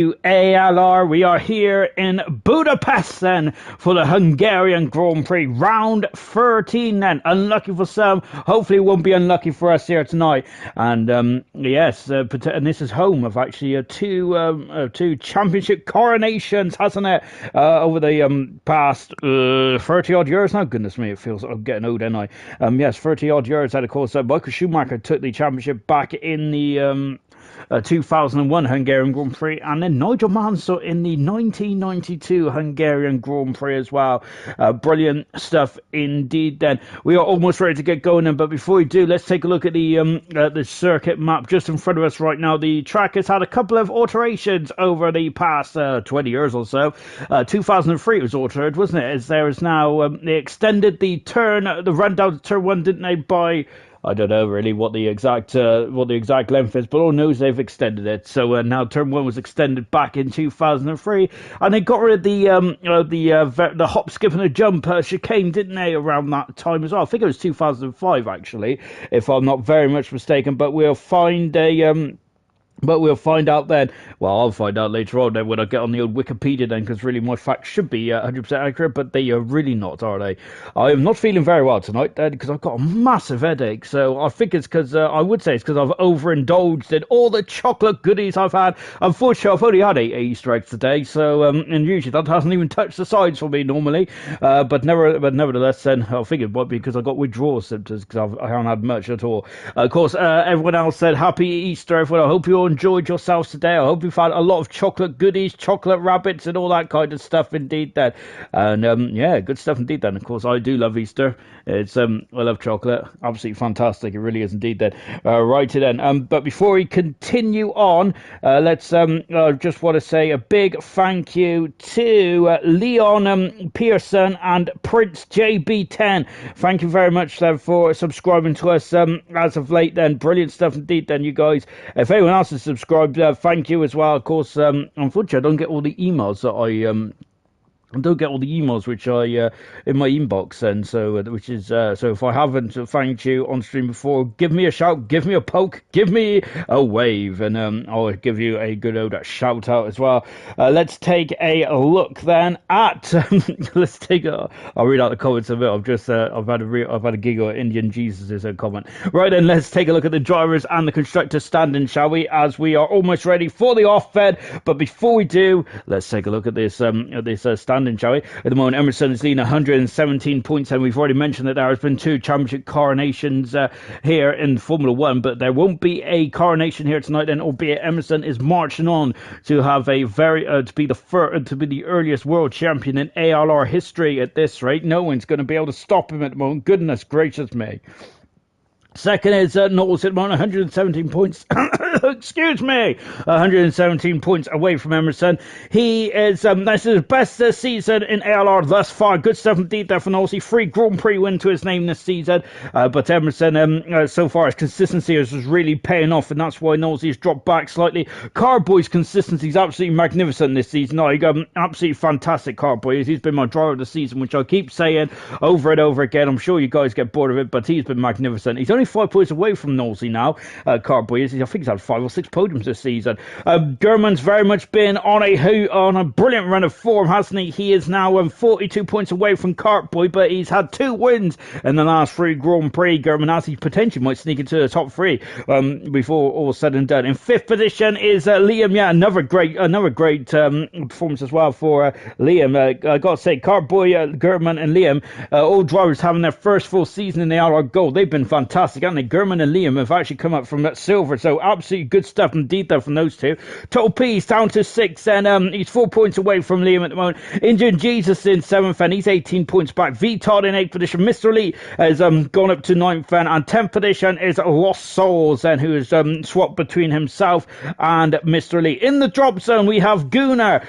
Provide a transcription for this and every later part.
To ALR, we are here in Budapest then for the Hungarian Grand Prix round 13 then. Unlucky for some, hopefully it won't be unlucky for us here tonight. And yes, and this is home of actually two championship coronations, hasn't it? Over the past 30 odd years now. Goodness me, it feels like I'm getting old, ain't I? Yes, 30 odd years. And of course, Michael Schumacher took the championship back in the 2001 Hungarian Grand Prix, and then Nigel Mansell in the 1992 Hungarian Grand Prix as well. Brilliant stuff indeed. Then we are almost ready to get going then, but before we do, let's take a look at the circuit map just in front of us right now. The track has had a couple of alterations over the past 20 years or so. 2003 it was altered, wasn't it? As there is now they extended the run down to turn one, didn't they, by I don't know really what the exact length is, but all knows they've extended it. So now turn one was extended back in 2003, and they got rid of the hop, skip, and a jump chicane, didn't they, around that time as well? I think it was 2005 actually, if I'm not very much mistaken. But we'll find out then. Well, I'll find out later on then when I get on the old Wikipedia then, because really my facts should be 100% accurate, but they are really not, are they? I am not feeling very well tonight then, because I've got a massive headache. So I think it's because, I would say it's because I've overindulged in all the chocolate goodies I've had. Unfortunately, I've only had 8 Easter eggs today, so, and usually that hasn't even touched the sides for me normally. But nevertheless then, I think it might be because I got withdrawal symptoms, because I haven't had much at all. Of course, everyone else said happy Easter, everyone. I hope you all enjoyed yourselves today. I hope you've had a lot of chocolate goodies, chocolate rabbits, and all that kind of stuff indeed then. And yeah, good stuff indeed then. Of course, I do love Easter. It's I love chocolate. Absolutely fantastic. It really is indeed then. Righty then. But before we continue on, let's just want to say a big thank you to Leon Pearson and Prince JB10. Thank you very much then for subscribing to us as of late then. Brilliant stuff indeed then, you guys. If anyone else has subscribed, thank you as well. Of course, unfortunately, I don't get all the emails that which I in my inbox, and so which is so if I haven't thanked you on stream before, give me a shout, give me a poke, give me a wave, and I'll give you a good old shout out as well. Let's take a look then at I'll read out the comments of it. I've had a giggle at Indian Jesus' comment. Right then, let's take a look at the drivers and the constructors standing, shall we, as we are almost ready for the off bed. But before we do, let's take a look at this standing, shall we? At the moment, Emerson is leading 117 points, and we've already mentioned that there has been 2 championship coronations here in Formula One, but there won't be a coronation here tonight then, albeit Emerson is marching on to have a to be the earliest world champion in ALR history at this rate. No one's going to be able to stop him at the moment. Goodness gracious me. Second is Knowles at 117 points. Excuse me, 117 points away from Emerson. He is this is his best season in ALR thus far. Good stuff indeed there for Knowles. 3 Grand Prix win to his name this season. But Emerson, so far, his consistency is really paying off, and that's why Knowles has dropped back slightly. Carboy's consistency is absolutely magnificent this season. No, he got absolutely fantastic. Carboy. He's been my driver of the season, which I keep saying over and over again. I'm sure you guys get bored of it, but he's been magnificent. He's only 5 points away from Knowles now. Carboy is. I think he's had 5 or 6 podiums this season. German's very much been on a brilliant run of form, hasn't he? He is now 42 points away from Cartboy, but he's had 2 wins in the last 3 Grand Prix. German, as he potentially might sneak into the top 3 before all said and done. In 5th position is Liam. Yeah, another great performance as well for Liam. I got to say, Cartboy, German, and Liam, all drivers having their first full season in the ALR Gold. They've been fantastic, haven't they? German and Liam have actually come up from that silver, so absolutely good stuff indeed there from those two. Total P's down to 6, and he's 4 points away from Liam at the moment. Indian Jesus in 7th, and he's 18 points back. VTOD in 8th position. Mr. Lee has gone up to 9th, and 10th position is Lost Souls, and who has swapped between himself and Mr. Lee. In the drop zone, we have Gunnar,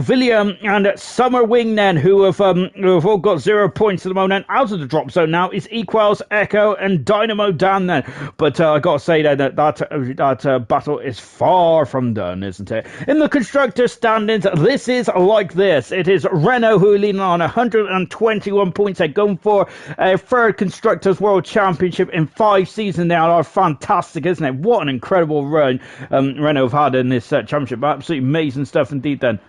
William, and Summer Wing then, who have all got 0 points at the moment. Out of the drop zone now is Equals, Echo, and Dynamo slow down then. But I got to say that battle is far from done, isn't it? In the constructor standings, this is like this. It is Renault who are leading on 121 points. They're going for a third Constructors World Championship in 5 seasons now. Are fantastic, isn't it? What an incredible run Renault have had in this championship. Absolutely amazing stuff indeed then.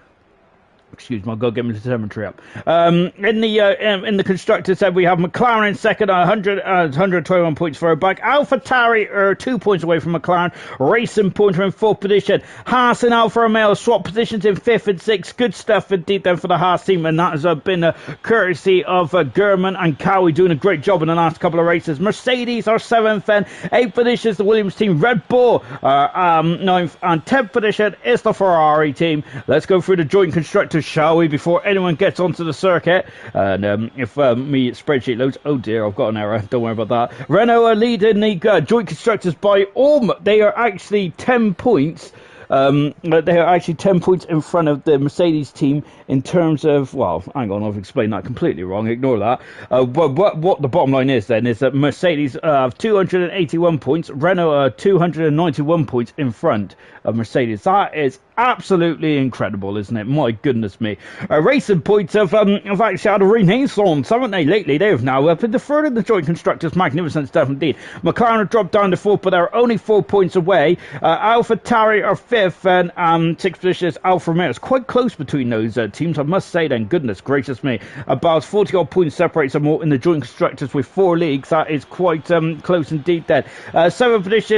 Excuse me, I've got to get my telemetry up. In the constructors, we have McLaren in second, 121 points for a bike. AlphaTauri are 2 points away from McLaren. Racing Point are in 4th position. Haas and Alfa Romeo swap positions in 5th and 6th. Good stuff indeed then for the Haas team, and that has been courtesy of German and Cowie doing a great job in the last couple of races. Mercedes are 7th then. 8th position is the Williams team. Red Bull are 9th, and 10th position is the Ferrari team. Let's go through the joint constructors, shall we, before anyone gets onto the circuit. And if me spreadsheet loads, oh dear, I've got an error, don't worry about that. Renault are leading the joint constructors by almost, they are actually 10 points. They are actually 10 points in front of the Mercedes team in terms of, well, hang on, I've explained that completely wrong, ignore that. But what the bottom line is then is that Mercedes have 281 points, Renault are 291 points in front of Mercedes. That is absolutely incredible, isn't it? My goodness me. Racing Points have actually had a renaissance, haven't they, lately? They have now been the third of the joint constructors. Magnificent stuff indeed. McLaren have dropped down to 4th, but they're only 4 points away. AlphaTauri are 5th, and 6th position is Alfa Romeo. It's quite close between those teams, I must say then. Goodness gracious me. About 40-odd points separates them all in the joint constructors with 4 leagues. That is quite close indeed then. 7th position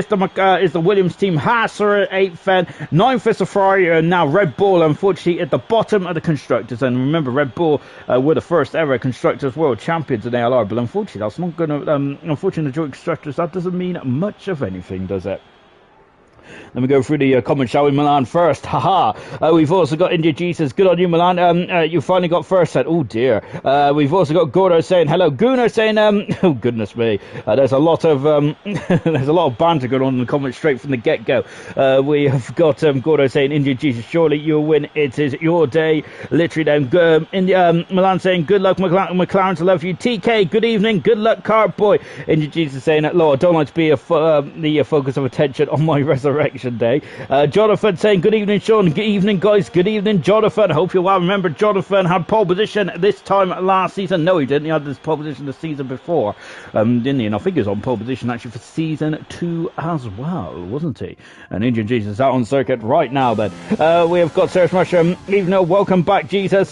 is the Williams team. Haas are at 8th, and 9th is the Ferrari. And now Red Bull, unfortunately, at the bottom of the constructors. And remember, Red Bull were the first ever constructors world champions in ALR. But unfortunately, that's not going to. Unfortunately, the joint constructors, that doesn't mean much of anything, does it? Let me go through the comments, shall we? Milan first. Haha. We've also got India Jesus. Good on you, Milan. You finally got first set. Oh, dear. We've also got Gordo saying hello. Gunnar saying, oh, goodness me. There's a lot of there's a lot of banter going on in the comments straight from the get-go. We have got Gordo saying, India Jesus, surely you'll win. It is your day. Literally then. Milan saying, good luck, McLaren, to love you. TK, good evening. Good luck, Carboy. India Jesus saying, Lord, I don't like to be the focus of attention on my resurrection day. Jonathan saying, good evening, Sean. Good evening, guys. Good evening, Jonathan. Hope you well. Remember, Jonathan had pole position this time last season. No, he didn't. He had this pole position the season before, didn't he? And I think he was on pole position actually for season 2 as well, wasn't he? And Indian Jesus is out on circuit right now then. We have got Serge Mushroom. Even though, welcome back, Jesus.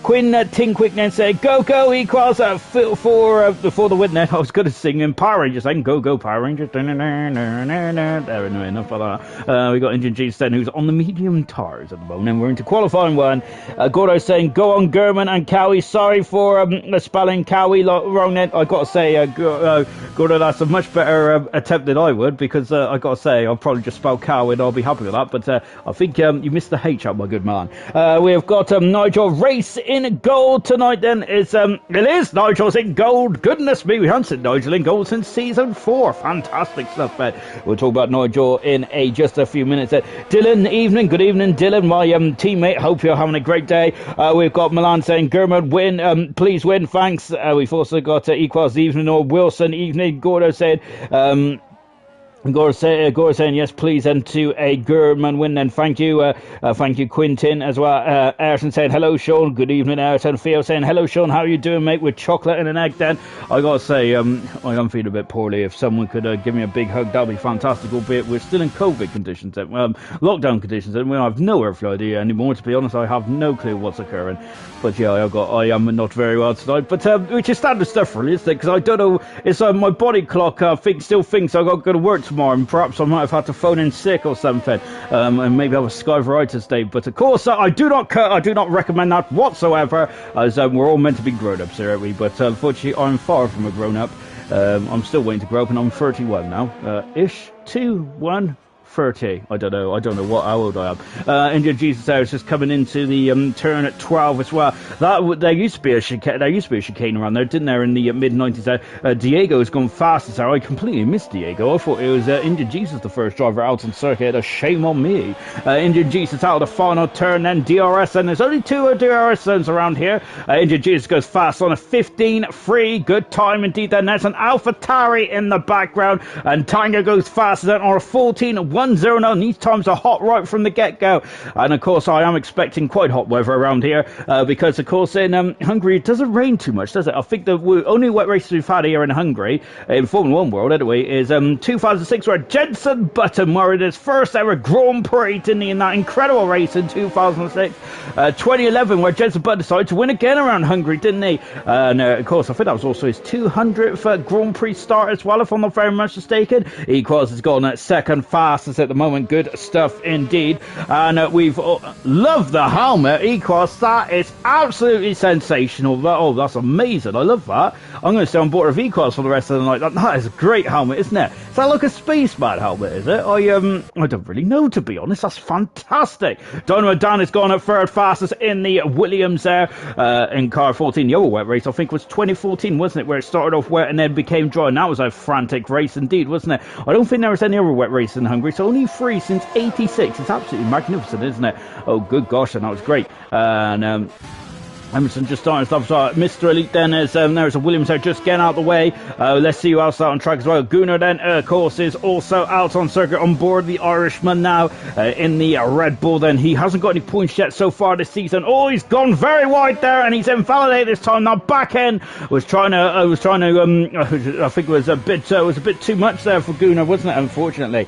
Quinn Tinquick then saying, go equals for the win then. I was going to sing in Power Rangers saying, go Power Rangers. There, anyway, enough of that. We got Indian Jesus then, who's on the medium tires at the moment, and we're into qualifying one. Gordo saying, go on, German and Cowie. Sorry for spelling Cowie wrong then. I got to say, Gordo, that's a much better attempt than I would, because I got to say, I'll probably just spell Cowie and I'll be happy with that, but I think you missed the H out, my good man. We have got Nigel Race in gold tonight then. It is Nigel's in gold. Goodness me, we haven't seen Nigel in gold since season 4. Fantastic stuff, man. We'll talk about Nigel in just a few minutes. Dylan, evening. Good evening, Dylan, my teammate. Hope you're having a great day. We've got Milan saying, Gurman, win. Please win. Thanks. We've also got Equals evening, or Wilson evening. Gordo said, Gore saying yes, please, and to a Gurman win. And thank you, Quintin as well. Ayrton saying hello, Sean. Good evening, Ayrton. Theo saying hello, Sean. How are you doing, mate? With chocolate and an egg. Then I gotta say, I am feeling a bit poorly. If someone could give me a big hug, that'd be fantastic. Albeit we're still in COVID conditions, lockdown conditions, and we have no earthly idea anymore. To be honest, I have no clue what's occurring. But yeah, I am not very well tonight. But which is standard stuff, really, isn't it? Because I don't know. It's my body clock. Still thinks I got to go to work tomorrow, and perhaps I might have had to phone in sick or something, and maybe have a Sky Variety day. But of course, I do not recommend that whatsoever, as we're all meant to be grown-ups here, aren't we? But unfortunately, I'm far from a grown-up. I'm still waiting to grow up, and I'm 31 now. Ish, 2, 1. 30. I don't know what how old I am. Indian Jesus there is just coming into the turn at 12 as well. There used to be a chicane around there, didn't there, in the mid-90s. Diego has gone fastest there. I completely missed Diego. I thought it was Indian Jesus, the first driver out on circuit. A shame on me. Indian Jesus out of the final turn, then DRS, and there's only 2 DRS zones around here. Indian Jesus goes fast on a 15.3. Good time indeed. Then there's an AlphaTauri in the background, and Tango goes faster than on a 14.109. These times are hot right from the get-go. And of course, I am expecting quite hot weather around here because, of course, in Hungary it doesn't rain too much, does it? I think the only wet races we've had here in Hungary, in Formula 1 world anyway, is 2006, where Jenson Button won his first ever Grand Prix, didn't he, in that incredible race in 2006. 2011, where Jenson Button decided to win again around Hungary, didn't he? And of course, I think that was also his 200th Grand Prix start as well, if I'm not very much mistaken. Equals has gone at second fastest at the moment. Good stuff indeed. And we've loved the helmet. Equals, that is absolutely sensational. Oh, that's amazing. I love that. I'm going to stay on board with Equals for the rest of the night. That is a great helmet, isn't it? Is that like a spaceman helmet, is it? I don't really know, to be honest. That's fantastic. Dynamo Dan has gone at third fastest in the Williams there in car 14. The other wet race, I think, was 2014, wasn't it? Where it started off wet and then became dry. And that was a frantic race indeed, wasn't it? I don't think there was any other wet race in Hungary. So only 3 since 86. It's absolutely magnificent, isn't it? Oh, good gosh, and that was great. And Emerson just starting stuff. So Mr. Elite then is there's a Williams there just getting out of the way. Let's see who else out on track as well. Gunnar then, of course, is also out on circuit on board the Irishman now in the Red Bull. Then he hasn't got any points yet so far this season. Oh, he's gone very wide there, and he's invalidated this time. Now back end was trying to I think it was a bit too much there for Gunnar, wasn't it? Unfortunately.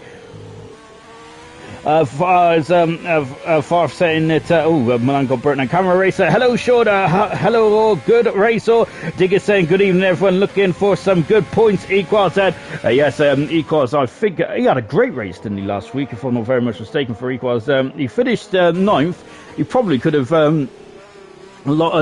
Far saying that, Milan got burnt on camera racer. Hello, Shorter. Hello, all. Good racer. Digger saying, good evening, everyone. Looking for some good points. Equals said, yes, Equals, I think he had a great race, didn't he, last week, if I'm not very much mistaken for Equals. He finished 9th. He probably could have,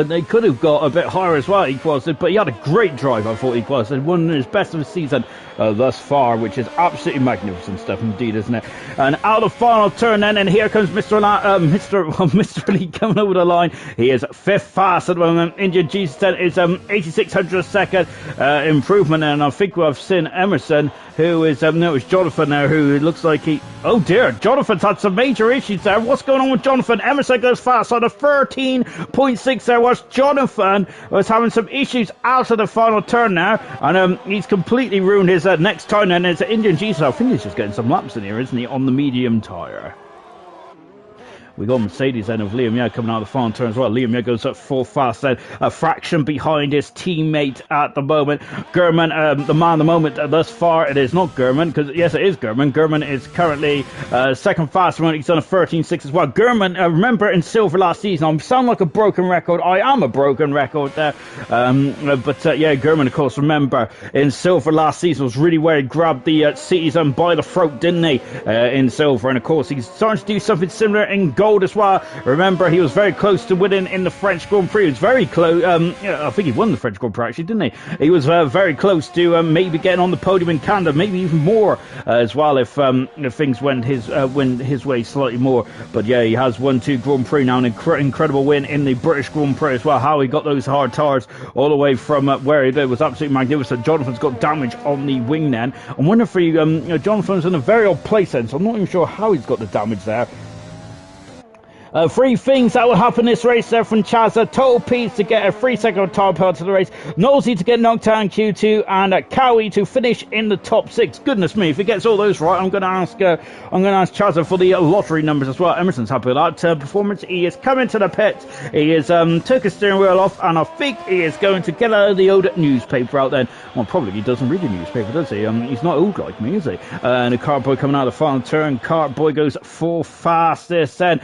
they could have got a bit higher as well, Equals, but he had a great drive, I thought, Equals. And one of his best of the season thus far, which is absolutely magnificent stuff indeed, isn't it? And out of final turn then, and here comes Mr. Lee coming over the line. He is 5th fast at the moment. Indian Jesus is 8600 second improvement, and I think we've seen Emerson, who is no, it's Jonathan there, who looks like he, oh dear, Jonathan's had some major issues there. What's going on with Jonathan? Emerson goes fast on a 13.6 there. Was Jonathan was having some issues out of the final turn now, and he's completely ruined his next turn. And it's Indian Jesus. I think he's just getting some laps in here, isn't he, on the medium tyre? We got Mercedes then of Liam Yeo coming out of the final turn as well. Liam Yeo goes up 4 fast then, a fraction behind his teammate at the moment. Gurman, the man of the moment thus far. It is not Gurman, because yes, it is Gurman. Gurman is currently 2nd fast. He's done a 13.6 as well. Gurman, remember in silver last season, I sound like a broken record. I am a broken record there. Yeah, Gurman, of course, remember in silver last season was really where he grabbed the season by the throat, didn't he? In silver, and of course he's starting to do something similar in gold as well. Remember, he was very close to winning in the French Grand Prix. He was very close. I think he won the French Grand Prix, actually, didn't he? He was very close to maybe getting on the podium in Canada, maybe even more as well if things went his way slightly more. But yeah, he has won 2 Grand Prix now, an incredible win in the British Grand Prix as well. How he got those hard tires all the way from where he did was absolutely magnificent. Jonathan's got damage on the wing then. I wonder if Jonathan's in a very odd place then, so I'm not even sure how he's got the damage there. 3 things that will happen this race there from Chazza. Total Peace to get a 3-second time penalty to the race. Nosey to get knocked out in Q2, and Cowie to finish in the top 6. Goodness me, if he gets all those right, I'm going to ask Chazza for the lottery numbers as well. Emerson's happy with that performance. He is coming to the pit. He is took his steering wheel off, and I think he is going to get out of the old newspaper out then. Well, probably he doesn't read the newspaper, does he? He's not old like me, is he? And the Cart Boy coming out of the final turn. Cart Boy goes 4 fastest then.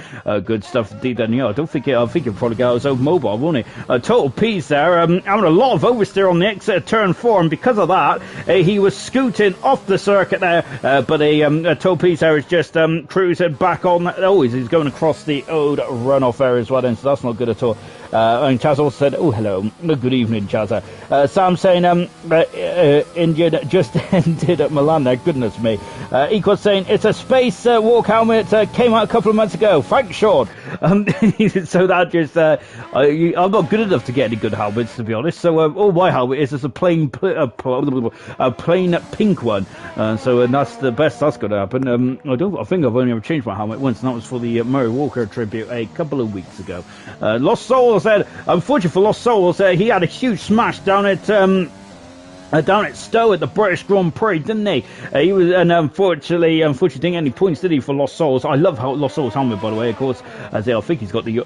Good stuff indeed then. Yeah, I think he'll probably get out his own mobile, won't he? Total Peace there, having a lot of oversteer on the exit of turn 4, and because of that, he was scooting off the circuit there, but Total Peace there is just cruising back on. Oh, he's going across the old runoff area as well then, so that's not good at all. And Chaz also said, oh, hello. Good evening, Chaz. Sam saying, India just ended at Milan there. Goodness me. Equals saying, it's a space walk helmet. Came out a couple of months ago. Thanks, Sean. So that just, I'm not good enough to get any good helmets, to be honest. So all my helmet is a plain pink one. So that's the best that's going to happen. I think I've only ever changed my helmet once, and that was for the Murray Walker tribute a couple of weeks ago. Lost Soul said, unfortunately for Lost Soul, he had a huge smash down at Stowe at the British Grand Prix, didn't he? He was, and unfortunately didn't get any points, did he, for Lost Souls? I love Lost Souls helmet, by the way. Of course, I think he's got the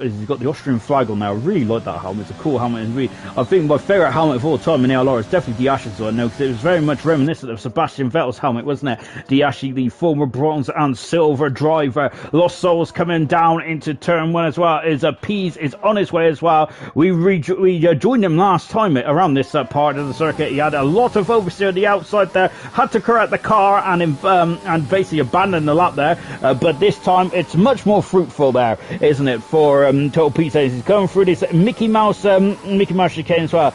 Austrian flag on now. I really like that helmet. It's a cool helmet. And really, I think my favourite helmet of all time in ALR is definitely Diashi's one. Because it was very much reminiscent of Sebastian Vettel's helmet, wasn't it? Diashi, the former bronze and silver driver. Lost Souls coming down into turn one as well. Pease is on his way as well. We joined him last time around this part of the circuit. He had a lot of oversteer on the outside there, had to correct the car and basically abandon the lap there, but this time it's much more fruitful there, isn't it, for Total Peace. He's going through this Mickey Mouse chicane as well.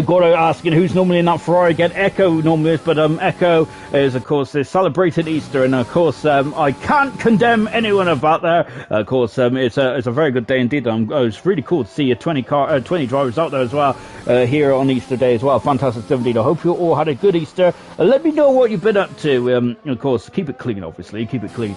Goro asking who's normally in that Ferrari again. Echo normally is, but Echo is, of course, is celebrating Easter, and of course I can't condemn anyone about there. Of course, it's a very good day indeed. It's really cool to see 20 drivers out there as well here on Easter Day as well. Fantastic stuff indeed. I hope you all had a good Easter. Let me know what you've been up to. Of course, keep it clean, obviously, keep it clean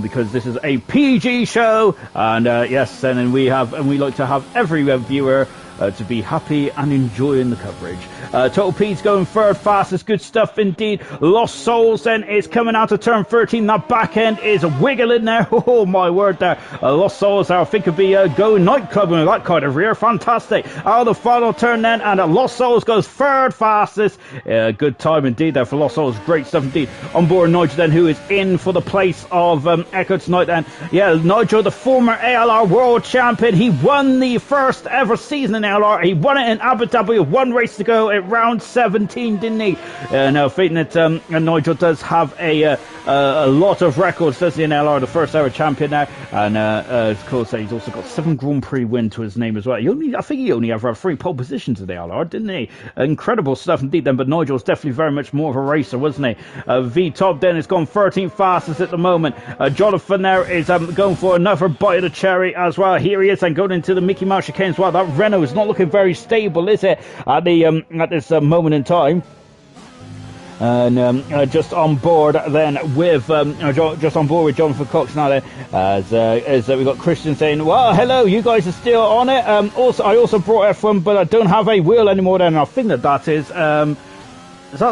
because this is a PG show, and yes, and we like to have every viewer to be happy and enjoying the coverage. Total P's going third fastest. Good stuff indeed. Lost Souls then is coming out of turn 13. That back end is wiggling there. Oh my word there. Lost Souls I think could be going nightclubbing with that kind of rear. Fantastic. Out of the final turn then, and Lost Souls goes third fastest. Good time indeed there for Lost Souls. Great stuff indeed. On board Nigel then, who is in for the place of Echo tonight then. Yeah, Nigel, the former ALR world champion. He won the first ever season in ALR. He won it in Abu Dhabi with one race to go at round 17, didn't he? Now, thinking that Nigel does have a lot of records, does he, in ALR, the first ever champion now. And of course, he's also got 7 Grand Prix win to his name as well. I think he only ever had 3 pole positions in the ALR, didn't he? Incredible stuff indeed then, but Nigel's definitely very much more of a racer, wasn't he? V-Top then has gone 13th fastest at the moment. Jonathan there is going for another bite of the cherry as well. Here he is and going into the Mickey Mouse chicane as well. That Renault is not looking very stable, is it, at this moment in time? And just on board then with Jonathan Cox now then, as we got Christian saying, well, hello, you guys are still on it. I also brought F1, but I don't have a wheel anymore then. And I think that is I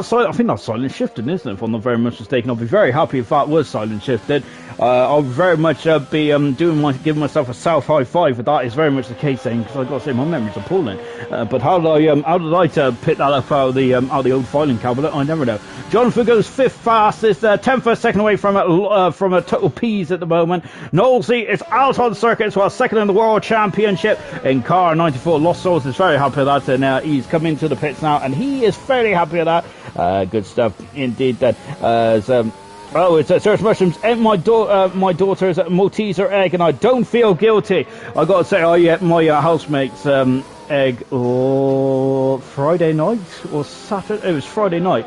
think that's silent shifted, isn't it, if I'm not very much mistaken. I'll be very happy if that was silent shifted. I'll very much be giving myself a self high five if that is very much the case, then, because I've got to say my memory's appalling. But how did I pick that up out of the old filing cabinet? I never know. Jonathan goes 5th fastest, 10th second away from a Total P's at the moment. Knowlesy is out on circuit as well, second in the World Championship in car 94. Lost Souls is very happy with that, and he's come into the pits now, and he is fairly happy with that. Good stuff indeed. That it's Search Mushrooms. And my daughter's Malteser egg, and I don't feel guilty. I got to say, my housemate's egg Friday night or Saturday. It was Friday night.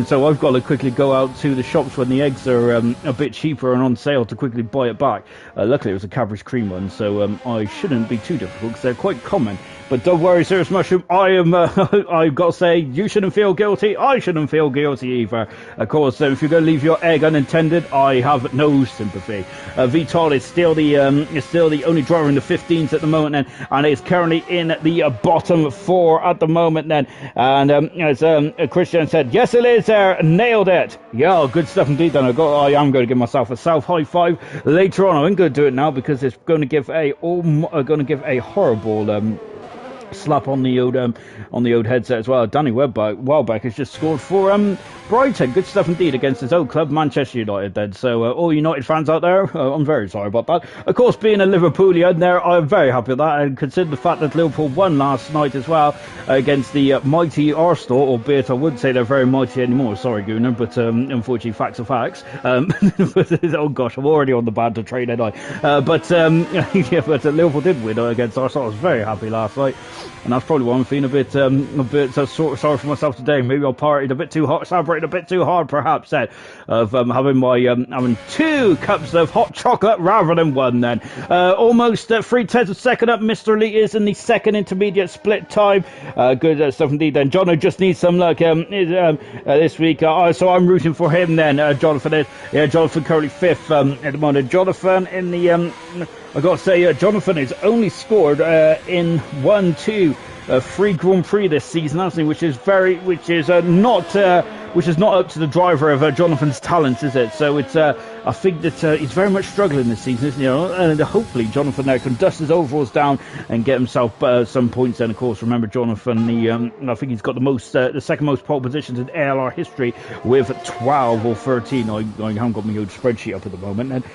So I've got to quickly go out to the shops when the eggs are a bit cheaper and on sale to quickly buy it back. Luckily, it was a Cadbury's cream one, so I shouldn't be too difficult because they're quite common. But don't worry, Serious Mushroom, I've got to say, you shouldn't feel guilty. I shouldn't feel guilty either. Of course, if you're going to leave your egg unintended, I have no sympathy. Vital is still the only driver in the 15s at the moment, and is currently in the bottom 4 at the moment then. And as Christian said, yes, it is there. Nailed it. Yeah, good stuff indeed. Then I am going to give myself a self high five later on. I'm going to do it now because it's going to give a horrible slap on the old headset as well. Danny Welbeck has just scored for Brighton. Good stuff indeed against his old club, Manchester United. Then, so all United fans out there, I'm very sorry about that. Of course, being a Liverpoolian, there, I'm very happy with that, and consider the fact that Liverpool won last night as well against the mighty Arsenal. Albeit I wouldn't say they're very mighty anymore. Sorry, Gunnar, but unfortunately, facts are facts. Oh gosh, I'm already on the banter train, ain't I? But Liverpool did win against Arsenal. I was very happy last night. And that's probably why I'm feeling a bit sorry for myself today. Maybe I partied a bit too hard, celebrated a bit too hard, perhaps, then, of having 2 cups of hot chocolate rather than 1. Then, almost 3/10 of second up. Mr. Lee is in the second intermediate split time. Good stuff indeed. Then Jono just needs some luck this week. So I'm rooting for him. Then Jonathan is Jonathan currently 5th at the moment. Jonathan in the I got to say, Jonathan has only scored in 3 Grand Prix this season, hasn't he? Which is not up to the driver of Jonathan's talents, is it? So it's I think that he's very much struggling this season, isn't he? And hopefully Jonathan there can dust his overalls down and get himself some points. And of course, remember Jonathan, I think he's got the second most pole positions in ALR history with 12 or 13. I haven't got my old spreadsheet up at the moment,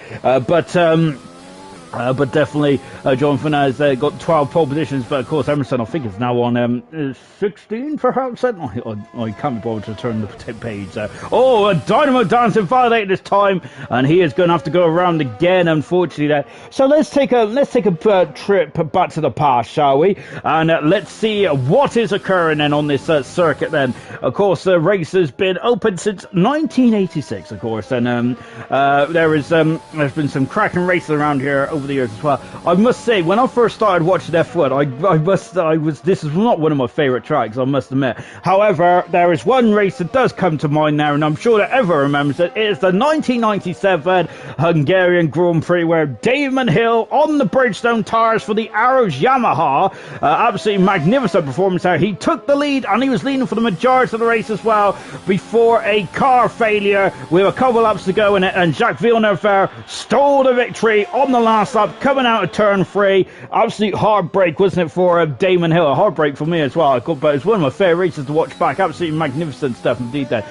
but definitely Jonathan has got 12 pole positions, but of course Emerson I think is now on 16 perhaps. I can't be bothered to turn the page. Dynamo dancing violated this time, and he is going to have to go around again, unfortunately. There. So let's take a trip back to the past, shall we? And let's see what is occurring then on this circuit. Then, of course, the race has been open since 1986, of course, and there's been some cracking races around here over the years as well. I must say, when I first started watching F1, this is not one of my favourite tracks, I must admit. However, there is one race that does come to mind now, and I'm sure that everyone remembers it. It is the 1997 Hungarian Grand Prix, where Damon Hill on the Bridgestone tyres for the Arrows Yamaha, absolutely magnificent performance there. He took the lead, and he was leading for the majority of the race as well, before a car failure with a couple laps to go in it, and Jacques Villeneuve there stole the victory on the last lap, coming out of turn 3. Absolute heartbreak, wasn't it, for Damon Hill? A heartbreak for me as well. But it's one of my favourite races to watch back. Absolutely magnificent stuff indeed there.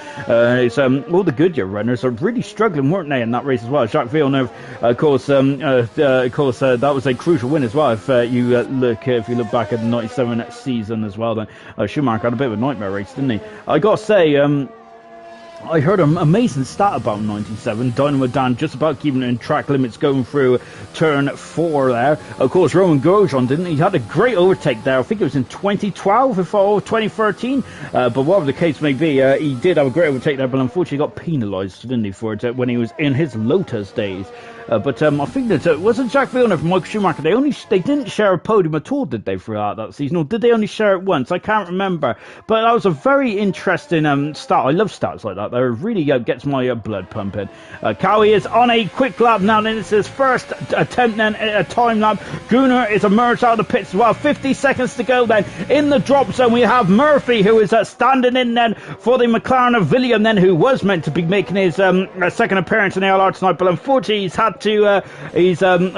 It's all the Goodyear runners are really struggling, weren't they, in that race as well? Jacques Villeneuve, of course, that was a crucial win as well. If you look back at the 97 season as well, then Schumacher had a bit of a nightmare race, didn't he? I got to say, I heard an amazing stat about 97. Dynamo Dan just about keeping it in track limits going through turn 4 there. Of course, Roman Grosjean didn't. He had a great overtake there. I think it was in 2012 or 2013. But whatever the case may be, he did have a great overtake there, but unfortunately got penalised, didn't he, for it when he was in his Lotus days. But I think that it wasn't Jacques Villeneuve and Michael Schumacher. They didn't share a podium at all, did they, throughout that season? Or did they only share it once? I can't remember. But that was a very interesting stat. I love stats like that. That really gets my blood pumping. Cowie is on a quick lap now. Then it's his first attempt then at a time lap. Gunnar is emerged out of the pits as well. 50 seconds to go then. In the drop zone, we have Murphy, who is standing in then for the McLaren of William then, who was meant to be making his second appearance in ALR tonight. But unfortunately, he's had to I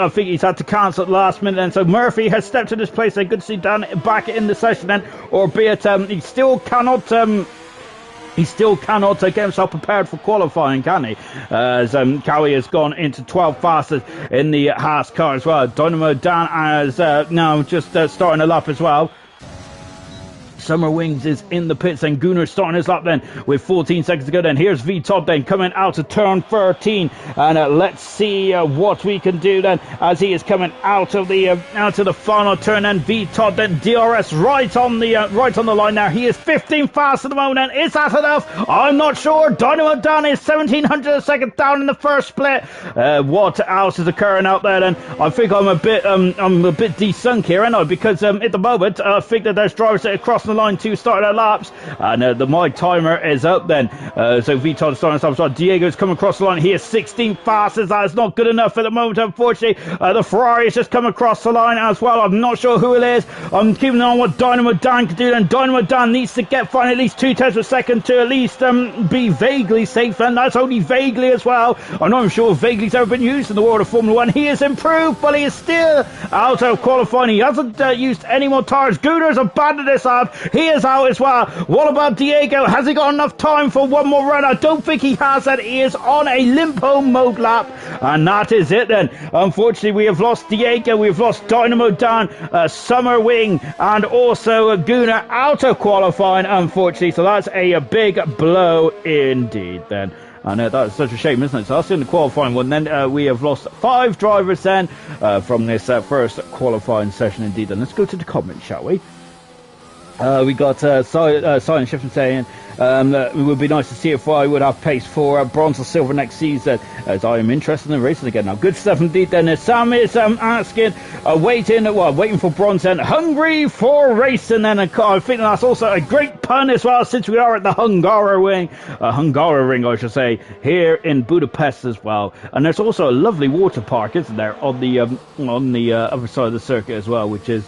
think he's had to cancel at the last minute, and so Murphy has stepped to this place. They good to see Dan back in the session then, albeit he still cannot get himself prepared for qualifying, can he? As Cowie has gone into 12 fastest in the Haas car as well. Dynamo Dan as now just starting a lap as well. Summer Wings is in the pits, and Gunnar starting his lap then with 14 seconds to go. Then here's V-Todd then coming out of turn 13, and let's see what we can do then as he is coming out of the final turn. And V-Todd then DRS right on the line now. He is 15 fast at the moment. And is that enough? I'm not sure. Dynamo Dan is 1700 a second down in the first split. What else is occurring out there? Then I think I'm a bit desunk here, aren't I? Because at the moment I think that there's drivers that are crossing the line to start their laps, and my timer is up then. So Viton starting us off. Diego's coming across the line. He is 16th fastest. That is not good enough at the moment, unfortunately. The Ferrari has just come across the line as well. I'm not sure who it is. I'm keeping on what Dynamo Dan can do, and Dynamo Dan needs to get finally at least 2 tenths per second to at least be vaguely safe, and that's only vaguely as well. I'm not even sure if vaguely's ever been used in the world of Formula 1. He has improved, but he is still out of qualifying. He hasn't used any more tires. Gunar's abandoned this lap. He is out as well. What about Diego? Has he got enough time for one more run? I don't think he has that. He is on a limp home mode lap, and that is it then. Unfortunately, we have lost Diego. We've lost Dynamo Dan, Summer Wing, and also Gunnar out of qualifying, unfortunately. So that's a big blow indeed then. And that's such a shame, isn't it? So that's in the qualifying one. Then we have lost 5 drivers then from this first qualifying session indeed. And let's go to the comments, shall we? We got Silent Shift saying it would be nice to see if I would have pace for bronze or silver next season, as I am interested in racing again. Now, good stuff indeed. Then Sam is asking, waiting for bronze and hungry for racing. Then I think that's also a great pun as well, since we are at the Hungary ring, I should say, here in Budapest as well. And there's also a lovely water park, isn't there, on the other side of the circuit as well, which is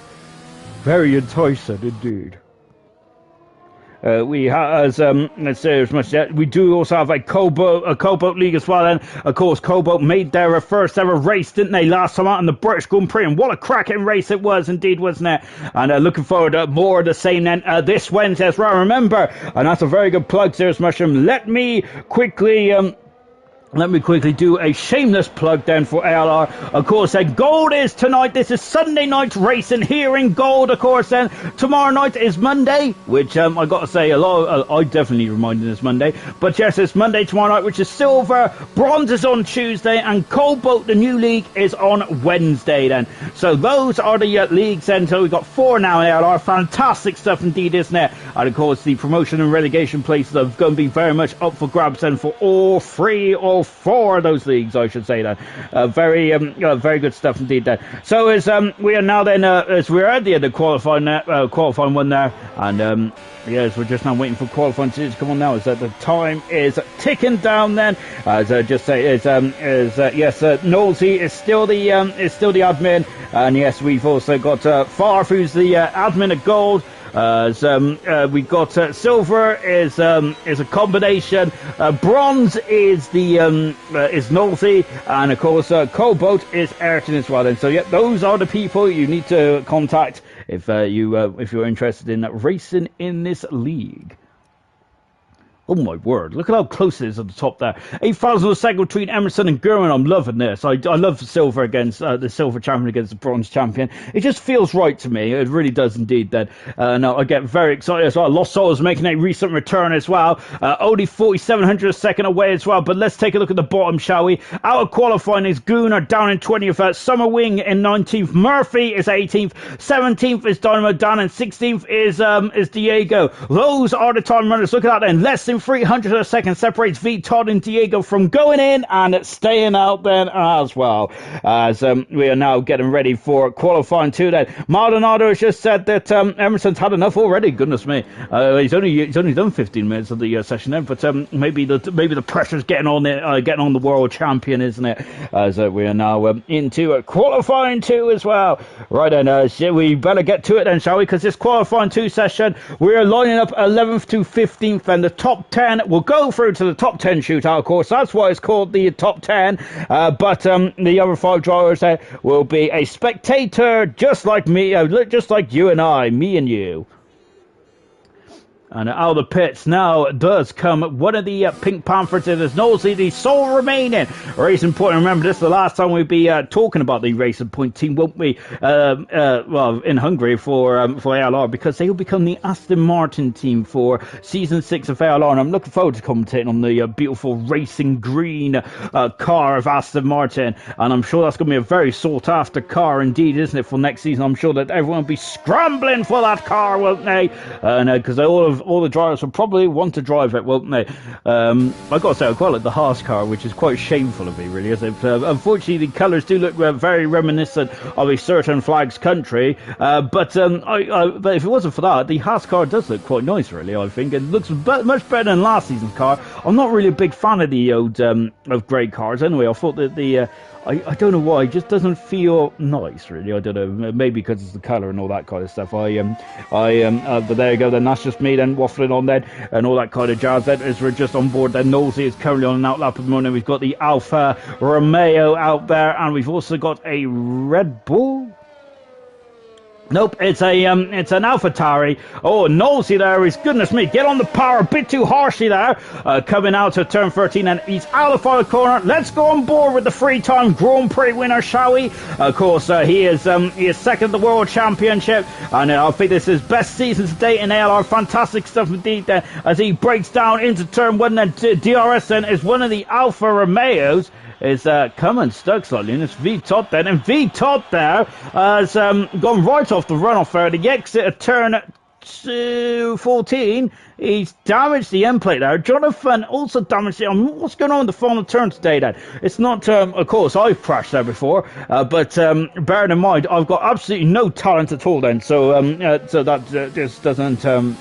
very enticing indeed. We have, let's say as much as we do also have a COBALT league as well. And of course, COBALT made their first ever race, didn't they, last time out in the British Grand Prix? And what a cracking race it was indeed, wasn't it? And looking forward to more of the same then this Wednesday as well. Remember, and that's a very good plug, Serious Mushroom. Let me quickly do a shameless plug then for ALR. Of course, Gold is tonight. This is Sunday night racing here in Gold, of course. Then tomorrow night is Monday, which I got to say, I definitely reminded this Monday. But yes, it's Monday tomorrow night, which is silver. Bronze is on Tuesday, and COBALT, the new league, is on Wednesday then. So those are the leagues then. So we've got 4 now in ALR. Fantastic stuff indeed, isn't it? And of course, the promotion and relegation places are going to be very much up for grabs then for all 3 or 4 of those leagues, I should say that. Very good stuff indeed there. So as we are now then, as we're at the end of qualifying one there, and yes, we're just now waiting for qualifying to come on now. Is that the time is ticking down then? As I just say, yes, Nosey is still the admin, and yes, we've also got Farf, who's the admin of Gold. We got silver is a combination. Bronze is is Nosey, and of course COBALT is Ayrton as well. And so yeah, those are the people you need to contact if you're interested in racing in this league. Oh my word, look at how close it is at the top there. 8,000 a second between Emerson and Gurman. I'm loving this. I love silver against the silver champion against the bronze champion. It just feels right to me. It really does indeed. Then no, I get very excited as well. Lost Souls making a recent return as well. Only 4,700 a second away as well. But let's take a look at the bottom, shall we? Out of qualifying is Gunnar down in 20th. Summer Wing in 19th. Murphy is 18th. 17th is Dynamo Dan, and 16th is Diego. Those are the time runners. Look at that then. Less than 300 a second separates V Todd and Diego from going in and staying out then as well, as we are now getting ready for qualifying 2 then. Maldonado has just said that Emerson's had enough already. Goodness me, he's only done 15 minutes of the session then, but maybe the pressure's getting on the world champion, isn't it? As we are now into qualifying 2 as well. Right then, we better get to it then, shall we? Because this qualifying 2 session, we are lining up 11th to 15th, and the top 10 will go through to the top 10 shootout, of course. That's why it's called the top 10. But the other 5 drivers will be a spectator, just like me, just like you and I, me and you. And out of the pits now does come one of the Pink Panthers. It is Nosey, the sole remaining Racing Point. Remember, this is the last time we'll be talking about the Racing Point team, won't we? Well, in Hungary for ALR, because they will become the Aston Martin team for Season 6 of ALR. And I'm looking forward to commentating on the beautiful racing green car of Aston Martin. And I'm sure that's going to be a very sought-after car indeed, isn't it, for next season? I'm sure that everyone will be scrambling for that car, won't they? Because all of all the drivers will probably want to drive it, won't they? I got to say, I quite like the Haas car, which is quite shameful of me, really, isn't it? Unfortunately, the colours do look very reminiscent of a certain flag's country, but if it wasn't for that, the Haas car does look quite nice, really, I think. It looks much better than last season's car. I'm not really a big fan of the old of grey cars anyway. I thought that the I don't know why, it just doesn't feel nice, really. I don't know, maybe because it's the colour and all that kind of stuff. But there you go, then that's just me then waffling on then, and all that kind of jazz then, as we're just on board then. Nosey is currently on an outlap at the moment. We've got the Alfa Romeo out there, and we've also got a Red Bull. Nope, it's an AlphaTauri. Oh, Nosey there is, goodness me, get on the power a bit too harshly there. Coming out of turn 13, and he's out of the final corner. Let's go on board with the three-time Grand Prix winner, shall we? Of course, he is second in the World Championship, and I think this is best season to date in ALR. Fantastic stuff indeed as he breaks down into turn 1. Then DRS then is one of the Alfa Romeos. Is coming stuck slightly, and it's V-Tot then, and V-Tot there has gone right off the runoff there. The exit at turn 14, he's damaged the end plate there. Jonathan also damaged it. What's going on in the final turn today then? It's not, of course, I've crashed there before, but bearing in mind, I've got absolutely no talent at all then, so that just doesn't...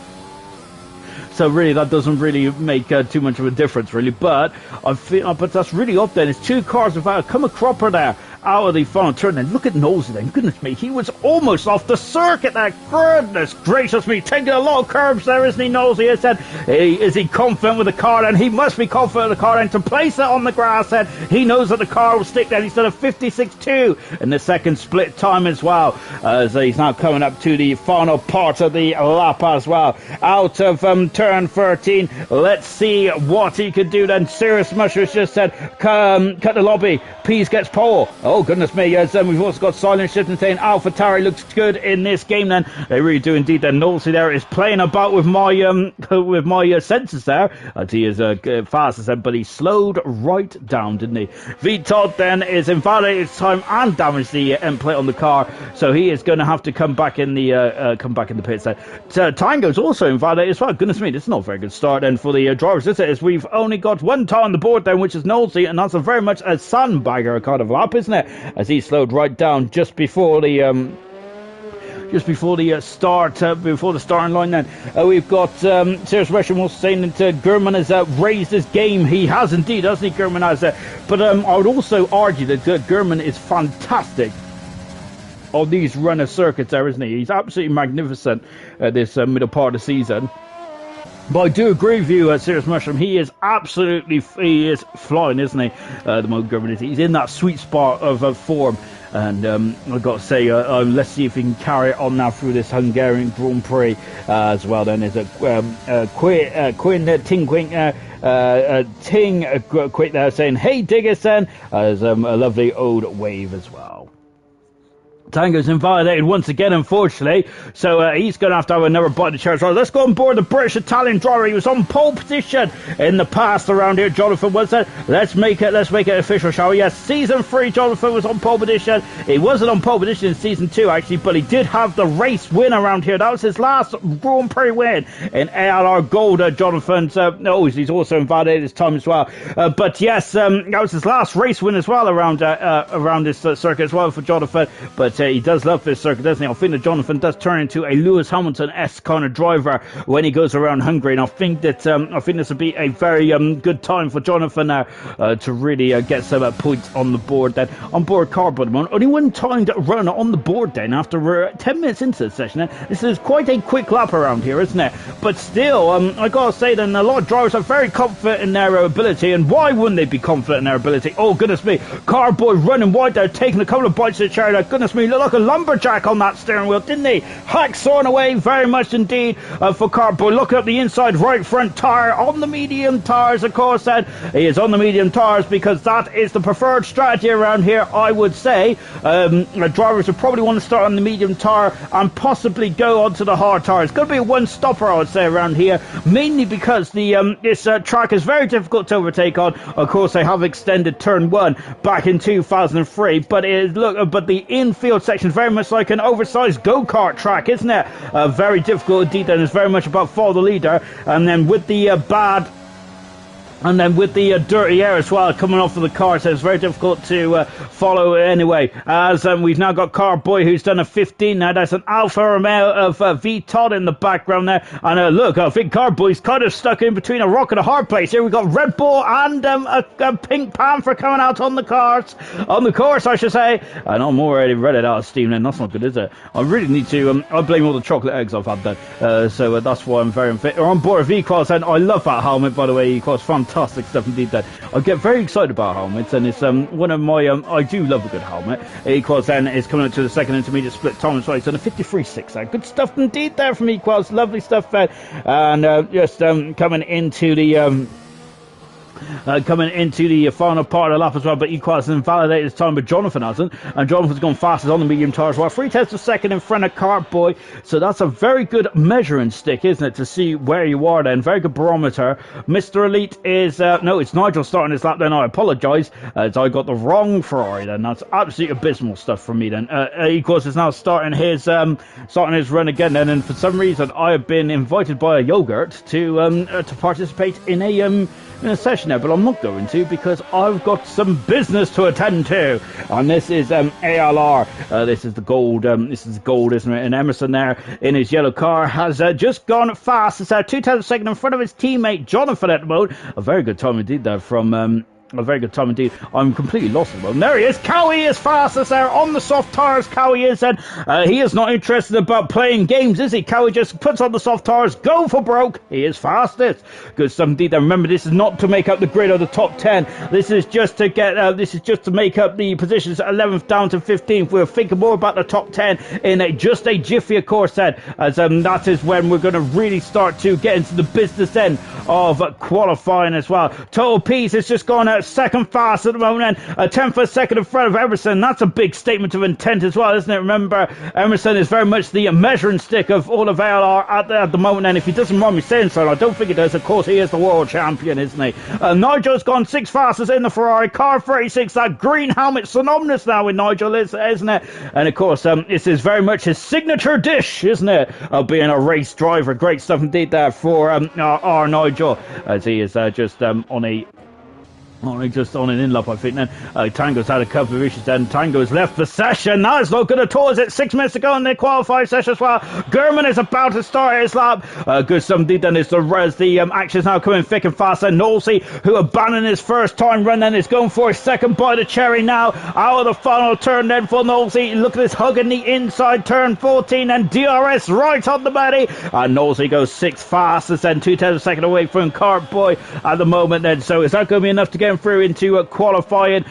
So really, that doesn't really make too much of a difference, really. But I feel, but that's really up there. There's two cars without come a cropper there out of the final turn. And look at Nosey then. Goodness me, he was almost off the circuit there. Goodness gracious me, taking a lot of curbs there, isn't he, Nosey? I said, is he confident with the car? And he must be confident with the car. And to place it on the grass, said he knows that the car will stick there. He's done a 56.2 in the second split time as well. As he's now coming up to the final part of the lap as well. Out of turn 13. Let's see what he could do then. Serious Mushers just said, cut the lobby. Pease gets pole. Oh, goodness me. Yes, we've also got Silent Shifting saying AlphaTauri looks good in this game then. They really do indeed. Then Nosey there is playing about with my sensors there. As he is fast as but he slowed right down, didn't he? V-Todd then is invalidated his time and damaged the end plate on the car. So he is going to have to come back in the pits there. Tango's also invalidated as well. Goodness me, this is not a very good start then for the drivers, is it? As we've only got one tire on the board then, which is Nosey, and that's a very much a sandbagger kind of lap, isn't it? As he slowed right down just before the starting line then. We've got Serious Russian was saying that German has raised his game. He has indeed, hasn't he? German has but I would also argue that German is fantastic on these runner circuits there, isn't he? He's absolutely magnificent at this middle part of the season. But I do agree with you, Serious Mushroom. He is flying, isn't he? The moment German is. He's in that sweet spot of form. And I've got to say, let's see if he can carry it on now through this Hungarian Grand Prix as well. Then there's a Quinn Ting Quick there saying, hey, Diggerson, as a lovely old wave as well. Tango's invalidated once again, unfortunately, so he's going to have another bite of the cherry. Let's go on board the British-Italian driver. He was on pole position in the past around here. Jonathan was there. Let's make it official, shall we? Yes, season 3, Jonathan was on pole position. He wasn't on pole position in season 2, actually, but he did have the race win around here. That was his last Grand Prix win in ALR Gold, Jonathan. He's also invalidated his time as well. But yes, that was his last race win as well around this circuit as well for Jonathan. But he does love this circuit, doesn't he? I think that Jonathan does turn into a Lewis Hamilton-esque kind of driver when he goes around Hungary, and I think this will be a very good time for Jonathan to really get some points on the board. Then on board cardboard, only one timed run on the board. Then after 10 minutes into the session, this is quite a quick lap around here, isn't it? But still, I gotta say, then a lot of drivers are very confident in their ability, and why wouldn't they be confident in their ability? Oh goodness me, Cardboard running wide there, taking a couple of bites of the cherry. Goodness me, look like a lumberjack on that steering wheel, didn't he? Hacksawing away very much indeed for Cardboard. Look at the inside right front tire on the medium tires, of course. Then he is on the medium tires because that is the preferred strategy around here, I would say. Drivers would probably want to start on the medium tire and possibly go onto the hard tire. It's going to be a one-stopper, I would say, around here, mainly because this track is very difficult to overtake on. Of course, they have extended turn 1 back in 2003, but the infield field section is very much like an oversized go-kart track, isn't it? Very difficult indeed, and it's very much about follow the leader. And then with the dirty air as well coming off of the car, so it's very difficult to follow anyway. As we've now got Car Boy, who's done a 15 now. That's an Alfa Romeo of V Todd in the background there. And look, I think Car Boy's kind of stuck in between a rock and a hard place. Here we've got Red Bull and a Pink Panther coming out on the course, I should say. And I'm already ready out of steam then. That's not good, is it? I really need to, I blame all the chocolate eggs I've had then. So that's why I'm very unfit. We're on board of E-Quals, and I love that helmet, by the way. E-Quals, fantastic stuff indeed. That I get very excited about helmets, and it's one of my I do love a good helmet. E-Quals then is coming up to the second intermediate split time as well. It's on a 53.6 there. Good stuff indeed there from E-Quals. Lovely stuff there. And just coming into the final part of the lap as well, but E-Quals has invalidated his time, but Jonathan hasn't, and Jonathan's gone fastest on the medium tire as well. 3/10 of a second in front of Cart Boy, so that's a very good measuring stick, isn't it, to see where you are then. Very good barometer. Mr. Elite is, no, it's Nigel starting his lap then. I apologise, as I got the wrong Ferrari then. That's absolutely abysmal stuff from me then. E-Quals is now starting his run again then, and for some reason I have been invited by a yogurt to participate in a session there, but I'm not going to because I've got some business to attend to. And this is ALR. This is the gold. Isn't it? And Emerson there in his yellow car has just gone fast. It's 2/10 of a second in front of his teammate Jonathan at the moment. A very good time indeed there from. A very good time indeed. I'm completely lost at the moment. There he is. Cowie is fastest there on the soft tires. Cowie is, and he is not interested about playing games, is he? Cowie just puts on the soft tires, go for broke. He is fastest. Good stuff indeed. And remember, this is not to make up the grid or the top 10. This is just to get. This is just to make up the positions 11th down to 15th. We're thinking more about the top 10 in just a jiffy, of course. Then, as that is when we're going to really start to get into the business end of qualifying as well. Total Peace has just gone second fast at the moment, and a 10th of a second in front of Emerson. That's a big statement of intent as well, isn't it? Remember, Emerson is very much the measuring stick of all of ALR at the moment, and if he doesn't mind me saying so, I don't think he does. Of course, he is the world champion, isn't he? Nigel's gone 6th fastest in the Ferrari car 36. That green helmet synonymous now with Nigel, isn't it? And of course, this is very much his signature dish, isn't it? Of being a race driver. Great stuff indeed there for our Nigel, as he is just just on an in-lap, I think. Then Tango's had a couple of issues, and Tango's left the session. Now it's not good at all. Is it 6 minutes to go in the qualifying session as well? Gurman is about to start his lap. Good stuff indeed. Then as the action's now coming thick and fast, and Nolsey, who abandoned his first time run, then is going for his second bite of cherry now. Out of the final turn then for Nolsey. Look at this hug in the inside turn 14, and DRS right on the belly. And Nolsey goes 6th fastest, then 2/10 of a second away from Cart Boy at the moment then. So is that going to be enough to get through into qualifying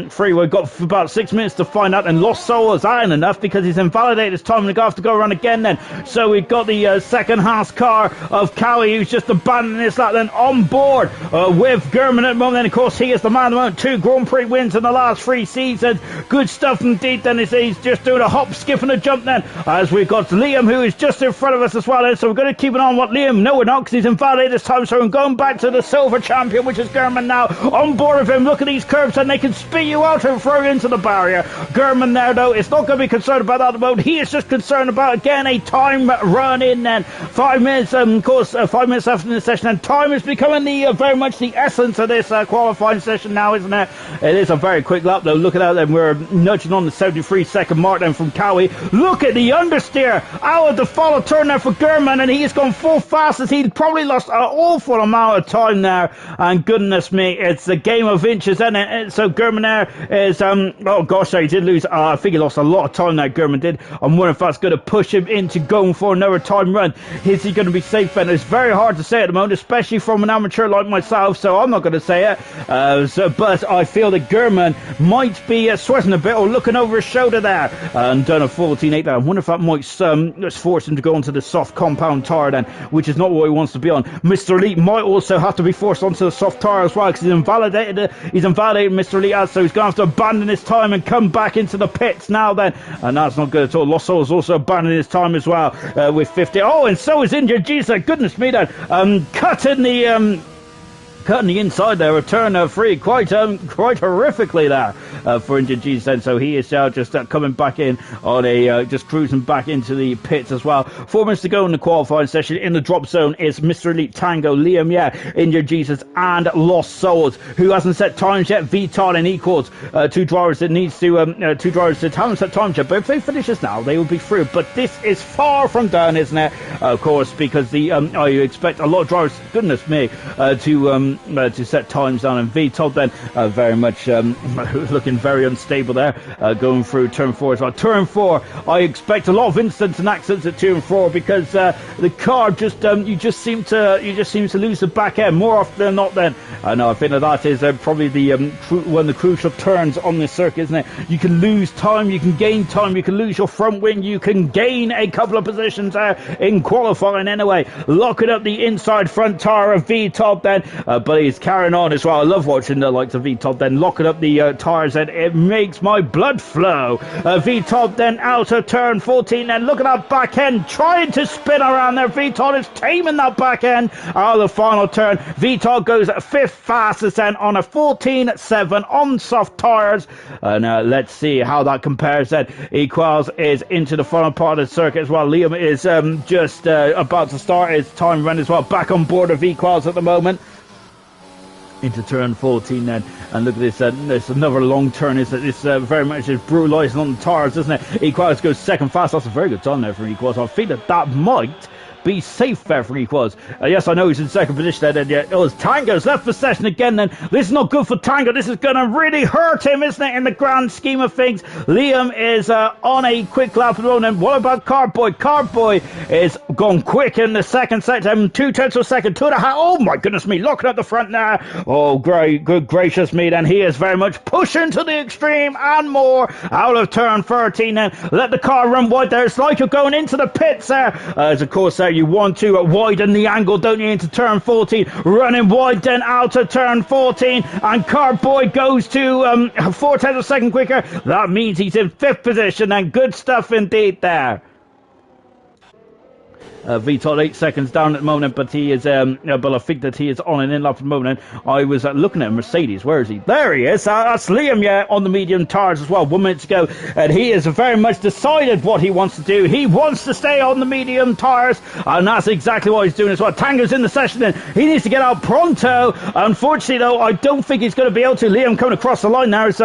free? We've got about 6 minutes to find out, and Lost Soul is ain't enough because he's invalidated his time, and we have to go around again then. So we've got the second Haas car of Cowie, who's just abandoning his lap then on board with Gurman at the moment. And of course, he is the man at the moment. 2 Grand Prix wins in the last 3 seasons. Good stuff indeed then. He's just doing a hop, skip and a jump then, as we've got Liam, who is just in front of us as well then. So we're going to keep an eye on what Liam, no we're not, because he's invalidated his time. So I'm going back to the silver champion, which is Gurman now. On board of him, look at these curbs, and they can spit you out and throw you into the barrier. Gurman there, though, is not going to be concerned about that at the moment. He is just concerned about, again, a time run in then. 5 minutes, of course, 5 minutes after the session, and time is becoming the very much the essence of this qualifying session now, isn't it? It is a very quick lap, though. Look at that, then we're nudging on the 73-second mark then from Cowie. Look at the understeer out of the follow turn there for Gurman, and he has gone full fast as he'd probably lost an awful amount of time there. And goodness me, it's a game of inches, isn't it? So Gurman there is, oh gosh, he did lose, I think he lost a lot of time there, Gurman did. I'm wondering if that's going to push him into going for another time run. Is he going to be safe then? It's very hard to say at the moment, especially from an amateur like myself, so I'm not going to say it. But I feel that Gurman might be sweating a bit or looking over his shoulder there, and done a 14.8 there. I wonder if that might just force him to go onto the soft compound tyre then, which is not what he wants to be on. Mr. Elite might also have to be forced onto the soft tyre as well, because he's invalidated Mr. Elite, so he's going to have to abandon his time and come back into the pits now then, and that's not good at all. Lost Soul is also abandoning his time as well with 50. Oh, and so is injured. Jesus, goodness me then. Cutting the cutting the inside there, a turn free, quite horrifically there for Injured Jesus. And so he is just coming back in on a just cruising back into the pits as well. 4 minutes to go in the qualifying session. In the drop zone is Mr. Elite Tango, Liam, Injured Jesus, and Lost Souls, who hasn't set times yet. Vital and Equals, two drivers that needs to haven't set times yet. But if they finish this now, they will be through. But this is far from done, isn't it? Of course, because I expect a lot of drivers, goodness me, to set times down. And Vital then very much looking very unstable there, going through turn 4 as well. Turn 4, I expect a lot of incidents and accidents at turn 4 because the car just you just seem to lose the back end more often than not. Then I know I think that is probably the one of the crucial turns on this circuit, isn't it? You can lose time, you can gain time, you can lose your front wing, you can gain a couple of positions in qualifying anyway. Locking up the inside front tire of V-Top then, but he's carrying on as well. I love watching the likes of V-Top then locking up the tires, and it makes my blood flow. V-Top then out of turn 14, and look at that back end trying to spin around there. V-Top is taming that back end out of the final turn. V-Top goes 5th fastest then on a 14.7 on soft tires, and let's see how that compares then. Equals is into the final part of the circuit as well. Liam is just about to start his time run as well, back on board of Equals at the moment. Into turn 14 then, and look at this, there's another long turn. It's very much is brutalising on the tires, isn't it? Equals goes second fast. That's a very good time there for Equals. I think that might be safe there for Equals. Yes, I know he's in second position there. Then, oh, Tango's left the session again then. This is not good for Tango. This is going to really hurt him, isn't it, in the grand scheme of things. Liam is on a quick lap at the moment. What about Cardboy? Cardboy is gone quick in the second sector. 2 tenths of a second. 2.5. Oh my goodness me. Locking up the front now. Oh, great. Good gracious me. Then he is very much pushing to the extreme and more out of turn 13 then. Let the car run wide there. It's like you're going into the pits there. As of course you want to widen the angle, don't you, into turn 14. Running wide then out of turn 14, and Cardboy goes to 4 tenths of a second quicker. That means he's in 5th position, and good stuff indeed there. Vital 8 seconds down at the moment, but he is but I think that he is on an in-lap at the moment. I was looking at Mercedes. Where is he? There he is. That's Liam, on the medium tires as well. 1 minute to go, and he has very much decided what he wants to do. He wants to stay on the medium tires, and that's exactly what he's doing as well. Tango's in the session, and he needs to get out pronto. Unfortunately, though, I don't think he's going to be able to. Liam coming across the line now. He's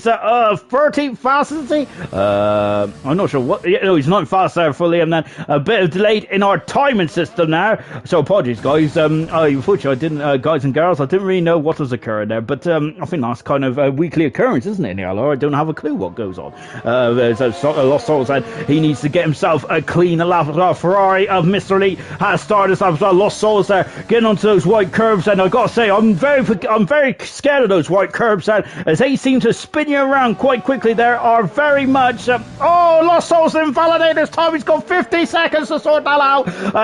13th fast, isn't he? I'm not sure what. No, he's not fast there for Liam then. A bit of delayed in our timing system now, so apologies guys. Unfortunately I didn't guys and girls, I didn't really know what was occurring there, but I think that's kind of a weekly occurrence, isn't it, in the ALR? I don't have a clue what goes on. There's a Lost Souls, and he needs to get himself a clean lap. Ferrari of Mr. Elite has started this lap as well. Lost Souls there getting onto those white curbs, and I gotta say I'm very scared of those white curbs, and as they seem to spin you around quite quickly. There are very much Lost Souls invalidated this time. He's got 50 seconds to sort that out.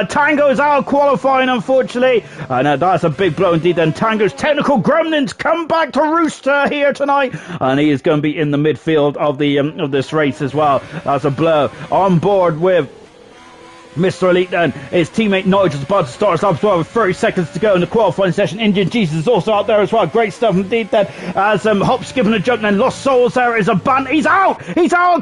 Tango is out qualifying, unfortunately, and that's a big blow indeed. And Tango's technical gremlins come back to rooster here tonight, and he is going to be in the midfield of the of this race as well. That's a blow. On board with Mr. Elite then, his teammate Nigel's about to start us up as well with 30 seconds to go in the qualifying session. Indian Jesus is also out there as well. Great stuff indeed then, as hop, skipping a jump then. Lost Souls there is a ban. He's out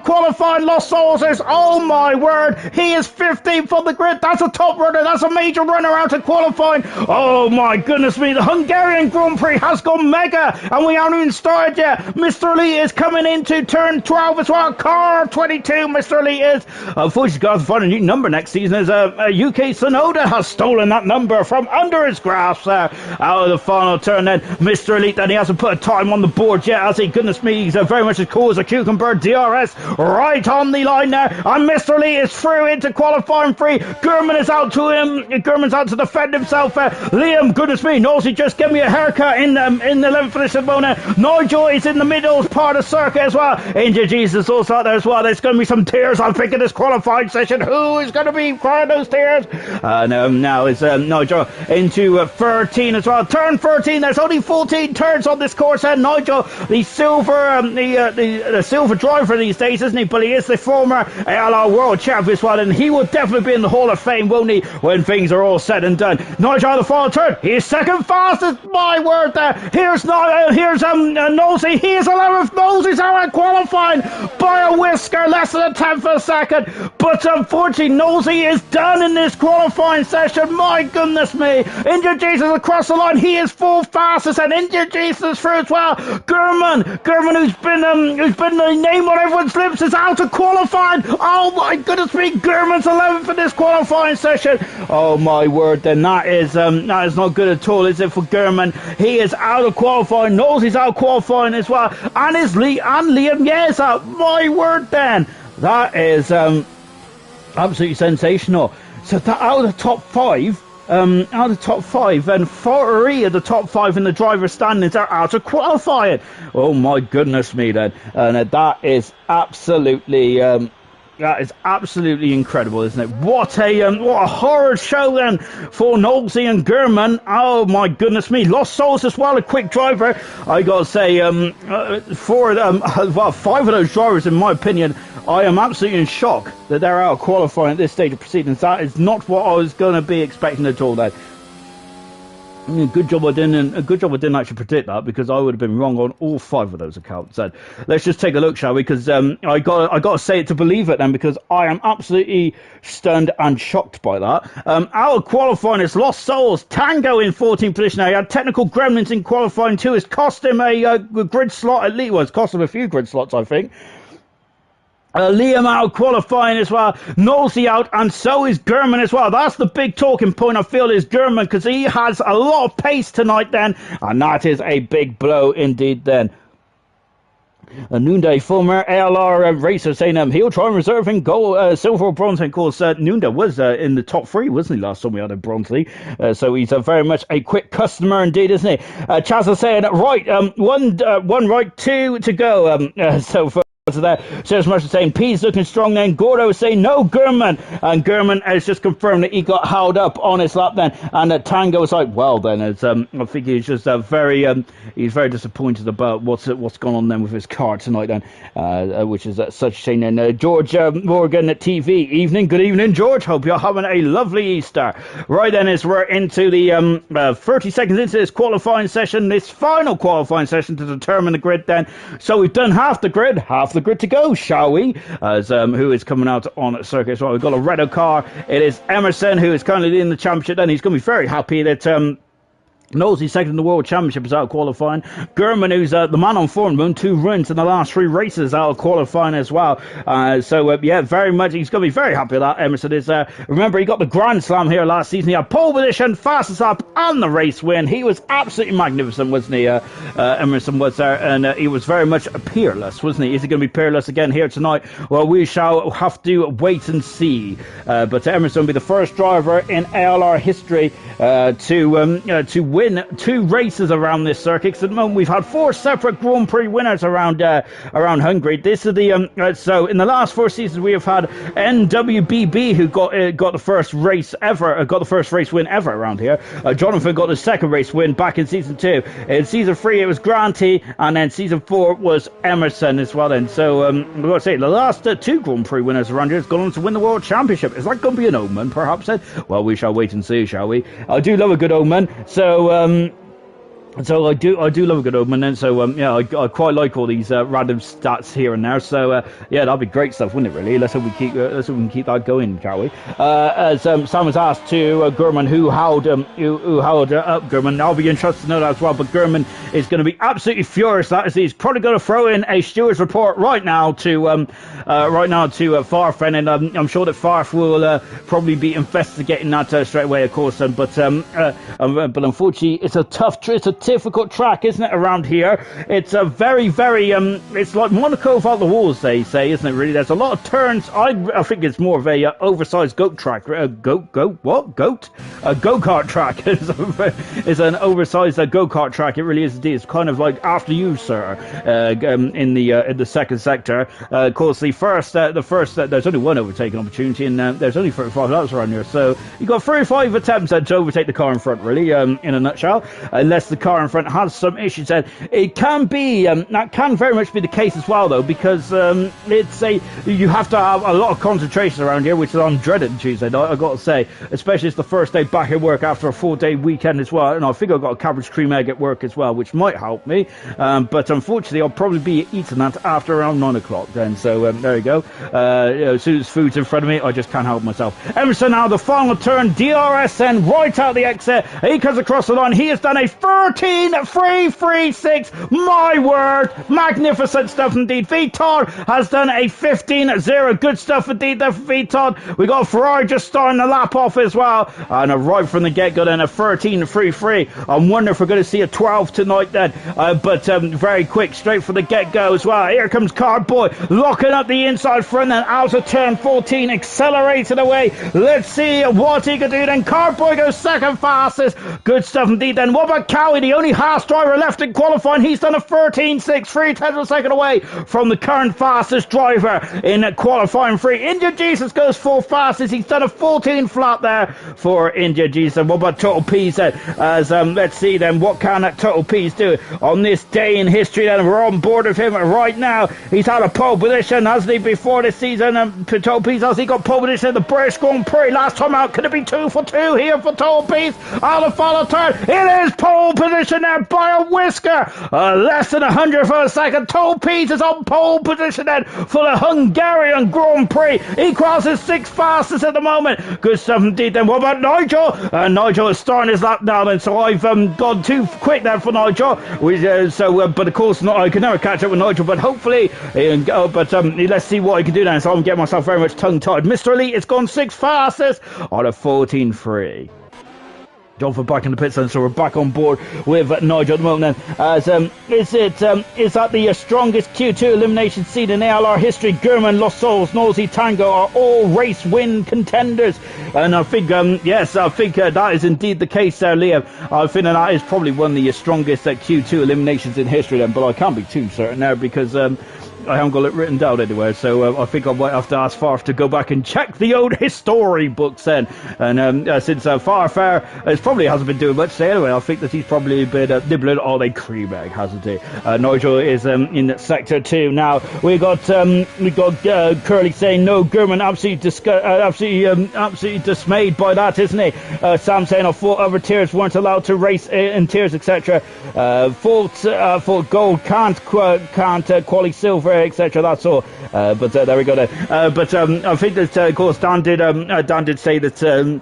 qualifying. Lost Souls is, oh my word, he is 15th on the grid. That's a top runner, that's a major runner out of qualifying. Oh my goodness me, the Hungarian Grand Prix has gone mega, and we haven't even started yet. Mr. Elite is coming into turn 12 as well. Car 22, Mr. Elite is. Unfortunately, he's got to find a new number next season, as UK Sonoda has stolen that number from under his grasp out of the final turn then. Mr. Elite then, he hasn't put a time on the board yet, has he? Goodness me, he's very much as cool as a cucumber. DRS right on the line there, and Mr. Elite is through into qualifying free. Gurman is out to him. Gurman's out to defend himself. Liam, goodness me, knows he just gave me a haircut in the 11th position at the moment. Nigel is in the middle part of the circuit as well. Injured Jesus also out there as well. There's going to be some tears, I think, in this qualifying session. Who is going to be keep crying those tears. And now is Nigel into 13 as well. Turn 13. There's only 14 turns on this course, and Nigel, the silver, the silver driver these days, isn't he? But he is the former ALR world champion as well, and he will definitely be in the Hall of Fame, won't he, when things are all said and done. Nigel on the final turn. He's second fastest. My word, there. Here's Nosey. He is 11th. Nosey's out qualifying by a whisker, less than a tenth of a second. But unfortunately, Nosey is done in this qualifying session. My goodness me. Injured Jesus across the line. He is full fastest, and Injured Jesus through as well. Gurman, who's been the name on everyone's lips, is out of qualifying. Oh my goodness me. Gurman's 11th in this qualifying session. Oh my word, then that is not good at all, is it, for Gurman? He is out of qualifying. Nosey's out qualifying as well, and Liam Yes out. My word, then that is absolutely sensational. So that out of the top five, and 3 of the top 5 in the driver's standings are out of qualifying. Oh my goodness me, then, and that is absolutely incredible, isn't it? What a horror show then for Nosey and Gurman. Oh my goodness me. Lost Souls as well, a quick driver. I gotta say, 5 of those drivers, in my opinion, I am absolutely in shock that they're out of qualifying at this stage of proceedings. That is not what I was going to be expecting at all, then. Good job I didn't actually predict that, because I would have been wrong on all 5 of those accounts. And let's just take a look, shall we? Because I got to say it to believe it then, because I am absolutely stunned and shocked by that. Out of qualifying is Lost Souls. Tango in 14th position. He had technical gremlins in qualifying too. It's cost him a grid slot at least. Well, it's cost him a few grid slots, I think. Liam out qualifying as well. Nosey out, and so is Gurman as well. That's the big talking point, I feel, is Gurman, because he has a lot of pace tonight then, and that is a big blow indeed then. Noonday, former ALR racer, saying he'll try and reserve in gold, silver or bronze. And of course, Noonday was in the top 3, wasn't he, last time we had a bronze league? So he's very much a quick customer indeed, isn't he? Chaz is saying, right, one right, 2 to go. So for there, Sarah's Marshall saying P's looking strong then. Gordo is saying no, Gurman, and Gurman has just confirmed that he got held up on his lap then, and Tango was like, well then, it's, I think he's just he's very disappointed about what's gone on then with his car tonight then, which is such a shame. And George Morgan at TV, good evening George, hope you're having a lovely Easter. Right then, as we're into the 30 seconds into this qualifying session, this final qualifying session to determine the grid then. So we've done half the grid to go, shall we? As who is coming out on circuit as well. We've got a Renault car. It is Emerson, who is currently leading the championship, and he's going to be very happy that Nosey second in the World Championship is out of qualifying. Gurman, who's the man on form, won 2 runs in the last 3 races, out of qualifying as well. Yeah, very much. He's going to be very happy with that. Emerson is. Remember, he got the Grand Slam here last season. He had pole position, fastest lap, and the race win. He was absolutely magnificent, wasn't he? Emerson was there, and he was very much peerless, wasn't he? Is he going to be peerless again here tonight? Well, we shall have to wait and see. But Emerson will be the first driver in ALR history to win 2 races around this circuit. Because at the moment we've had 4 separate Grand Prix winners around Hungary. This is the so in the last 4 seasons we have had NWBB, who got the first race ever, got the first race win ever around here. Jonathan got the second race win back in season 2. In season 3 it was Granty, and then season 4 was Emerson as well. And so we've got to say the last 2 Grand Prix winners around here has gone on to win the World Championship. Is that going to be an omen, perhaps? Then? Well, we shall wait and see, shall we? I do love a good omen. So I do love a good omen, and so yeah, I quite like all these random stats here and there. So yeah, that'd be great stuff, wouldn't it? Really, let's hope we keep that going, shall we? As Sam was asked to Gurman who held up Gurman. I'll be interested to know that as well. But Gurman is going to be absolutely furious. That is, he's probably going to throw in a stewards report right now to Farf, and I'm sure that Farf will probably be investigating that straight away, of course. But unfortunately, it's a tough difficult track, isn't it, around here? It's a very, very, it's like Monaco without the walls, they say, isn't it, really? There's a lot of turns. I think it's more of a oversized goat track. A go-kart track. It's an oversized go-kart track. It really is indeed. It's kind of like after you, sir, in the second sector. Of course, the first, there's only one overtaking opportunity, and there's only 35 laps around here. So you've got 35 attempts to overtake the car in front, really, in a nutshell. Unless the car in front has some issues, and it can be, that can very much be the case as well, though, because you have to have a lot of concentration around here, which is on dreaded Tuesday night, I've got to say, especially it's the first day back at work after a 4-day weekend as well, and I think I've got a cabbage cream egg at work as well, which might help me, but unfortunately I'll probably be eating that after around 9 o'clock then, so there you go. As soon as food's in front of me, I just can't help myself. Emerson now, the final turn, DRS then, right out the exit, he comes across the line, he has done a 13.336, my word, magnificent stuff indeed. Vitard has done a 15.0, good stuff indeed there for Vitard. We got Ferrari just starting the lap off as well, and right from the get-go then a 13.33. I'm wondering if we're going to see a 12 tonight then, but very quick, straight from the get-go as well. Here comes Cardboy, locking up the inside front then, out of turn 14, accelerated away. Let's see what he can do then. Cardboy goes second fastest, good stuff indeed then. What about Cowie, the only Haas driver left in qualifying? He's done a 13.6, 3/10 of a second away from the current fastest driver in qualifying 3. India Jesus goes full fastest. He's done a 14 flat there for India Jesus. What about Total Peas then? As let's see then, what can Total Peas do on this day in history then? We're on board with him right now. He's had a pole position, hasn't he, before this season? Total Peas, has he got pole position in the British Grand Prix last time out? Could it be 2 for 2 here for Total Peas? On the final turn, it is pole position there by a whisker. Less than 100th of a second. Total Peas is on pole position then for the Hungarian Grand Prix. He crosses 6th fastest at the moment. Good stuff indeed then. What about Nigel? Nigel is starting his lap now then, so I've gone too quick there for Nigel. But of course, I can never catch up with Nigel, but hopefully, let's see what I can do then. So I'm getting myself very much tongue-tied. Mr. Elite has gone 6th fastest on a 14.3. John for back in the pit then, so we're back on board with Nigel at the moment then. As is that the strongest Q2 elimination seed in ALR history? German, Los Sols, Nosy, Tango are all race win contenders, and I think that is indeed the case there, Liam. I think that is probably one of the strongest Q2 eliminations in history then, but I can't be too certain there because I haven't got it written down anywhere, so I think I might have to ask Farf to go back and check the old history books then. And since Farf probably hasn't been doing much today anyway, I think that he's probably been nibbling on a cream egg, hasn't he? Nigel is in sector 2 now. We got Curly saying no, Gurman absolutely dismayed by that, isn't he? Sam saying I thought other tiers weren't allowed to race in tiers, etc. Thought gold can't quality silver, etc. That's all. But there we go then. I think that of course Dan did say that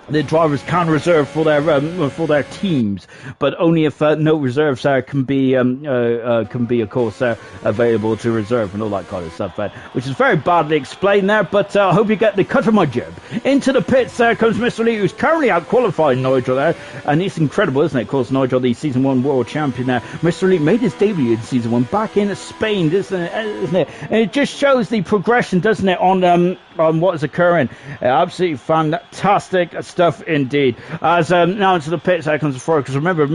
the drivers can reserve for their teams, but only if no reserves can be of course available to reserve and all that kind of stuff, which is very badly explained there. But I hope you get the cut of my jib. Into the pits there comes Mr. Lee, who's currently out qualifying Nigel there, and it's incredible, isn't it? Of course, Nigel, the season 1 world champion there. Mr. Lee made his debut in season 1 back in Spain, isn't it? And it just shows the progression, doesn't it, on what is occurring. Absolutely fantastic stuff indeed. As now into the pits there comes forward, because remember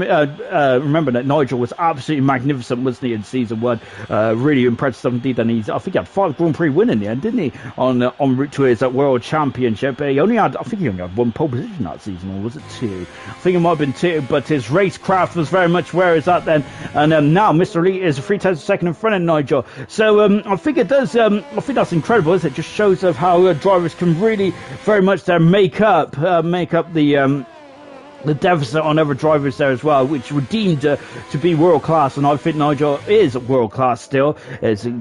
that Nigel was absolutely magnificent, wasn't he, in season 1? Really impressive stuff indeed. And I think he had 5 Grand Prix win in the end, didn't he, en route to his world championship. I think he only had 1 pole position that season, or was it 2? I think it might have been 2, but his racecraft was very much where is that then. And now Mr. Lee is a 3/10 of a second in front of Nigel. So I think it does. I think that's incredible, isn't it? It just shows of how drivers can really very much there make up the deficit on other drivers there as well, which were deemed to be world class, and I think Nigel is world class still.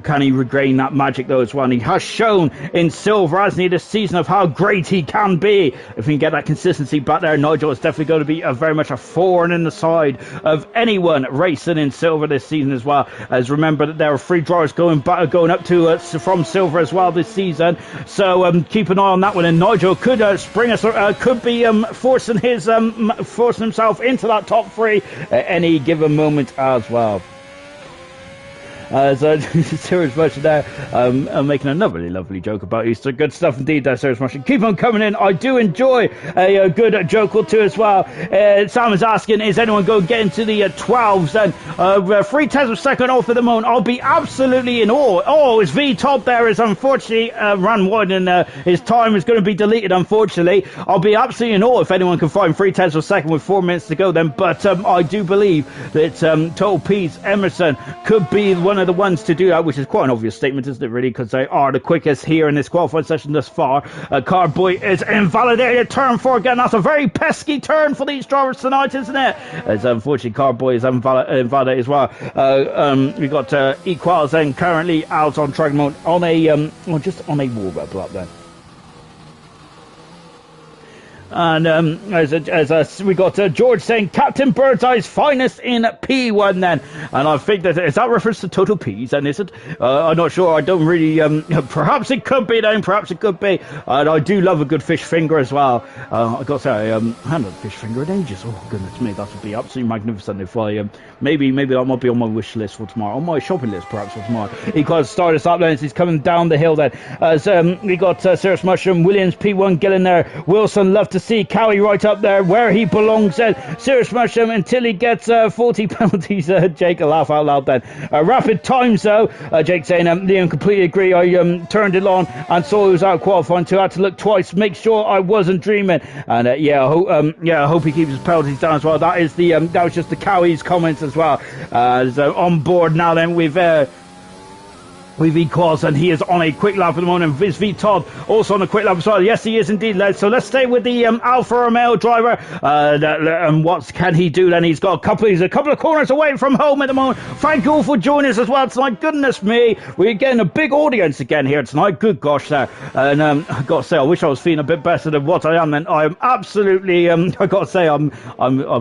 Can he regain that magic though as well? And he has shown in silver, hasn't he, this season, of how great he can be. If we can get that consistency back there, Nigel is definitely going to be very much a thorn in the side of anyone racing in silver this season as well. As remember that there are 3 drivers going up to from silver as well this season, so keep an eye on that one. And Nigel could spring us, could be forcing his forcing himself into that top three at any given moment as well. So Serious Russian there, I'm making another lovely joke about Easter. Good stuff indeed there, Serious Russian. Keep on coming in. I do enjoy a good joke or two as well. Sam is asking, is anyone going to get into the 12s? And 3 tenths of a second off at the moment. I'll be absolutely in awe. Oh, his V top there is unfortunately ran wide, and his time is going to be deleted, unfortunately. I'll be absolutely in awe if anyone can find 3 tenths of a second with 4 minutes to go then. But I do believe that Total Peace Emerson could be one of the ones to do that, which is quite an obvious statement, isn't it, really, because they are the quickest here in this qualifying session thus far. Cardboy is invalidated. Turn 4 again. That's a very pesky turn for these drivers tonight, isn't it? As unfortunately Cardboy is invalidated as well. We got Equals then currently out on track mode on a just on a wall up there. And as we got George saying Captain Birdseye's finest in P1 then, and I think that is that reference to Total P's, and is it? I'm not sure. I don't really. Perhaps it could be then. Perhaps it could be. And I do love a good fish finger as well. I got to say, I haven't had a fish finger in ages. Oh goodness me, that would be absolutely magnificent if I maybe that might be on my wish list for tomorrow, on my shopping list perhaps for tomorrow. He got started us up then as he's coming down the hill then. As we got Serious Mushroom, Williams, P1 Gillen there, Wilson, love to see Cowie right up there where he belongs then. Serious Mushroom until he gets 40 penalties. Jake will laugh out loud then. Rapid times though, Jake saying, Liam, completely agree. I turned it on and saw he was out qualifying too. I had to look twice, make sure I wasn't dreaming. And I hope he keeps his penalties down as well. That is the that was just the Cowie's comments as well. So on board now then with Equals, and he is on a quick lap at the moment. Viz V Todd also on a quick lap as well. Yes, he is indeed, lad. So let's stay with the Alfa Romeo driver. And what can he do then? He's a couple of corners away from home at the moment. Thank you all for joining us as well tonight. Goodness me, we're getting a big audience again here tonight. Good gosh there. And I've got to say, I wish I was feeling a bit better than what I am. Then I am absolutely. I've got to say, I'm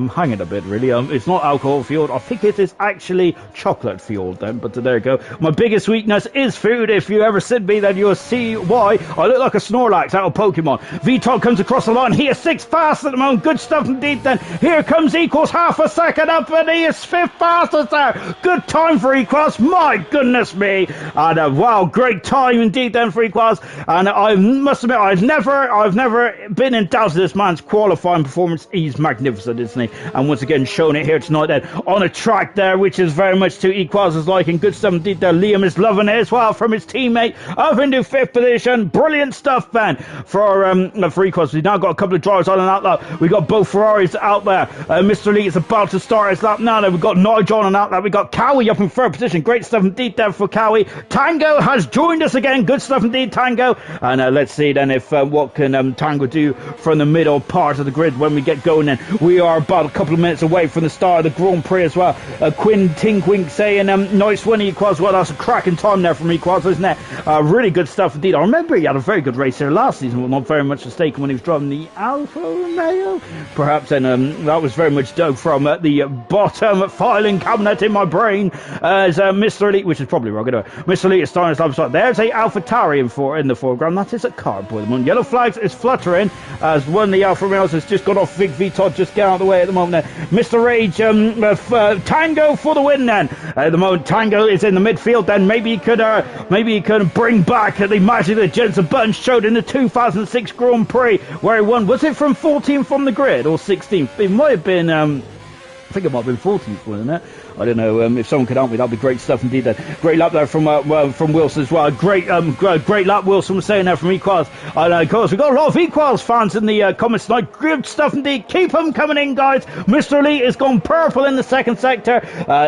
hanging a bit really. It's not alcohol fueled. I think it is actually chocolate fueled then. But there you go. My biggest weakness is food. If you ever see me, then you'll see why. I look like a Snorlax out of Pokemon. V-Tog comes across the line. He is 6th fast at the moment. Good stuff indeed then. Here comes Equals, half a second up, and he is 5th fastest there. Good time for Equals. My goodness me. And wow, great time indeed then for Equals. And I must admit, I've never been in doubt of this man's qualifying performance. He's magnificent, isn't he? And once again, showing it here tonight then on a track there, which is very much to Equals' liking. Good stuff indeed there. Liam is loving it as well from his teammate up into 5th position. Brilliant stuff then for Equals. We've now got a couple of drivers on and out lap. We've got both Ferraris out there. Mr. Lee is about to start his lap now. We've got Nigel on out lap. We've got Cowie up in 3rd position. Great stuff indeed there for Cowie. Tango has joined us again. Good stuff indeed, Tango. And let's see then if what can Tango do from the middle part of the grid when we get going then. We are about a couple of minutes away from the start of the Grand Prix as well. Quinn Tinkwink saying nice one Equals. Well, that's a cracking time there from Equals, isn't it? Really good stuff indeed. I remember he had a very good race here last season, well, not very much mistaken, when he was driving the Alfa Romeo. Perhaps, and that was very much dug from the bottom filing cabinet in my brain as Mr. Elite, which is probably wrong anyway. Mr. Elite is starting his lap. There's a AlphaTauri in the foreground. That is a Cardboy at the moment. Yellow flags is fluttering as one of the Alfa Romeos has just got off. Big V Todd just get out of the way at the moment. Mr. Rage, Tango for the win then. At the moment, Tango is in the midfield then. Maybe he could bring back the magic that Jensen Button showed in the 2006 Grand Prix where he won. Was it from 14th from the grid or 16th? It might have been I think it might have been 14th, wasn't it? I don't know. If someone could help me, that'd be great stuff indeed. Then great lap there from Wilson as well. Great lap Wilson was saying there from Equals. And of course we've got a lot of Equals fans in the comments tonight. Good stuff indeed. Keep them coming in, guys. Mr. Elite has gone purple in the 2nd sector.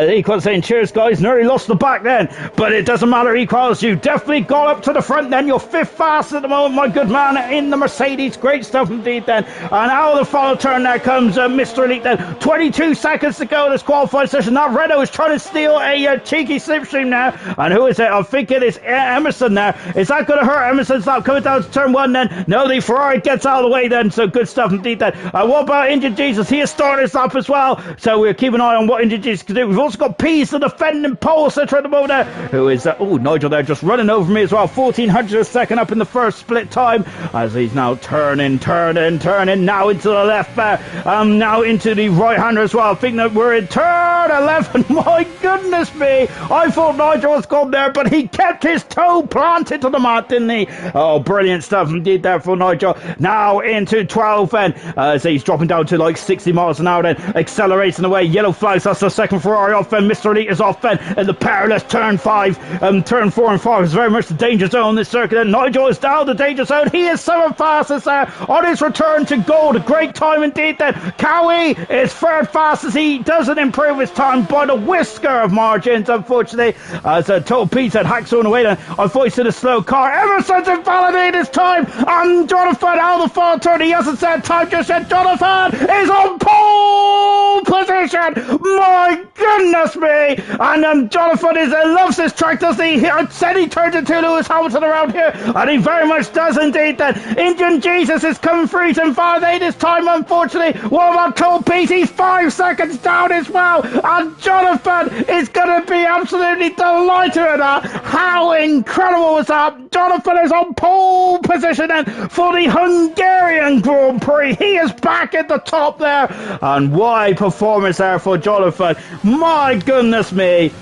Equals saying cheers, guys. Nearly lost the back then, but it doesn't matter. Equals, you definitely got up to the front. Then you're 5th fast at the moment, my good man, in the Mercedes. Great stuff indeed. Then and out of the final turn there comes Mr. Elite. Then 22 seconds to go. This qualifying session. That Renault is trying to steal a cheeky slipstream now. And who is it? I think it is Emerson now. Is that going to hurt Emerson? Stop coming down to turn one then. No, the Ferrari gets out of the way then. So good stuff indeed then. What about Injured Jesus? He is starting us up as well. So we'll keep an eye on what Injured Jesus can do. We've also got Pease, the defending pole sitter at the moment there. Who is Nigel there just running over me as well. 1400 a second up in the first split time. As he's now turning now into the left now into the right hander as well. I think that we're in turn 11. My goodness me, I thought Nigel was gone there, but he kept his toe planted to the mat, didn't he? Oh, brilliant stuff indeed there for Nigel. Now into 12 then, so he's dropping down to like 60 miles an hour then, accelerating away. Yellow flags, that's the second Ferrari off then. Mr. Elite is off then in the perilous turn 5. Turn 4 and 5 is very much the danger zone this circuit, and Nigel is down the danger zone. He is 7th fastest there on his return to gold. A great time indeed then. Cowie is 3rd fastest. He doesn't improve his time by the whisker of margins, unfortunately, as Total Pete had hacks on the way then. I thought he said a slow car. Emerson's invalidated his time, and Jonathan out the far turn. He hasn't said time just yet. Jonathan is on pole position. My goodness me. And Jonathan loves this track, doesn't he? I said he turned into Lewis Hamilton around here, and he very much does indeed then. Indian Jesus is coming through. He's invalidated his time, unfortunately. What about Total Pete? He's 5 seconds down as well, and Jonathan is going to be absolutely delighted with that. How incredible was that? Jonathan is on pole position then for the Hungarian Grand Prix. He is back at the top there, and what a performance there for Jonathan. My goodness me.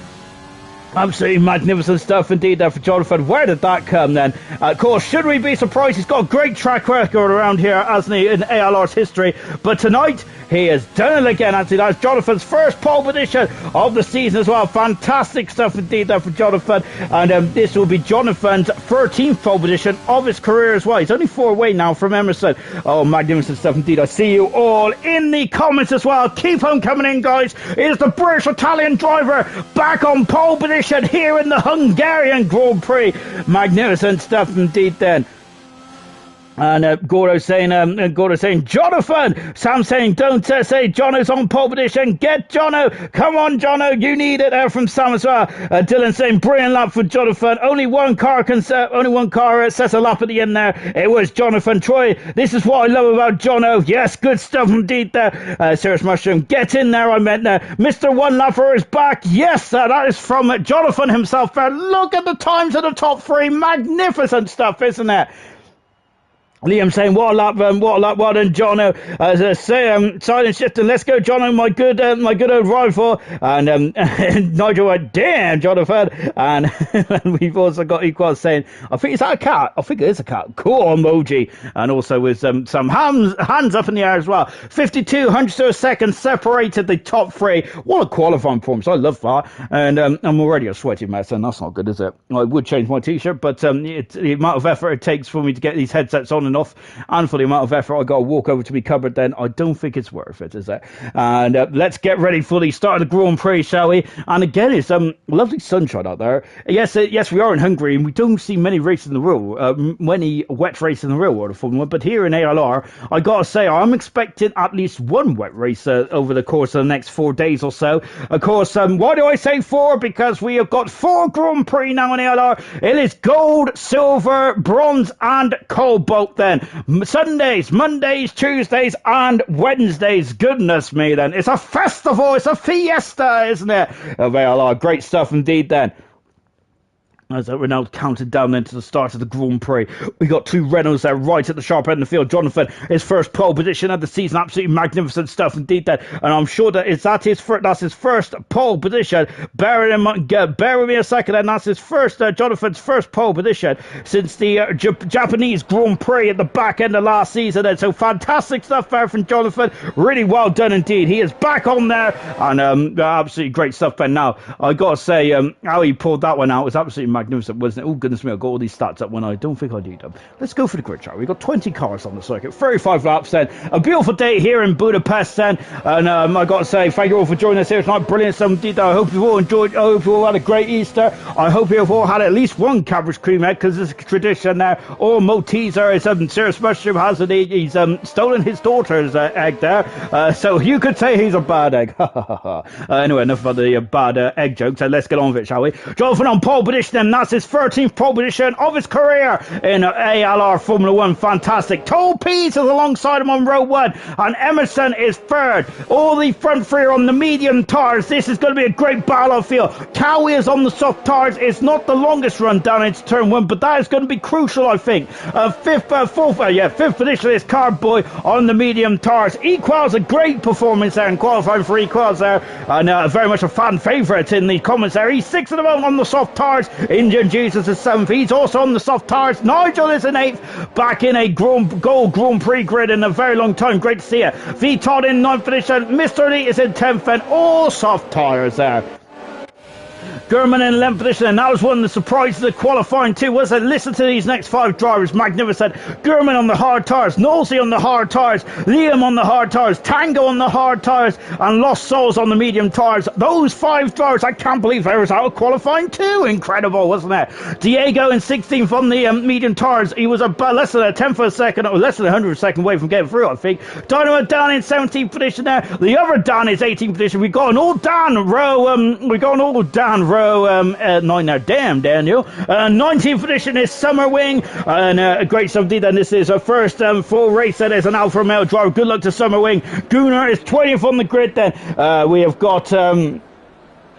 Absolutely magnificent stuff indeed there for Jonathan. Where did that come then? Of course, should we be surprised? He's got a great track record around here, hasn't he, in ALR's history. But tonight, he has done it again, actually. That's Jonathan's first pole position of the season as well. Fantastic stuff indeed there for Jonathan. And this will be Jonathan's 13th pole position of his career as well. He's only 4 away now from Emerson. Oh, magnificent stuff indeed. I see you all in the comments as well. Keep on coming in, guys. Is the British-Italian driver back on pole position here in the Hungarian Grand Prix? Magnificent stuff indeed then. And Gordo saying, Jonathan. Sam saying, don't say Jono's on pole position. Get Jono. Come on, Jono. You need it there from Sam as well. Dylan saying, brilliant lap for Jonathan. Only one car sets a lap at the end there. It was Jonathan Troy. This is what I love about Jono. Yes, good stuff indeed there. Serious Mushroom, get in there. I meant there. Mr. One Lapper is back. Yes, that is from Jonathan himself there. Look at the times of the top 3. Magnificent stuff, isn't it? Liam saying, what a lap, well done, Jono. As I say, silent shifting, let's go, Jono, my good old rival. And Nigel went, damn, Jonathan. And we've also got Equals saying, I think, is that a cat? I think it is a cat. Cool emoji. And also with some hands up in the air as well. 52 hundredths of a second separated the top 3. What a qualifying performance. I love that. And I'm already a sweaty mess, and that's not good, is it? I would change my t-shirt, but the amount of effort it takes for me to get these headsets on and off, and for the amount of effort I got to walk over to be covered, then I don't think it's worth it, is it? And let's get ready for the start of the Grand Prix, shall we? And again, it's lovely sunshine out there. Yes, we are in Hungary, and we don't see many races in the real, many wet races in the real world of Formula 1, but here in ALR, I gotta say, I'm expecting at least one wet race over the course of the next 4 days or so. Of course, why do I say 4? Because we have got 4 Grand Prix now in ALR. It is gold, silver, bronze, and cobalt then. Sundays, Mondays, Tuesdays, and Wednesdays. Goodness me then. It's a festival. It's a fiesta, isn't it? Of ALR. Great stuff indeed then. As we're now counting down then to the start of the Grand Prix. We got 2 Renaults there right at the sharp end of the field. Jonathan, his first pole position of the season. Absolutely magnificent stuff indeed then. And I'm sure that's his first pole position. Bear with me a second, and that's his first, Jonathan's first pole position since the Japanese Grand Prix at the back end of last season then. So fantastic stuff there from Jonathan. Really well done indeed. He is back on there, and absolutely great stuff. Ben, now I gotta say, how he pulled that one out was absolutely magnificent. magnificent, wasn't it? Oh, goodness me, I've got all these stats up when I don't think I need them. Let's go for the grid, shall we? We've got 20 cars on the circuit, 35 laps then. A beautiful day here in Budapest then. And I got to say, thank you all for joining us here tonight. Brilliant some detail. I hope you've all enjoyed. I hope you all had a great Easter. I hope you've all had at least one cabbage cream egg, because it's a tradition now. Or Malteser is serious mushroom has it. He's stolen his daughter's egg there. So you could say he's a bad egg. Anyway, enough about the bad egg jokes. Let's get on with it, shall we? Jonathan on pole position, and that's his 13th pole position of his career in ALR Formula 1. Fantastic. Toll Pease is alongside him on row 1, and Emerson is third. All the front three are on the medium tires. This is going to be a great battle, I feel. Cowie is on the soft tires. It's not the longest run down into turn 1, but that is going to be crucial, I think. Fifth position is Cardboy on the medium tires. Equals a great performance there in qualifying for Equals there, and very much a fan favourite in the comments there. He's 6th at the moment on the soft tires. Indian Jesus is 7th. He's also on the soft tires. Nigel is in 8th, back in a gold Grand Prix grid in a very long time. Great to see it. V Todd in 9th position. Mr. Lee is in 10th, and all soft tires there. German in 11th position, and that was one of the surprises of qualifying too, was it? Listen to these next 5 drivers, magnificent. German on the hard tyres, Nosey on the hard tyres, Liam on the hard tyres, Tango on the hard tyres, and Lost Souls on the medium tyres. Those 5 drivers, I can't believe they was out of qualifying too. Incredible, wasn't it? Diego in 16th on the medium tyres. He was about less than a 10th of a second, or less than a 100th of a second away from getting through, I think. Dynamo Dan in 17th position there. The other Dan is 18th position. We got an all Dan row 9 now. Damn, Daniel. 19th position is Summer Wing, and a great something. Then this is a first full race. That is an Alfa Romeo driver. Good luck to Summer Wing. Gunnar is 20th on the grid. Then we have got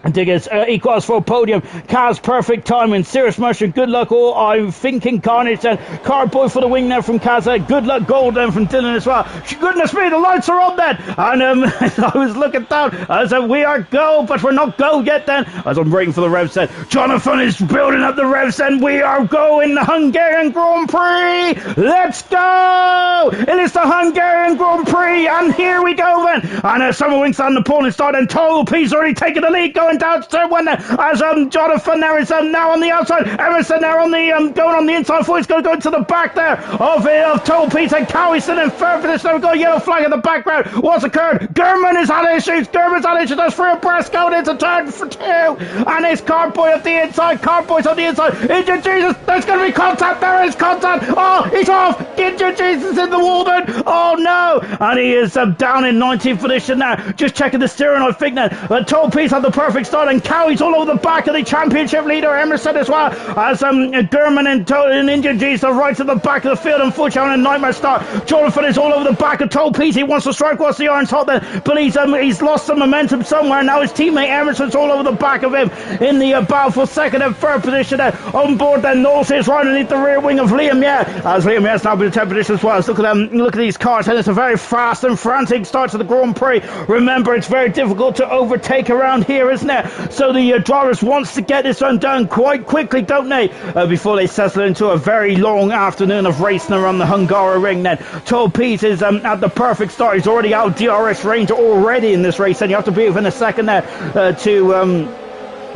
Diggers equals for podium. Kaz perfect timing. Serious Mushroom, good luck all. I'm thinking Carnage and Cardboy for the wing there from Kaz. Good luck gold then from Dylan as well. Goodness me, the lights are on then. And I was looking down. I said we are go, but we're not go yet then. As I'm waiting for the revs then. Jonathan is building up the revs and we are going the Hungarian Grand Prix. Let's go. It is the Hungarian Grand Prix, and here we go then. And Summer Wing's on the pole and start, and Total P's already taking the lead, going down to turn 1 as Jonathan there is now on the outside. Emerson there on the going on the inside. Four, he's going to go to the back there of Total P's, and Cowie's still in third for this. Now we've got a yellow flag in the background. What's occurred? German has had issues. That's for a press going into turn for 2, and it's Cardboy at the inside. Cardboy's on the inside. Injured Jesus, there's going to be contact. There is contact. Oh, he's off. Injured Jesus in the wall then. Oh no, and he is down in 19th position now. Just checking the steering, I think then. Total P's had the perfect start, and Cowie's all over the back of the championship leader Emerson as well, as German and Indian Jesus are right to the back of the field. Unfortunately, on a nightmare start. Jonathan is all over the back of Total P's. He wants to strike whilst the iron's hot then, but he's lost some momentum somewhere. Now his teammate Emerson's all over the back of him in the battle for second and third position there. On board then, Knowles is right underneath the rear wing of Liam, as Liam has now been in 10th position as well. So look at these cars, and it's a very fast and frantic start to the Grand Prix. Remember, it's very difficult to overtake around here, isn't it? So the drivers wants to get this one done quite quickly, don't they, before they settle into a very long afternoon of racing around the Hungary ring then. Toll Pease is at the perfect start. He's already out DRS range already in this race, and you have to be within a second there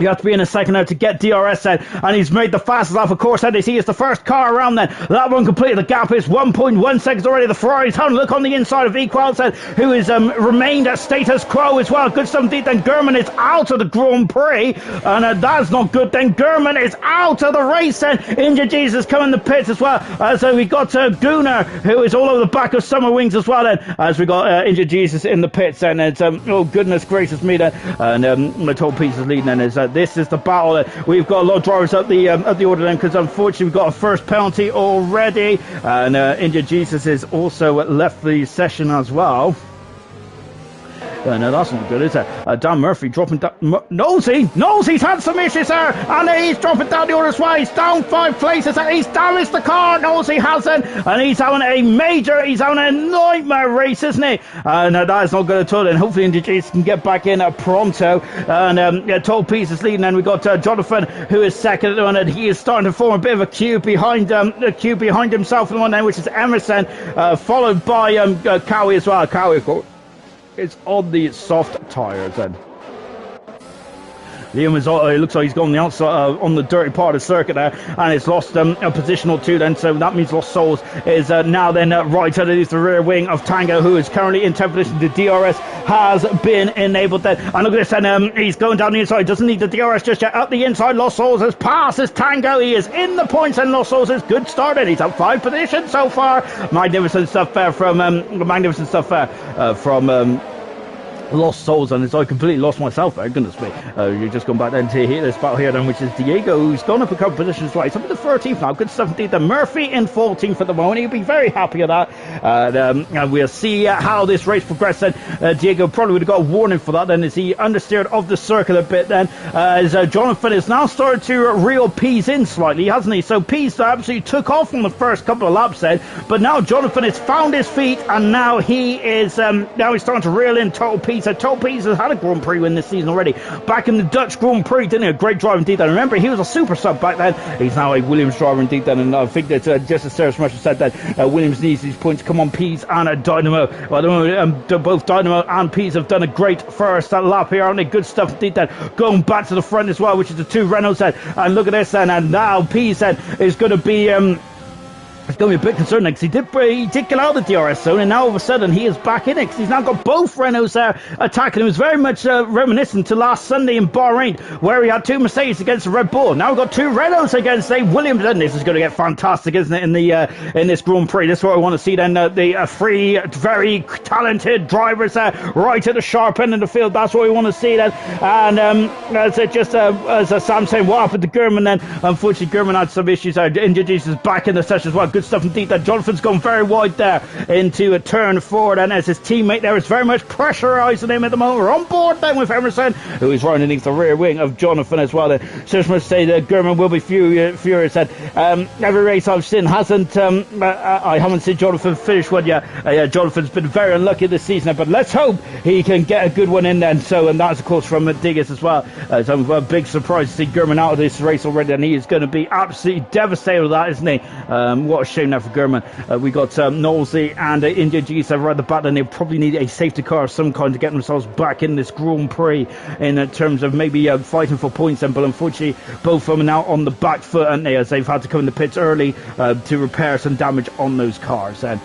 You have to be in a second now to get DRS then, and he's made the fastest lap of course. And he is the first car around then. That one completed. The gap is 1.1 seconds already. The Ferrari's having a look on the inside of Equals then, who is remained at status quo as well. Good stuff indeed. Then German is out of the Grand Prix, and that's not good. Then German is out of the race then. Injured Jesus coming in the pits as well. So we got Gunnar, who is all over the back of Summer Wings as well then, as we got Injured Jesus in the pits. And it's oh goodness gracious me then, and the Total Piece is leading then. Is this is the battle. We've got a lot of drivers up the order then, because unfortunately we've got a first penalty already, and Injured Jesus is also left the session as well. No, that's not good, is it? Dan Murphy dropping down. He's had some issues there, and he's dropping down the order as well. He's down 5 places, and he's damaged the car. Nosey hasn't, and he's having a nightmare race, isn't he? No, that is not good at all, and hopefully Injured Jesus can get back in pronto. And Total Piece is leading, and we've got Jonathan, who is second, and he is starting to form a bit of a queue behind himself in the one end, which is Emerson, followed by Cowie as well. Cowie, it's on the soft tyres then. Liam is, it looks like he's gone the outside on the dirty part of the circuit there, and it's lost a position or two then, so that means Lost Souls is now then right underneath the rear wing of Tango, who is currently in 10th position. The DRS has been enabled then, and look at this, and he's going down the inside, doesn't need the DRS just yet. Up the inside, Lost Souls has passed his Tango, he is in the points, and Lost Souls is good started. He's up 5 positions so far. Magnificent stuff there from Lost Souls, and I completely lost myself there, goodness me. You've just gone back then to hear this battle here then, which is Diego, who's gone up a couple positions right. He's up in the 13th now, good stuff indeed. The Murphy in 14th at the moment, he'll be very happy at that. And we'll see how this race progresses then. Diego probably would have got a warning for that then, as he understeered of the circle a bit then, as Jonathan has now started to reel Pease in slightly, hasn't he? So Pease absolutely took off on the first couple of laps then, but now Jonathan has found his feet, and now he is now he's starting to reel in Total Pease. Total Pease has had a Grand Prix win this season already, back in the Dutch Grand Prix, didn't he? A great driver indeed. And remember, he was a super sub back then. He's now a Williams driver indeed then, and I think that just as Sarah Smasher said that Williams needs these points. Come on, Pease and Dynamo. Well, at the moment, both Dynamo and Pease have done a great first lap here, aren't they? Good stuff indeed then. Going back to the front as well, which is the 2 Renaults then. And look at this then, and now Pease then is going to be it's going to be a bit concerning, because he did get out of the DRS zone, and now all of a sudden he is back in it, because he's now got both Renaults attacking him. It was very much reminiscent to last Sunday in Bahrain, where he had 2 Mercedes against a Red Bull. Now we've got 2 Renaults against a Williams, and this is going to get fantastic, isn't it, in this Grand Prix. This is what I want to see then, the 3 very talented drivers right at the sharp end of the field. That's what we want to see then. And as Sam saying, what happened to Gurman then? Unfortunately, Gurman had some issues. Injured Jesus back in the session as well. Good stuff indeed. That Jonathan's gone very wide there into a turn forward, and as his teammate there is very much pressurising him at the moment. We're on board then with Emerson, who is right underneath the rear wing of Jonathan as well. So I must say that Gurman will be furious that every race I've seen hasn't I haven't seen Jonathan finish one yet. Jonathan's been very unlucky this season, but let's hope he can get a good one in then. So, and that's of course from Diggers as well. So a big surprise to see Gurman out of this race already, and he is going to be absolutely devastated with that, isn't he? What a shame now for Gurman. We got Knowlesy and India G7 right at the back, and they'll probably need a safety car of some kind to get themselves back in this Grand Prix in terms of maybe fighting for points then, but unfortunately both of them are now on the back foot, and as they've had to come in the pits early to repair some damage on those cars. And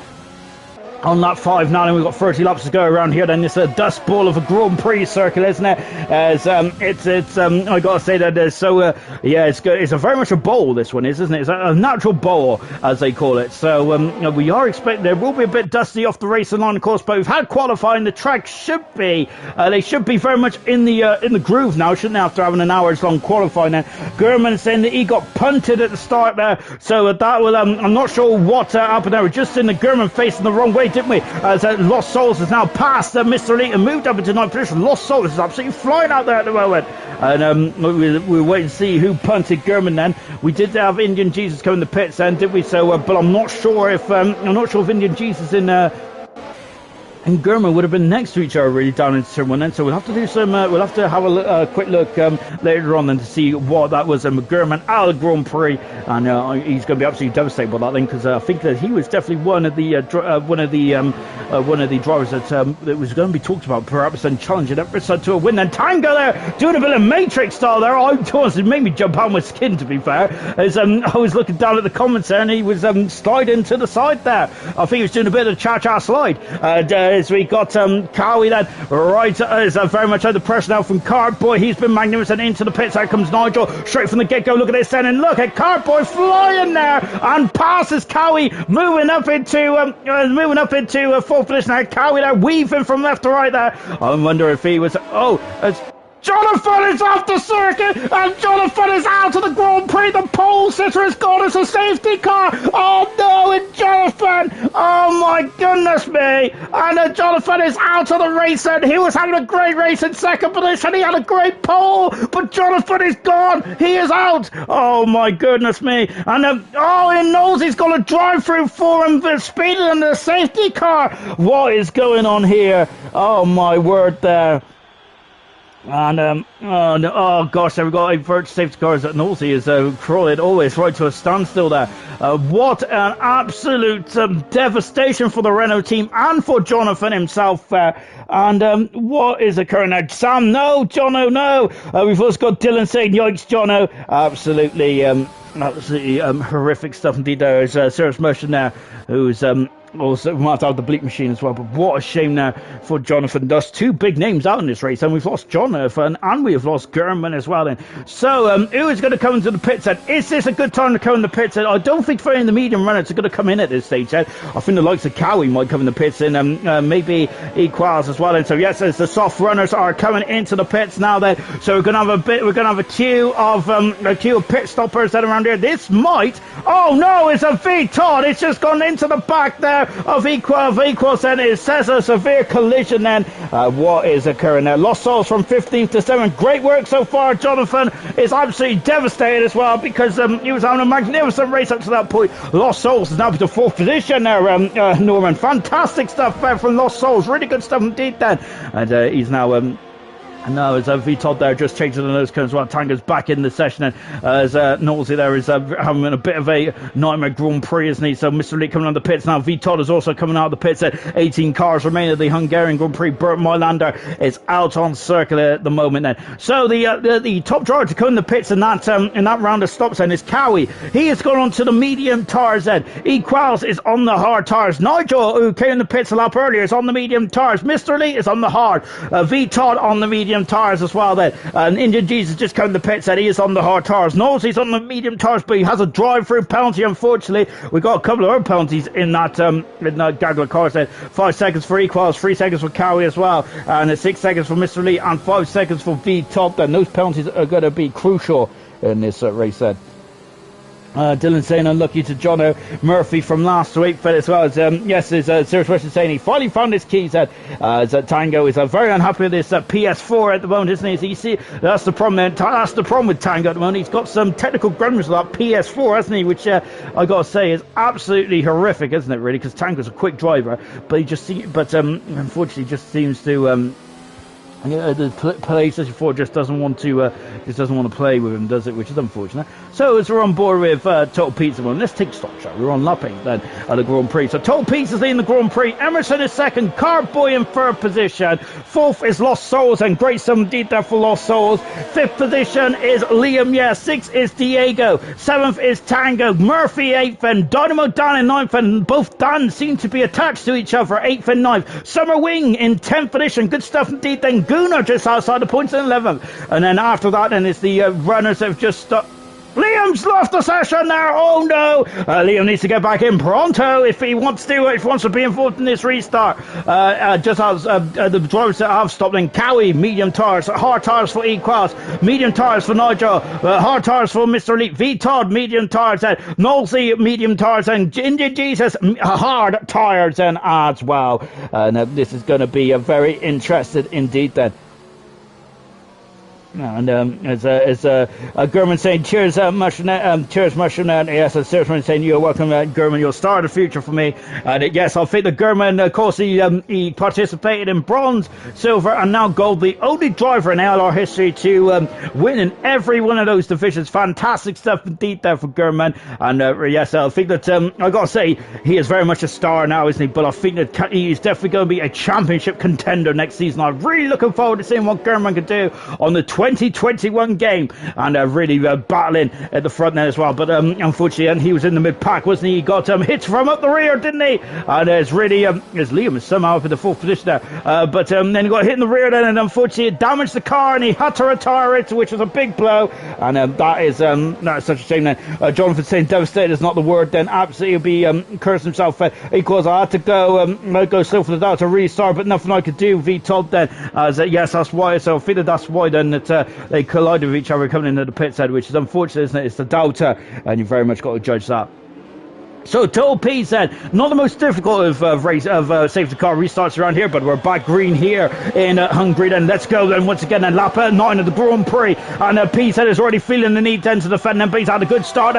on lap 5 now, and we've got 30 laps to go around here. Then it's a dust ball of a Grand Prix circle, isn't it? As it's I gotta say that it's it's a very much a bowl, this one is, isn't it? It's a natural bowl, as they call it. So we are expecting there will be a bit dusty off the racing line, of course, but we've had qualifying. The track should be they should be very much in the groove now, shouldn't they, after having an hour's long qualifying there. Gurman saying that he got punted at the start there, so that will I'm not sure what happened there. We're just in the Gurman facing the wrong way, didn't we? As Lost Souls has now passed Mr. Elite and moved up into 9th position. Lost Souls is absolutely flying out there at the moment. And we'll wait and see who punted Gurman then. We did have Indian Jesus come in the pits then, did we? So, but I'm not sure if Indian Jesus and Gurman would have been next to each other really down into turn 1 then, so we'll have to do some we'll have to have a quick look later on then to see what that was. Gurman out of Grand Prix, and he's going to be absolutely devastated by that then, because I think that he was definitely one of the drivers that was going to be talked about, perhaps then challenging Emerson to a win. Then Tango there doing a bit of Matrix style there. It made me jump out my skin, to be fair, as I was looking down at the comments there, and he was sliding to the side there. I think he was doing a bit of cha-cha slide. As we got Cowie then right is very much under pressure now from Cardboy. He's been magnificent into the pits. Out comes Nigel straight from the get-go. Look at this then, and look at Cardboy flying there and passes Cowie, moving up into 4th position. Now Cowie there weaving from left to right there. I wonder if he was Jonathan is off the circuit, and Jonathan is out of the Grand Prix. The pole sitter has gone as a safety car. Oh no, and Jonathan, oh my goodness me. And Jonathan is out of the race, and he was having a great race in 2nd position. He had a great pole, but Jonathan is gone. He is out. Oh my goodness me. And he knows he's got a drive-through for him, but speeding in the safety car. What is going on here? Oh my word there. And oh gosh, there we got a virtual safety car as Nosey is crawling always right to a standstill there. What an absolute devastation for the Renault team and for Jonathan himself. And what is occurring now? Sam, no, Jono, no. We've also got Dylan saying, yikes, Jono. Absolutely horrific stuff indeed. There is Serious Motion there, who's also might have the bleep machine as well. But what a shame now for Jonathan. There's two big names out in this race, and we've lost Jonathan and we have lost German as well. Then, so who is going to come into the pits? Then, is this a good time to come in the pits? Then, I don't think any of the medium runners are going to come in at this stage. Then, I think the likes of Cowie might come in the pits, and maybe Equals as well. And so yes, as the soft runners are coming into the pits now. Then, so we're going to have a queue of pit stoppers that are around here. This might. Oh no, it's a V Todd. It's just gone into the back there of Equals, and it says a severe collision then. What is occurring there? Lost souls from 15th to 7th. Great work so far. Jonathan is absolutely devastated as well, because he was having a magnificent race up to that point. Lost souls is now to 4th position there, Norman. Fantastic stuff from Lost souls. Really good stuff indeed then. And he's now no, as V-Todd there just changing the nose cones while Tango's back in the session, and as Nosey there is having a bit of a nightmare Grand Prix, isn't he? So Mr. Elite coming on the pits now. V-Todd is also coming out of the pits. At 18 cars remain of the Hungarian Grand Prix. Bert Mylander is out on circuit at the moment then. So the top driver to come in the pits in that round of stops then is Cowie. He has gone on to the medium tires then. Equals is on the hard tires. Nigel, who came in the pits a lap earlier, is on the medium tires. Mr. Elite is on the hard. V-Todd on the medium tires as well then. And Indian Jesus just come in the pits and he is on the hard tires. Nosey's on the medium tires, but he has a drive-through penalty, unfortunately. We got a couple of other penalties in that gaggle of cars then. 5 seconds for Equals, 3 seconds for Cowie as well, and 6 seconds for Mr. Lee, and 5 seconds for V-Top then. Those penalties are going to be crucial in this race then. Dylan saying unlucky to Jono Murphy from last week, but as well as yes, is Serious Question saying he finally found his keys. As Tango is very unhappy with this PS4 at the moment, isn't he? You see, that's the problem. That's the problem with Tango at the moment. He's got some technical gremlins with that PS4, hasn't he? Which I got to say is absolutely horrific, isn't it? Really, because Tango's a quick driver, but unfortunately just seems to. The PlayStation 4 just doesn't want to play with him, does it? Which is unfortunate. So as we're on board with Total Pizza, well, let's take stock shot. We're on lapping then at the Grand Prix. So Total Pizza's in the Grand Prix. Emerson is second. Carboy in third position. Fourth is Lost Souls, and great some indeed there for Lost Souls. Fifth position is Liam. Yeah. Sixth is Diego. Seventh is Tango. Murphy eighth, and Dynamo Dan in ninth, and both Dan seem to be attached to each other. Eighth and ninth. Summer Wing in 10th position. Good stuff indeed. Then Gunnar just outside the points in 11th, and then after that, then it's the runners that have just stopped. Liam's lost the session there. Oh no! Liam needs to get back in pronto if he wants to be involved in this restart. Just as the drivers that have stopped, then Cowie, medium tires, hard tires for Equals, medium tires for Nigel, hard tires for Mr. Elite, V Todd, medium tires, and Nolsey, medium tires, and Indian Jesus, hard tires, and as well. This is going to be a very interesting indeed then. And as German saying, cheers, Mushroom, cheers, Mushroom, yes, as Sergeant saying, you're welcome, German, you'll start the future for me. And yes, I think the German, of course, he participated in bronze, silver, and now gold, the only driver in ALR history to win in every one of those divisions. Fantastic stuff indeed there for German. And yes, I think that, I gotta say, he is very much a star now, isn't he? But I think that he's definitely going to be a championship contender next season. I'm really looking forward to seeing what German can do on the 2021 game, and really battling at the front there as well. But unfortunately, and he was in the mid pack, wasn't he? He got hits from up the rear, didn't he? And it's really as Liam is somehow up in the fourth position there, but then he got hit in the rear then, and unfortunately it damaged the car, and he had to retire it, which was a big blow. And that is such a shame then. Jonathan saying devastated is not the word then. Absolutely he'll be cursing himself. Equals I had to go slow for the doubt to restart, but nothing I could do. V-Todd then, as yes, that's why. So I feel that's why then that they collided with each other coming into the pit side, which is unfortunate, isn't it? It's the doubter, and you've very much got to judge that. So Total P said, not the most difficult of safety car restarts around here, but we're back green here in Hungary. Then let's go then once again. And lap 9 of the Grand Prix. And P said is already feeling the need then to defend them. He's had a good start.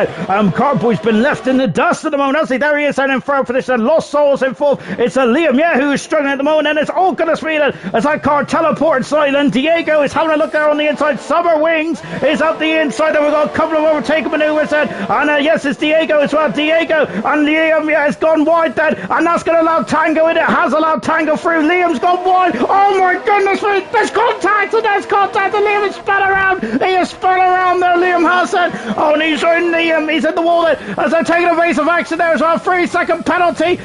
Carboy's been left in the dust at the moment. Hasn't he? There he is then in third position. Lost Souls in fourth. It's Liam, yeah, who is struggling at the moment. And it's all going to speed as that car teleported side. And Diego is having a look there on the inside. Summer Wings is up the inside. And we've got a couple of overtaking maneuvers then. And yes, it's Diego as well. Diego. And Liam, yeah, has gone wide then, and that's going to allow Tango in. It has allowed Tango through. Liam's gone wide. Oh my goodness me! There's contact, and Liam is spun around. He is spun around there. Liam has it. Oh, and he's in the wall there as they're taking a evasive action there as well. 3-second penalty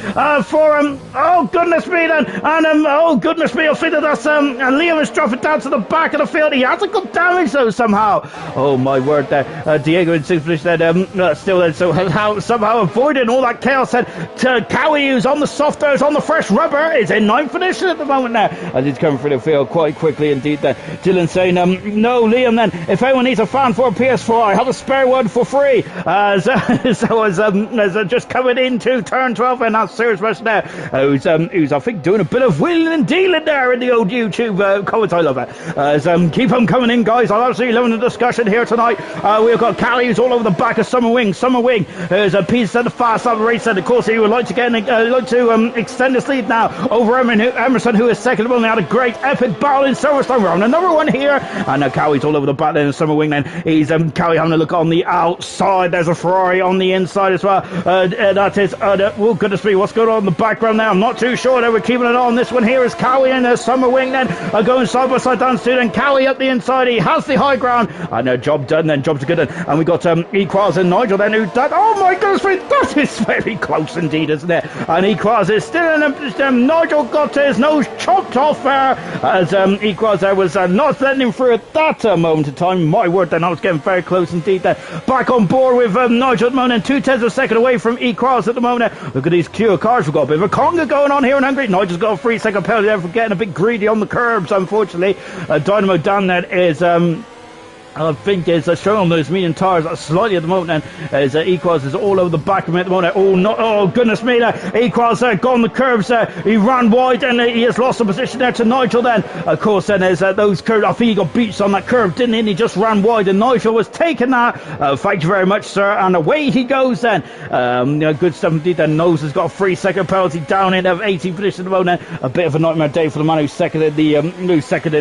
for him. Oh goodness me then, and oh goodness me, I think that's and Liam is dropping down to the back of the field. He hasn't got damage though somehow. Oh my word there. Diego in sixth position then, still there, so somehow avoiding all that chaos. Said Cowie, who's on the soft air, is on the fresh rubber, is in ninth position at the moment now, and he's coming through the field quite quickly indeed. Then Dylan saying, no, Liam, then if anyone needs a fan for a PS4, I have a spare one for free. As just coming into turn 12, and that's Serious Rush there, who's I think doing a bit of wheeling and dealing there in the old YouTube comments. I love it. Keep them coming in, guys. I'm absolutely loving the discussion here tonight. We've got Callie, who's all over the back of Summer Wing. There's a piece of the fast up the race, and of course he would like to extend his lead now over Emerson, who is second. Only had a great epic battle in Silverstone. We're on another one here, and Cowie's all over the back in Summer Wing. Then he's Cowie having a look on the outside. There's a Ferrari on the inside as well. That is oh goodness me, what's going on in the background there? I'm not too sure. We're keeping it on. This one here is Cowie and Summer Wing then going side by side down to then Cowie up the inside. He has the high ground, and job done then. Job's good. And we got Equals and Nigel then who done. Oh my goodness me, that is very close indeed, isn't it? And Equals is still in. Nigel got his nose chopped off there as Equals there was not letting him through at that moment in time. My word, then I was getting very close indeed there. Back on board with Nigel at the moment, 2/10 of a second away from Equals at the moment. Look at these queue of cars. We've got a bit of a conga going on here in Hungary. Nigel's got a 3-second penalty there for getting a bit greedy on the curbs, unfortunately. Dynamo Dan there is I think is showing on those medium tires slightly at the moment, and as Equals is all over the back of him at the moment. Oh no! Oh goodness me! Equals gone the curves. He ran wide and he has lost the position there to Nigel. Then of course, then there's those curves. I think he got beached on that curve, didn't he? And he just ran wide, and Nigel was taking that. Thank you very much, sir. And away he goes. Then good stuff indeed. Then Nose has got a 3-second penalty down in 18th position at the moment. A bit of a nightmare day for the man who's second in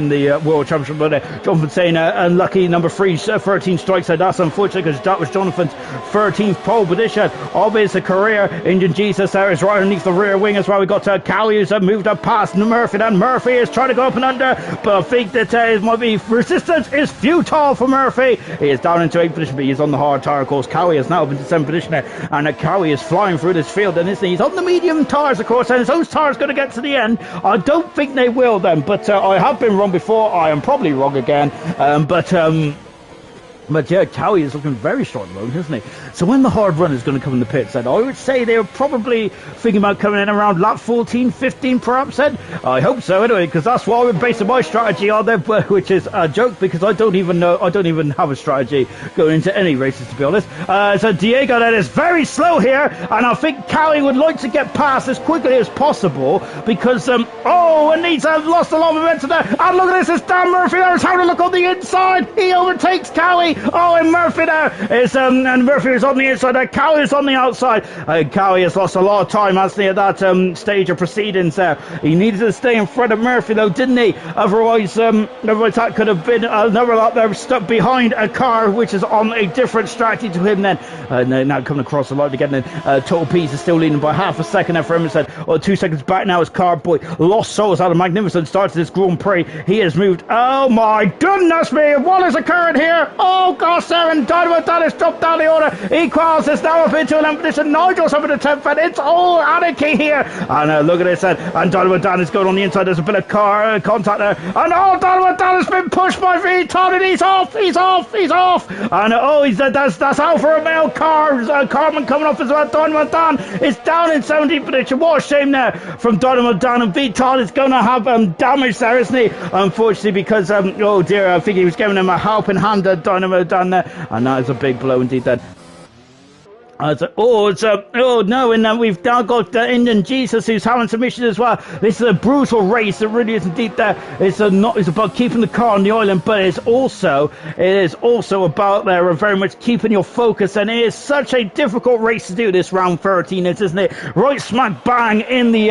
the World Championship. But Jonathan saying unlucky number 3, 13 strikes. That's unfortunate because that was Jonathan's 13th pole position of his career. Indian Jesus there is right underneath the rear wing as well. We got Cowie who's moved up past Murphy. Then Murphy is trying to go up and under, but I think that it might be resistance is futile for Murphy. He is down into 8th position, but he's on the hard tire. Of course, Cowie is now up into 7th position there, and Cowie is flying through this field, and he's on the medium tires, of course, and is those tires going to get to the end? I don't think they will then, but I have been wrong before. I am probably wrong again, But yeah, Cowie is looking very strong at the moment, isn't he? So when the hard run is going to come in the pits, then I would say they're probably thinking about coming in around lap 14, 15 perhaps then. I hope so anyway, because that's what I would base my strategy on there, which is a joke because I don't even have a strategy going into any races, to be honest. So Diego then is very slow here, and I think Cowie would like to get past as quickly as possible because, and he's lost a lot of momentum there. And look at this, it's Dan Murphy there, is having a look on the inside. He overtakes Cowie. Oh, and Murphy there is, and Murphy is on the inside there. Cowie is on the outside. Cowie has lost a lot of time, hasn't he, at that stage of proceedings there. He needed to stay in front of Murphy, though, didn't he? Otherwise that could have been another lap there, stuck behind a car which is on a different strategy to him then. Now coming across the line again, then Total Peace is still leading by half a second there for him. 2 seconds back now as Carboy. Lost Souls had a magnificent start to this Grand Prix. He has moved. Oh my goodness me, what is occurring here? Oh gosh, there, and Dynamo Dan has dropped down the order. Equals is now up into 11th position. Nigel's up in the 10th, and it's all anarchy here. And look at this, and Dynamo Dan is going on the inside. There's a bit of car contact there, and Dynamo Dan has been pushed by Viton, and he's off. And that's Alfa Romeo Carmen coming off as well. Dynamo Dan is down in 17th position. What a shame there from Dynamo Dan, and Viton is going to have damage there, isn't he? Unfortunately, because oh dear, I think he was giving him a helping hand at Dynamo down there, and that is a big blow indeed then. Oh no, and we've now got Indian Jesus who's having some issues as well. This is a brutal race. It really is indeed that. It's about keeping the car on the island, but it is also about very much keeping your focus. And it is such a difficult race to do this round 13, isn't it? Right smack bang in the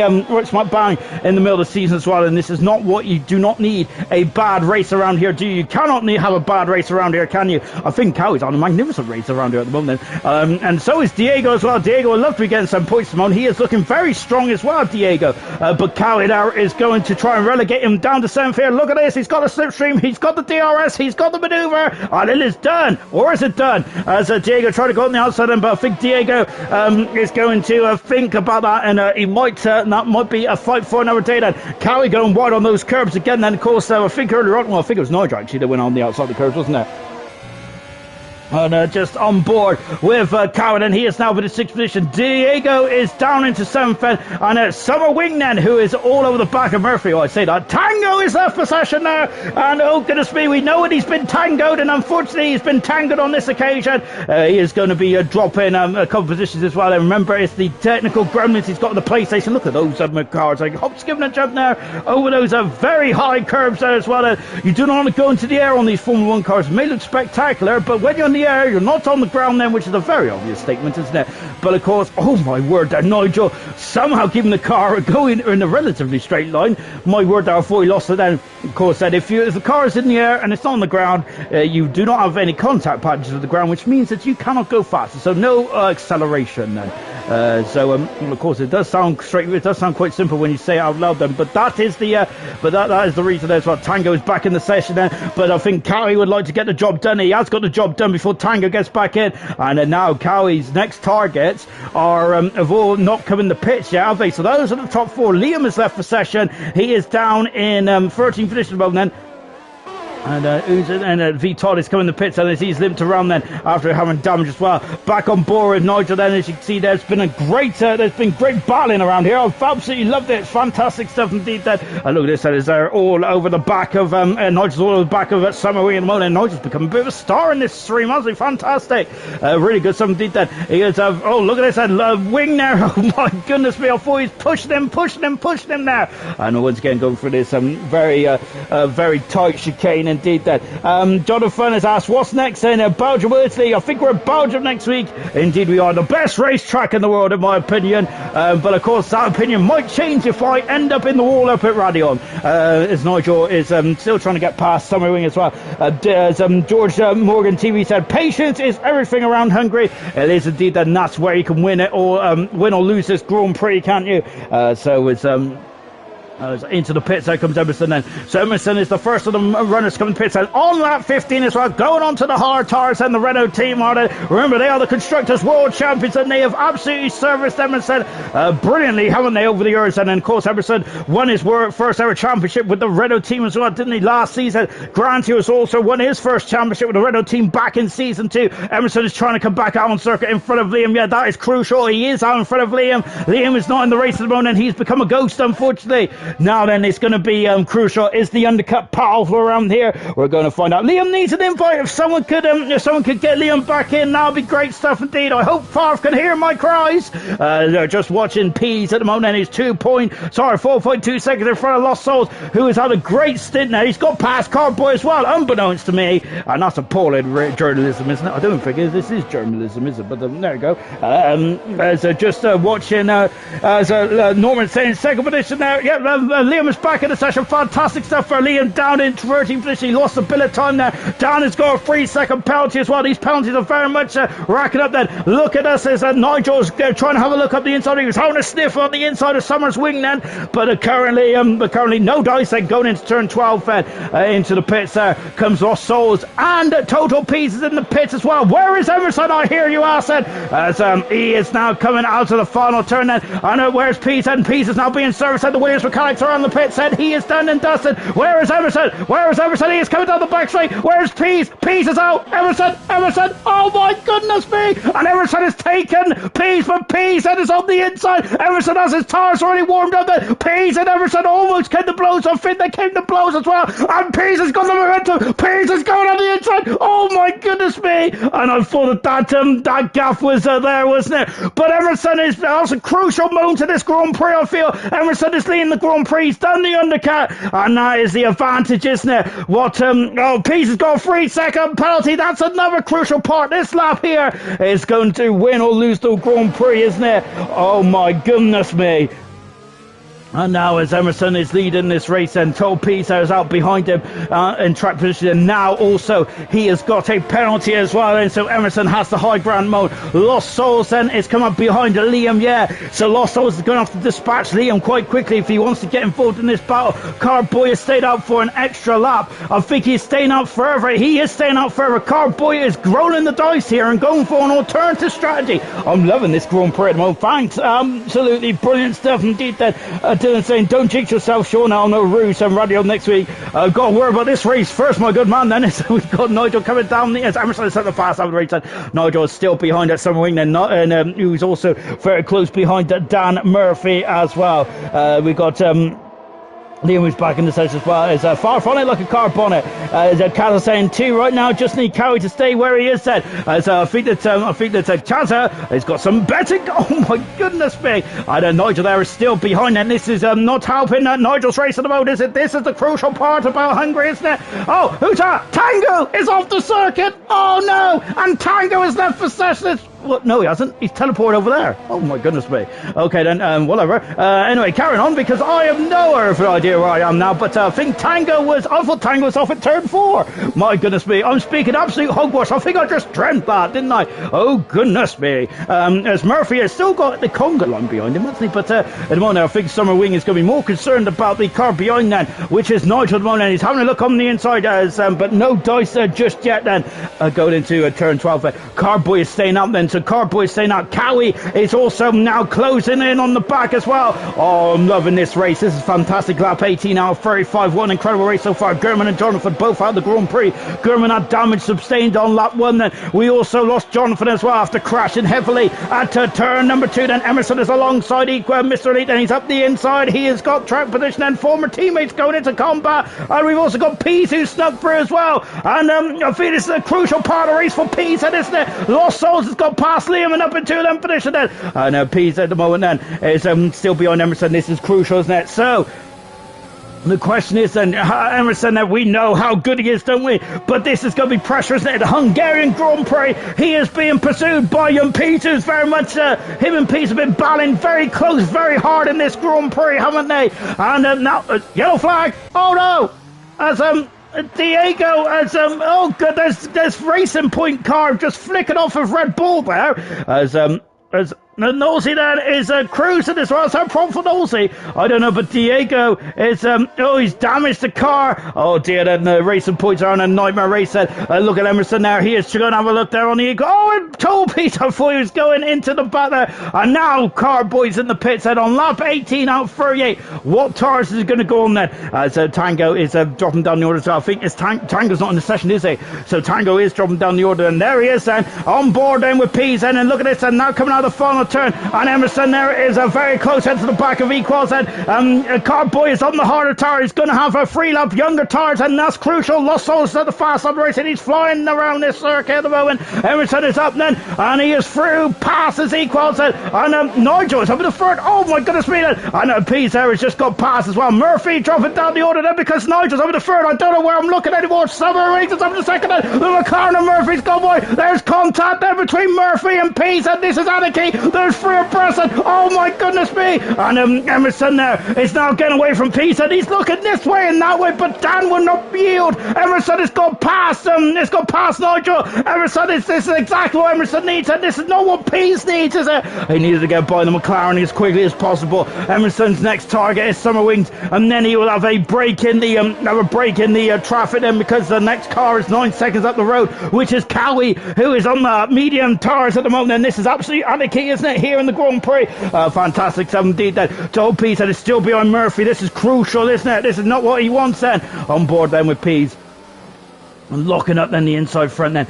middle of the season as well. And this is not what you do not need a bad race around here. You cannot have a bad race around here, can you? I think Cowie's on a magnificent race around here at the moment, and so is Diego as well. Diego would love to be getting some points from him. He is looking very strong as well, Diego. But Cowie now is going to try and relegate him down to 7th here. Look at this. He's got a slipstream. He's got the DRS. He's got the maneuver. And it is done. Or is it done? As Diego tried to go on the outside, but I think Diego is going to think about that, and he might. That might be a fight for another day then. Cowie going wide on those curbs again. Then, of course, I think earlier on, I think it was Nigel actually that went on the outside the curbs, wasn't it? And just on board with Cowan, and he is now in the 6th position. Diego is down into 7th, and Summer Wingnen, who is all over the back of Murphy. Oh, I say that. Tango is left possession now, and oh goodness me, we know it. He's been tangoed, and unfortunately he's been tangoed on this occasion. He is going to be dropping a couple positions as well. And remember, it's the technical gremlins he's got on the PlayStation. Look at those cars. Like Hop's giving a jump now over those very high curbs there as well. You do not want to go into the air on these Formula 1 cars. It may look spectacular, but when you're on the air, you're not on the ground then, which is a very obvious statement, isn't it? But of course, oh my word, there Nigel somehow keeping the car going in a relatively straight line. My word, there, I thought he lost it then. Of course, that if the car is in the air and it's not on the ground, you do not have any contact patches with the ground, which means that you cannot go faster. So no acceleration then. Of course, it does sound straight. It does sound quite simple when you say it out loud then. But that is the reason as well. Tango is back in the session then. But I think Cowie would like to get the job done. He has got the job done before Tango gets back in. And now Cowie's next targets are have all not come in the pits yet, have they? So those are the top 4. Liam is left for session. He is down in 13th position at the moment then. And V Todd is coming to the pits, and he's limped around then after having damage as well. Back on board with Nigel then. As you can see, there's been great battling around here. I've absolutely loved it. It's fantastic stuff indeed. That look at this, that is all over the back of Nigel's all over the back of Summer Wing at the moment, and Nigel's become a bit of a star in this stream. Absolutely fantastic. Really good stuff indeed. That he is. Oh, look at this, that Wing now. Oh my goodness me! I thought he's pushing him now. And once again going for this very tight chicane indeed. That Jonathan has asked, what's next in Belgium World League? I think we're in Belgium next week. Indeed we are. The best racetrack in the world in my opinion, but of course that opinion might change if I end up in the wall up at Radion, as Nigel is still trying to get past Summer Wing as well. As George Morgan TV said, patience is everything around Hungary. It is indeed, and that's where you can win it or win or lose this Grand Prix, can't you? So it's into the pits, there comes Emerson then. So Emerson is the first of the runners coming to the pits, and on lap 15 as well, going on to the hard tires, and the Renault team are there. Remember, they are the Constructors World Champions, and they have absolutely serviced Emerson brilliantly, haven't they, over the years? And then, of course, Emerson won his first ever championship with the Renault team as well, didn't he, last season? Grant Hughes also won his first championship with the Renault team back in season 2. Emerson is trying to come back out on circuit in front of Liam. Yeah, that is crucial. He is out in front of Liam. Liam is not in the race at the moment, and he's become a ghost, unfortunately. Now then, it's going to be crucial. Is the undercut powerful around here? We're going to find out. Liam needs an invite. If someone could get Liam back in, that would be great stuff indeed. I hope Farf can hear my cries. They're just watching Peas at the moment, and he's 4.2 seconds in front of Lost Souls, who has had a great stint now. He's got past Cardboy as well, unbeknownst to me, and that's appalling journalism, isn't it? I don't think this is journalism, is it? But there you go. Just watching Norman saying second position now. Yeah, Liam is back in the session. Fantastic stuff for Liam, down in 13th position. He lost a bit of time there. Down has got a 3-second penalty as well. These penalties are very much racking up then. Look at us as Nigel's trying to have a look up the inside. He was having a sniff on the inside of Summers' wing then, but currently no dice then going into turn 12 into the pits. There comes Lost Souls, and Total Peace is in the pits as well. Where is Emerson? I hear you ask then, as he is now coming out of the final turn then. I know where's Peace, and Peace is now being serviced at the Williams mechanic. contacts around the pit said he is done and dusted. Where is Emerson? Where is Emerson? He is coming down the back straight. Where's Pease? Pease is out. Emerson. Oh my goodness me. And Emerson is taken. Pease, but Pease is on the inside. Emerson has his tires already warmed up there. Pease and Emerson almost came to blows. I think they came to blows as well. And Pease has got the momentum. Pease is going on the inside. Oh my goodness me. And I thought that gaff was there, wasn't it? But Emerson that's a crucial moment to this Grand Prix, I feel. Emerson is leading the Grand Prix. He's done the undercut. And that is the advantage, isn't it? Pease has got a 3-second penalty. That's another crucial part. This lap here is going to win or lose the Grand Prix, isn't it? Oh my goodness me. And now as Emerson is leading this race and Tolpiso is out behind him in track position, and now also he has got a penalty as well, and so Emerson has the high ground mode. Lost Souls then is come up behind Liam, so Lost Souls is going to have to dispatch Liam quite quickly if he wants to get involved in this battle. Carboy has stayed out for an extra lap. I think he's staying out forever. He is staying out forever. Carboy is rolling the dice here and going for an alternative strategy. I'm loving this Grand Prix at the moment. Thanks, absolutely brilliant stuff indeed then. Dylan saying, don't jinx yourself, Sean. I'll know Roos and Radio next week. Got to worry about this race first, my good man. Then so we've got Nigel coming down. As Emerson is at the fast after the race. Nigel is still behind at Summer Wing, and who's also very close behind Dan Murphy as well. We got Liam is back in the session as well. Is far from it like a car bonnet. Kazza saying 2 right now. Just need Cowie to stay where he is. Then I think that Chazza has got some betting. Oh my goodness me! And Nigel there is still behind, and this is not helping Nigel's race at the moment. Is it? This is the crucial part about Hungary, isn't it? Oh, who's that? Tango is off the circuit. Oh no! And Tango is left for session. What? No, he hasn't. He's teleported over there. Oh my goodness me. Okay then, whatever. Anyway, carrying on because I have no earthly idea where I am now. But I think I thought Tango was off at turn 4. My goodness me. I'm speaking absolute hogwash. I think I just dreamt that, didn't I? Oh goodness me. As Murphy has still got the conga line behind him, hasn't he? But at the moment, I think Summer Wing is going to be more concerned about the car behind then, which is Nigel at the moment. He's having a look on the inside, but no dice just yet then. Going into turn 12. Carboy is staying up then. So Carboy is staying out. Cowie is also now closing in on the back as well. Oh, I'm loving this race. This is fantastic. Lap 18 hour 35. One incredible race so far. Gurman and Jonathan both out of the Grand Prix. Gurman had damage sustained on lap 1 then. We also lost Jonathan as well after crashing heavily at turn number 2 then. Emerson is alongside Mr. Elite and he's up the inside. He has got track position and former teammates going into combat. And we've also got Pease who snuck through as well. And I feel this is a crucial part of the race for Pease, isn't it? Lost Souls has got past Liam and up into them position then. And Pease at the moment then is still behind Emerson. This is crucial, isn't it? So the question is then, Emerson, that we know how good he is, don't we? But this is going to be pressure, isn't it? The Hungarian Grand Prix, he is being pursued by Pease, who's very much, him and Pease have been battling very close, very hard in this Grand Prix, haven't they? And now, yellow flag, oh no! As, Diego as oh god, there's Racing Point car just flicking off of Red Bull there as Nosey then is cruising as well. So problem for Nosey, I don't know, but Diego is he's damaged the car. Oh dear, then the Racing Points are on a nightmare race then. Look at Emerson now, he is going to have a look there on the Eagle. Oh, and Tolpiso, I thought he was going into the back there, and now Carboy's in the pits then on lap 18 out 38. What tires is going to go on then? So Tango is dropping down the order, so I think it's Tango's not in the session, is he? So Tango is dropping down the order, and there he is then on board then with Pease then, and look at this, and now coming out of the final turn, and Emerson there is very close into the back of Equals, and Carboy is on the harder tire. He's going to have a 3 lap younger tires, and that's crucial. Lost Souls at the fast lap race, and he's flying around this circuit at the moment. Emerson is up then, and he is through, passes Equals, and Nigel is up in the front. Oh my goodness me, and Pease there has just got past as well. Murphy dropping down the order then because Nigel's up in the third. I don't know where I'm looking anymore. Summer races up in the second, and the McLaren and Murphy's gone by. There's contact there between Murphy and Pease, and this is anarchy. There's 3 abreast, and oh my goodness me, and Emerson there is now getting away from Pease, and he's looking this way and that way, but Dan will not yield. Emerson has gone past Nigel. Emerson this is exactly what Emerson needs, and this is not what Pease needs, is it? He needed to get by the McLaren as quickly as possible. Emerson's next target is Summer Wings, and then he will have a break in the traffic then, because the next car is 9 seconds up the road, which is Cowie, who is on the medium tires at the moment, and this is absolutely anarchy, isn't isn't it, here in the Grand Prix? Fantastic stuff indeed then. So Pease is still behind Murphy. This is crucial, isn't it? This is not what he wants then. On board then with Pease. And locking up then the inside front then.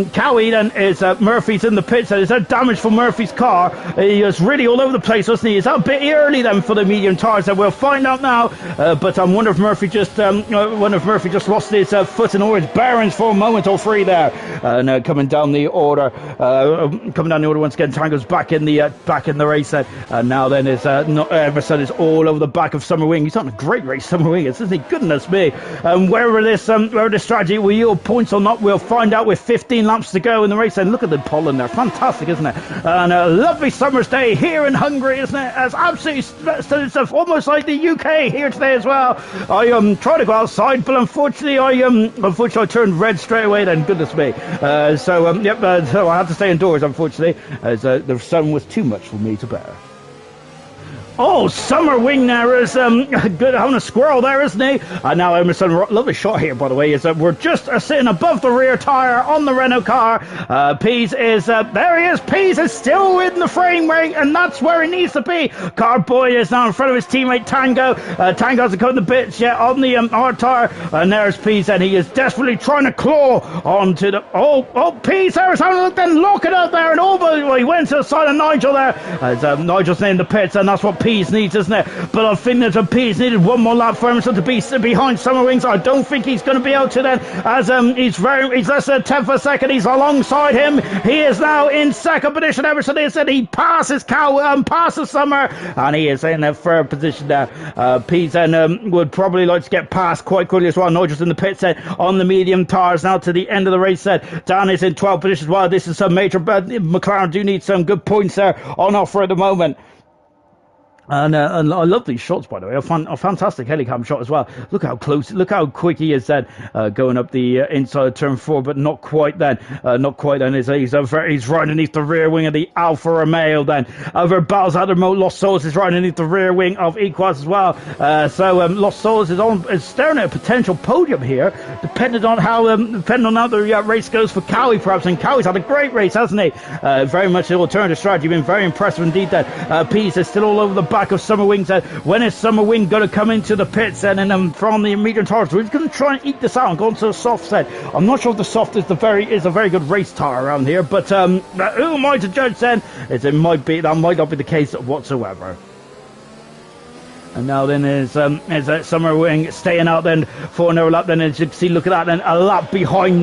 Cowie then is Murphy's in the pits. Is that damage for Murphy's car? He was really all over the place, wasn't he? Is that a bit early then for the medium tires? So we'll find out now. But I wonder if Murphy just lost his footing or his bearings for a moment or three there. Now coming down the order, once again. Tango's back in the race then. Now then is Emerson is all over the back of Summer Wing. He's on a great race, Summer Wing, isn't he? Goodness me. Wherever this strategy will yield points or not, we'll find out with 15 laps to go in the race. And look at the pollen there, fantastic, isn't it? And a lovely summer's day here in Hungary, isn't it? It's absolutely it's almost like the UK here today as well. I tried to go outside, but unfortunately I turned red straight away then, goodness me. So I had to stay indoors, unfortunately, as the sun was too much for me to bear. Oh, Summer Wing there is good having a squirrel there, isn't he? And now Emerson, lovely shot here, by the way, is that we're just sitting above the rear tyre on the Renault car. Pease is, there he is, Pease is still in the frame ring, and that's where he needs to be. Carboy is now in front of his teammate Tango. Tango hasn't come to the bits yet on the hard tyre, and there's Pease, and he is desperately trying to claw onto the, Pease there is having a look, then look it up there, and he went to the side of Nigel there, as Nigel's in the pits, and that's what Pease needs, isn't it? But I think that Pease needed one more lap for Emerson to be behind Summer Wings. I don't think he's going to be able to then, as he's less than 10th of a second. He's alongside him. He is now in second position. Emerson is, and he passes passes Summer, and he is in a third position there. Pease then would probably like to get past quite quickly as well. Nigel's in the pit set on the medium tires now to the end of the race set. Dan is in 12th position as well. This is some major, McLaren do need some good points there on offer at the moment. And I love these shots, by the way. A fantastic helicam shot as well. Look how close, look how quick he is then, going up the inside of turn 4, but not quite then. He's right underneath the rear wing of the Alfa Romeo then. Over Balzadamo, Los Sols is right underneath the rear wing of Equaz as well. Los Sols is staring at a potential podium here, depending on how the race goes for Cowie, perhaps. And Cowie's had a great race, hasn't he? Very much the alternative strategy, been very impressive indeed then. Pease is still all over the back of Summer Wing. When is Summer Wing going to come into the pits and from the medium tires? We're going to try and eat this out and go into the soft set. I'm not sure if the soft is a very good race tire around here, but who am I to judge then? That might not be the case whatsoever. And now then is Summer Wing staying out then for another lap. Then as you can see, look at that. Then a lap behind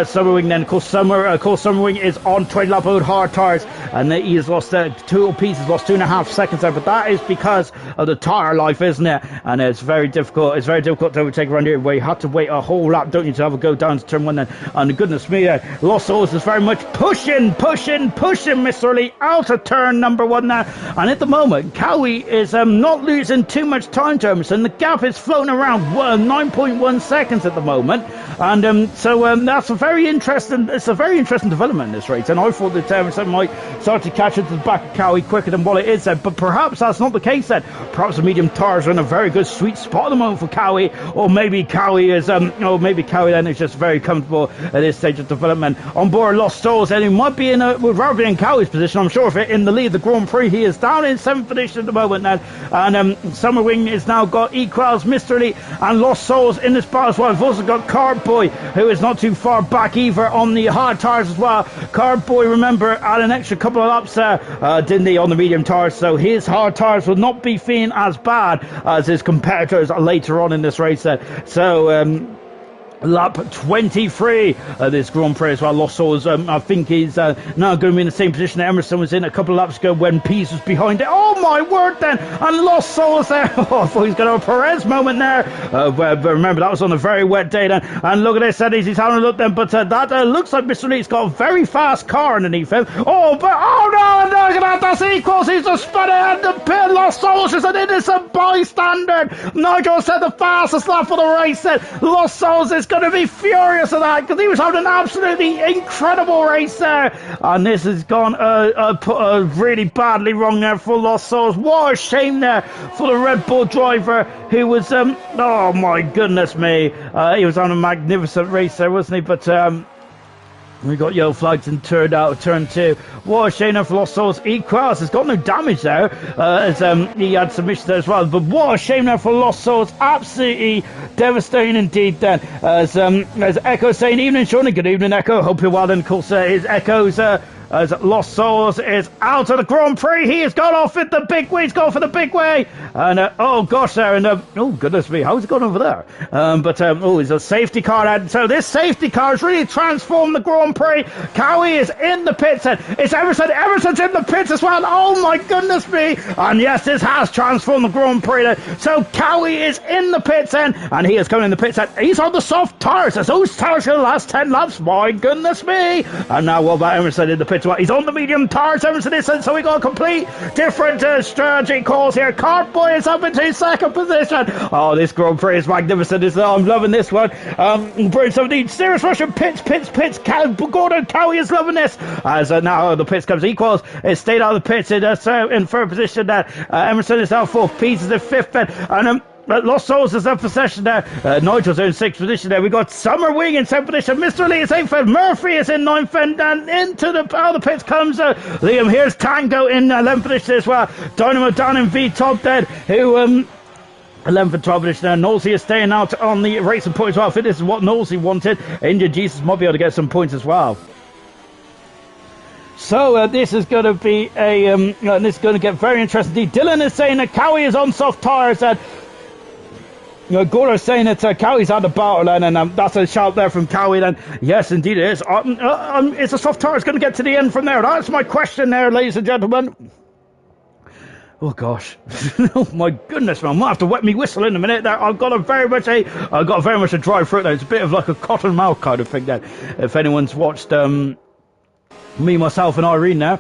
Summer Wing. Then of course Summer Wing is on 20 lap old hard tires, and he has lost 2 pieces, lost 2.5 seconds there. But that is because of the tire life, isn't it? And it's very difficult. It's very difficult to overtake around here where you have to wait a whole lap, don't you, to have a go down to turn 1 then. And goodness me, Los Ols is very much pushing Mr. Lee out of turn number 1 now. And at the moment, Cowie is not losing too much time to Emerson. The gap is floating around 9.1 seconds at the moment, and that's a very interesting development in this race. And I thought that Emerson might start to catch it to the back of Cowie quicker than what it is then, but perhaps that's not the case then. Perhaps the medium tires are in a very good sweet spot at the moment for Cowie, or maybe Cowie then is just very comfortable at this stage of development. On board Lost Souls, and he might be would rather be in Cowie's position, I'm sure, if it in the lead of the Grand Prix. He is down in 7th position at the moment now. And Summer Wing has now got Equals, Mr. Lee, and Lost Souls in this battle as well. We've also got Cardboy, who is not too far back either on the hard tires as well. Cardboy, remember, had an extra couple of laps there, didn't he, on the medium tires, so his hard tires will not be feeling as bad as his competitors later on in this race. Lap 23 this Grand Prix as well. Los Souls, I think, is now going to be in the same position that Emerson was in a couple of laps ago when Pease was behind it. Oh my word then! And Los Souls there. Oh, I thought he's going to have a Perez moment there. But remember, that was on a very wet day then. And look at this, he's having a look then. But that looks like Mr. Lee's got a very fast car underneath him. Oh no, that's Equals. He's just spun it and the pit. Los Souls is an innocent bystander. Nigel said the fastest lap of the race then. Los Souls is going to be furious at that because he was having an absolutely incredible race there, and this has gone really badly wrong there for Lost Souls. What a shame there for the Red Bull driver who was oh my goodness me, he was on a magnificent race there, wasn't he? But We got yellow flags in turn two. What a shame for Lost Souls. Equals has got no damage there, as he had submissions there as well. But what a shame now for Lost Souls. Absolutely devastating indeed then. As Echo saying, evening Sean, good evening Echo. Hope you're well then. Of course, is Echo's as Lost Souls is out of the Grand Prix. He has gone off at the big way. He's gone for the big way. And, oh gosh there. And, oh goodness me, how's it gone over there? Oh, it's a safety car. And so this safety car has really transformed the Grand Prix. Cowie is in the pits. And it's Emerson. Emerson's in the pits as well. Oh my goodness me. And yes, this has transformed the Grand Prix. So Cowie is in the pits and he is coming in the pits. And he's on the soft tires. As those tires for the last 10 laps. My goodness me. And now what about Emerson in the pits? He's on the medium tires, Emerson is, so we got a complete different strategy calls here. Cartboy is up into second position. Oh, this Grand Prix is magnificent. I'm loving this one. Burn 17, serious Russian pits. Gordon Cowie is loving this. As now the pits comes equals. It's stayed out of the pits in third position there. Emerson is now fourth. Pease is in fifth. And Lost Souls is up possession there. Nigel's in sixth position there. We got Summer Wing in seventh position. Mr. Lee is eighth. Murphy is in ninth. And into the pits comes Liam. Here's Tango in 11th position as well. Dynamo down in V top then. Who 11th and 12th position there. Nosey is staying out on the racing point as well. I think this is what Nosey wanted. Injured Jesus might be able to get some points as well. So this is going to be this is going to get very interesting. Dylan is saying that Cowie is on soft tires and Goro saying that Cowie's had a battle, and that's a shout there from Cowie. Then yes, indeed it is. Is the soft tires going to get to the end from there? That's my question there, ladies and gentlemen. Oh gosh, oh my goodness, man! I might have to wet me whistle in a minute. There, I've got very much a dry throat there. It's a bit of like a cotton mouth kind of thing. There, if anyone's watched Me, Myself and Irene now,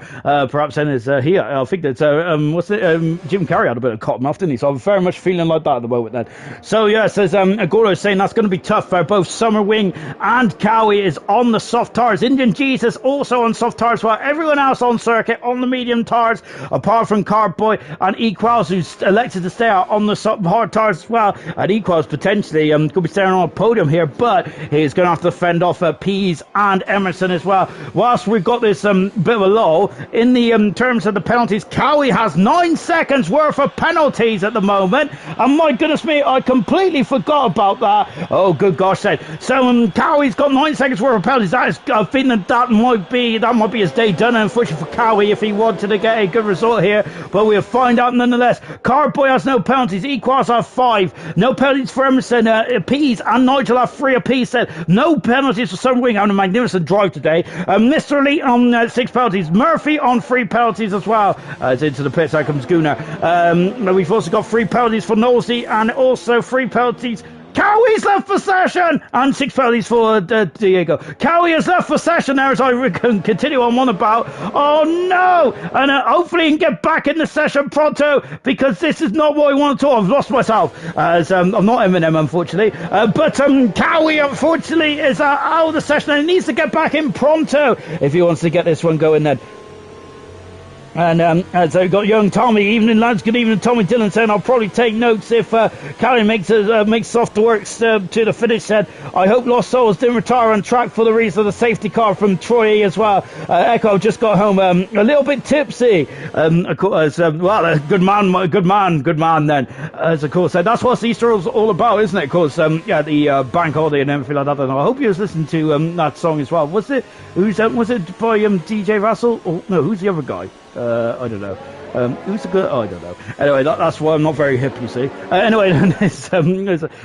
perhaps then is here. I think that's Jim Carrey had a bit of cotton mouth, didn't he? So I'm very much feeling like that at the moment then. So yes, as Agoro is saying, that's going to be tough for both Summer Wing and Cowie is on the soft tires. Indian Jesus also on soft tires, while everyone else on circuit on the medium tires, apart from Cardboy and Equals, who's elected to stay out on the hard tires as well. And Equals potentially could be staying on a podium here, but he's going to have to fend off Pease and Emerson as well. Whilst we've got this bit of a lull in the terms of the penalties, Cowie has 9 seconds worth of penalties at the moment, and my goodness me, I completely forgot about that. Oh good gosh then. So Cowie's got 9 seconds worth of penalties. That is, I think that might be his day done, unfortunately for Cowie, if he wanted to get a good result here, but we'll find out nonetheless. Cardboy has no penalties. Equals have 5. No penalties for Emerson. Pease and Nigel have 3 apiece. No penalties for Summer Wing having a magnificent drive today. Mr. Elite on 6 penalties. Murphy on 3 penalties as well. It's into the pits. There comes Gunnar. We've also got 3 penalties for Nosey and also 3 penalties. Cowie's left for session and 6 penalties for Diego. Cowie has left for session there as I can continue on one about. Oh no! And hopefully he can get back in the session pronto, because this is not what I want to talk. I've lost myself as I'm not Eminem unfortunately, but Cowie unfortunately is out of the session and he needs to get back in pronto if he wants to get this one going then. And so we've got young Tommy. Evening lads, good evening. Tommy Dillon saying I'll probably take notes if Cowie makes soft works to the finish. Said I hope Lost Souls didn't retire on track for the reason of the safety car from Troy as well. Echo just got home a little bit tipsy. Of course, well, good man then. As of course, that's what Easter is all about, isn't it? Of course, yeah, the bank holiday and everything like that. And I hope you was listening to that song as well. Was it by DJ Russell? Or no, who's the other guy? I don't know. Who's the good? Oh, I don't know. Anyway, that's why I'm not very hip, you see. Anyway,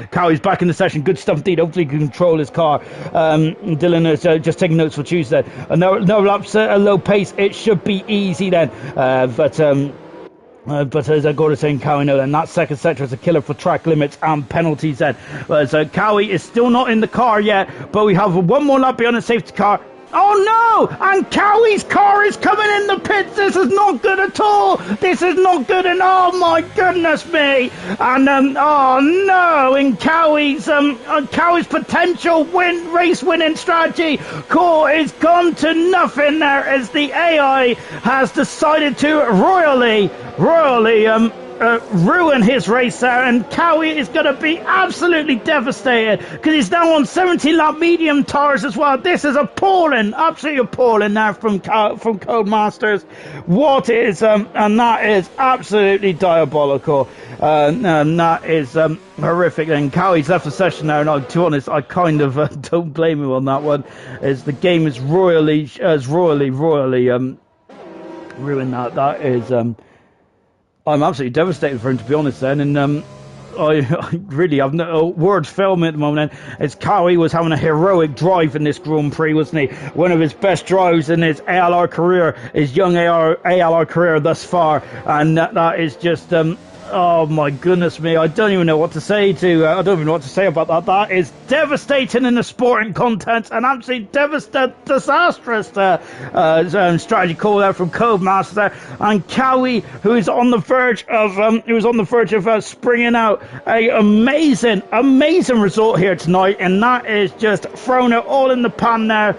Cowie's back in the session. Good stuff indeed. Hopefully he can control his car. Dylan is just taking notes for Tuesday. No laps at a low pace. It should be easy then. But as I go to saying, Cowie, no, then that second sector is a killer for track limits and penalties then. So Cowie is still not in the car yet, but we have one more lap beyond the safety car. Oh no! And Cowie's car is coming in the pits. This is not good at all. This is not good, and oh my goodness me! And oh no! In Cowie's potential race winning strategy core is gone to nothing there, as the AI has decided to royally ruin his race there, and Cowie is going to be absolutely devastated because he's now on 17-lap medium tires as well. This is appalling, absolutely appalling now from Codemasters. What is, and that is absolutely diabolical, and that is horrific. And Cowie's left the session now, and to be honest, I kind of don't blame him on that one, as the game is royally ruined that. That is, I'm absolutely devastated for him, to be honest then, and I really have no words fail me at the moment. As Cowie was having a heroic drive in this Grand Prix, wasn't he? One of his best drives in his ALR career, his young ALR career thus far, and that is just oh my goodness me! I don't even know what to say I don't even know what to say about that. That is devastating in the sporting content, and absolutely disastrous strategy call out from Codemasters there. And Cowie, who is on the verge of springing out a amazing result here tonight, and that is just throwing it all in the pan there.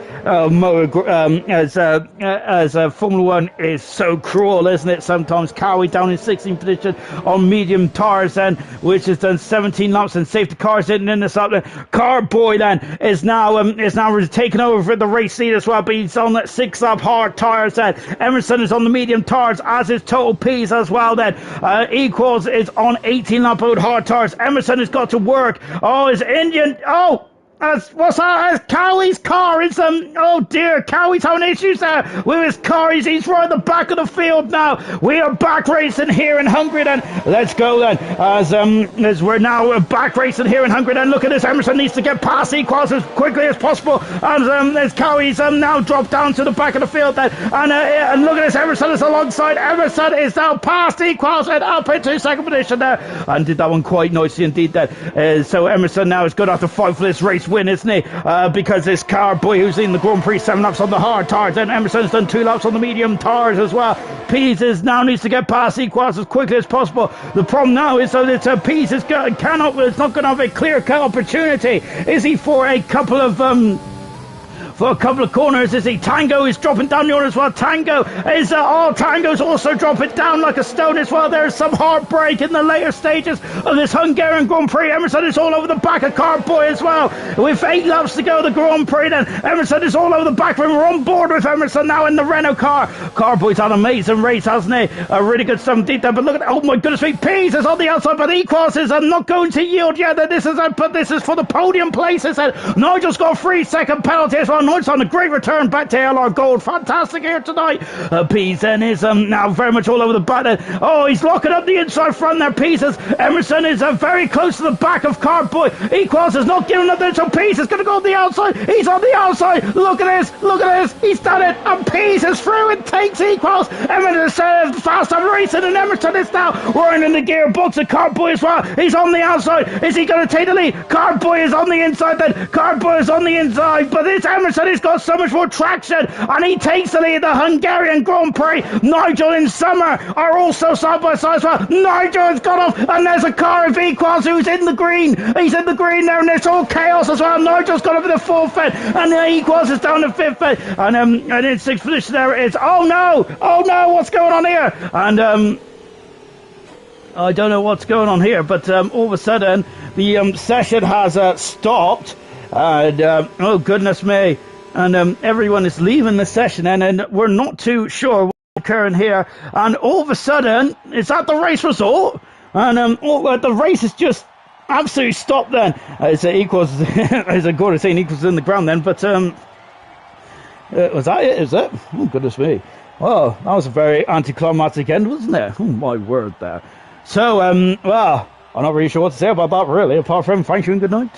As Formula One is so cruel, isn't it? Sometimes Cowie down in 16th position on medium tires then, which has done 17 laps, and safety cars didn't in this up. Carboy then is now taken over for the race lead as well, but he's on that 6-lap hard tires then. Emerson is on the medium tires, as is Total Peas as well then. Equals is on 18-lap old hard tires. Emerson has got to work. Oh, his Indian, what's that? Cowie's car is oh dear, Cowie's having issues there with his car. He's right at the back of the field now. We are back racing here in Hungary then. Let's go then, as we're now back racing here in Hungary then. Look at this, Emerson needs to get past Equals as quickly as possible, and as Cowie's now dropped down to the back of the field then, and look at this, Emerson is alongside. Emerson is now past Equals and up into second position there, and did that one quite nicely indeed then. So Emerson now is going to have to fight for this race win, isn't he? Because this Carboy, who's in the Grand Prix, 7 laps on the hard tires, and Emerson's done 2 laps on the medium tires as well. Pease now needs to get past Equals as quickly as possible. The problem now is that Pease is not going to have a clear-cut opportunity, is he, for a couple of corners. Is he? Tango is dropping down the order as well. Tango's also dropping down like a stone as well. There's some heartbreak in the later stages of this Hungarian Grand Prix. Emerson is all over the back of Carboy as well. With 8 laps to go, the Grand Prix then. Emerson is all over the back of him. We're on board with Emerson now in the Renault car. Carboy's had an amazing race, hasn't he? A really good stuff indeed there. But look at, oh my goodness me, Pease is on the outside, but Equals is not going to yield yet. This is for the podium places. Nigel's got a 3-second penalty as well. Nigel's on a great return back to ALR Gold. Fantastic here tonight. Pease then is now very much all over the back then. Oh, he's locking up the inside front there. Pease Emerson is very close to the back of Carboy. Equals is not giving up there, so Pease is going to go on the outside. He's on the outside. Look at this. He's done it, and Pease is through and takes Equals. Emerson is fast on racing, and Emerson is now running the gearbox of Carboy as well. He's on the outside. Is he going to take the lead? Carboy is on the inside then. Carboy is on the inside, but this Emerson has got so much more traction, and he takes the lead. The Hungarian Grand Prix. Nigel and Summer are also side by side as well. Nigel has got off, and there's a car of Equals who's in the green. He's in the green there, and it's all chaos as well. Nigel's got up in the 4th fed, and Equals is down the 5th fed, and in 6th position there it is. Oh no, what's going on here? And I don't know what's going on here, but all of a sudden the session has stopped, and oh goodness me, and everyone is leaving the session, and we're not too sure what's occurring here, and all of a sudden is that the race result, and the race is just absolutely stopped then. As Equals, as a good saying, Equals in the ground then, but was that it? Is it? Oh goodness me! Well, that was a very anticlimactic end, wasn't it? Oh my word there. So well, I'm not really sure what to say about that, really, apart from thank you and good night.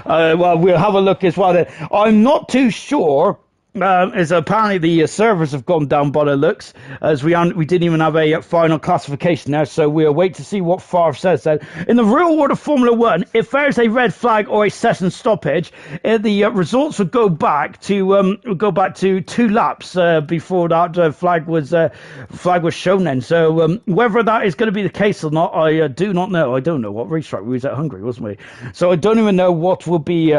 Well, we'll have a look as well. I'm not too sure, as apparently the servers have gone down by the looks, as we didn't even have a final classification there, so we'll wait to see what Favre says then. In the real world of Formula 1, if there's a red flag or a session stoppage, the results would go back to 2 laps before that flag was shown then. So whether that is going to be the case or not, I do not know. I don't know what racetrack we was at. Hungary, wasn't we? So I don't even know what will be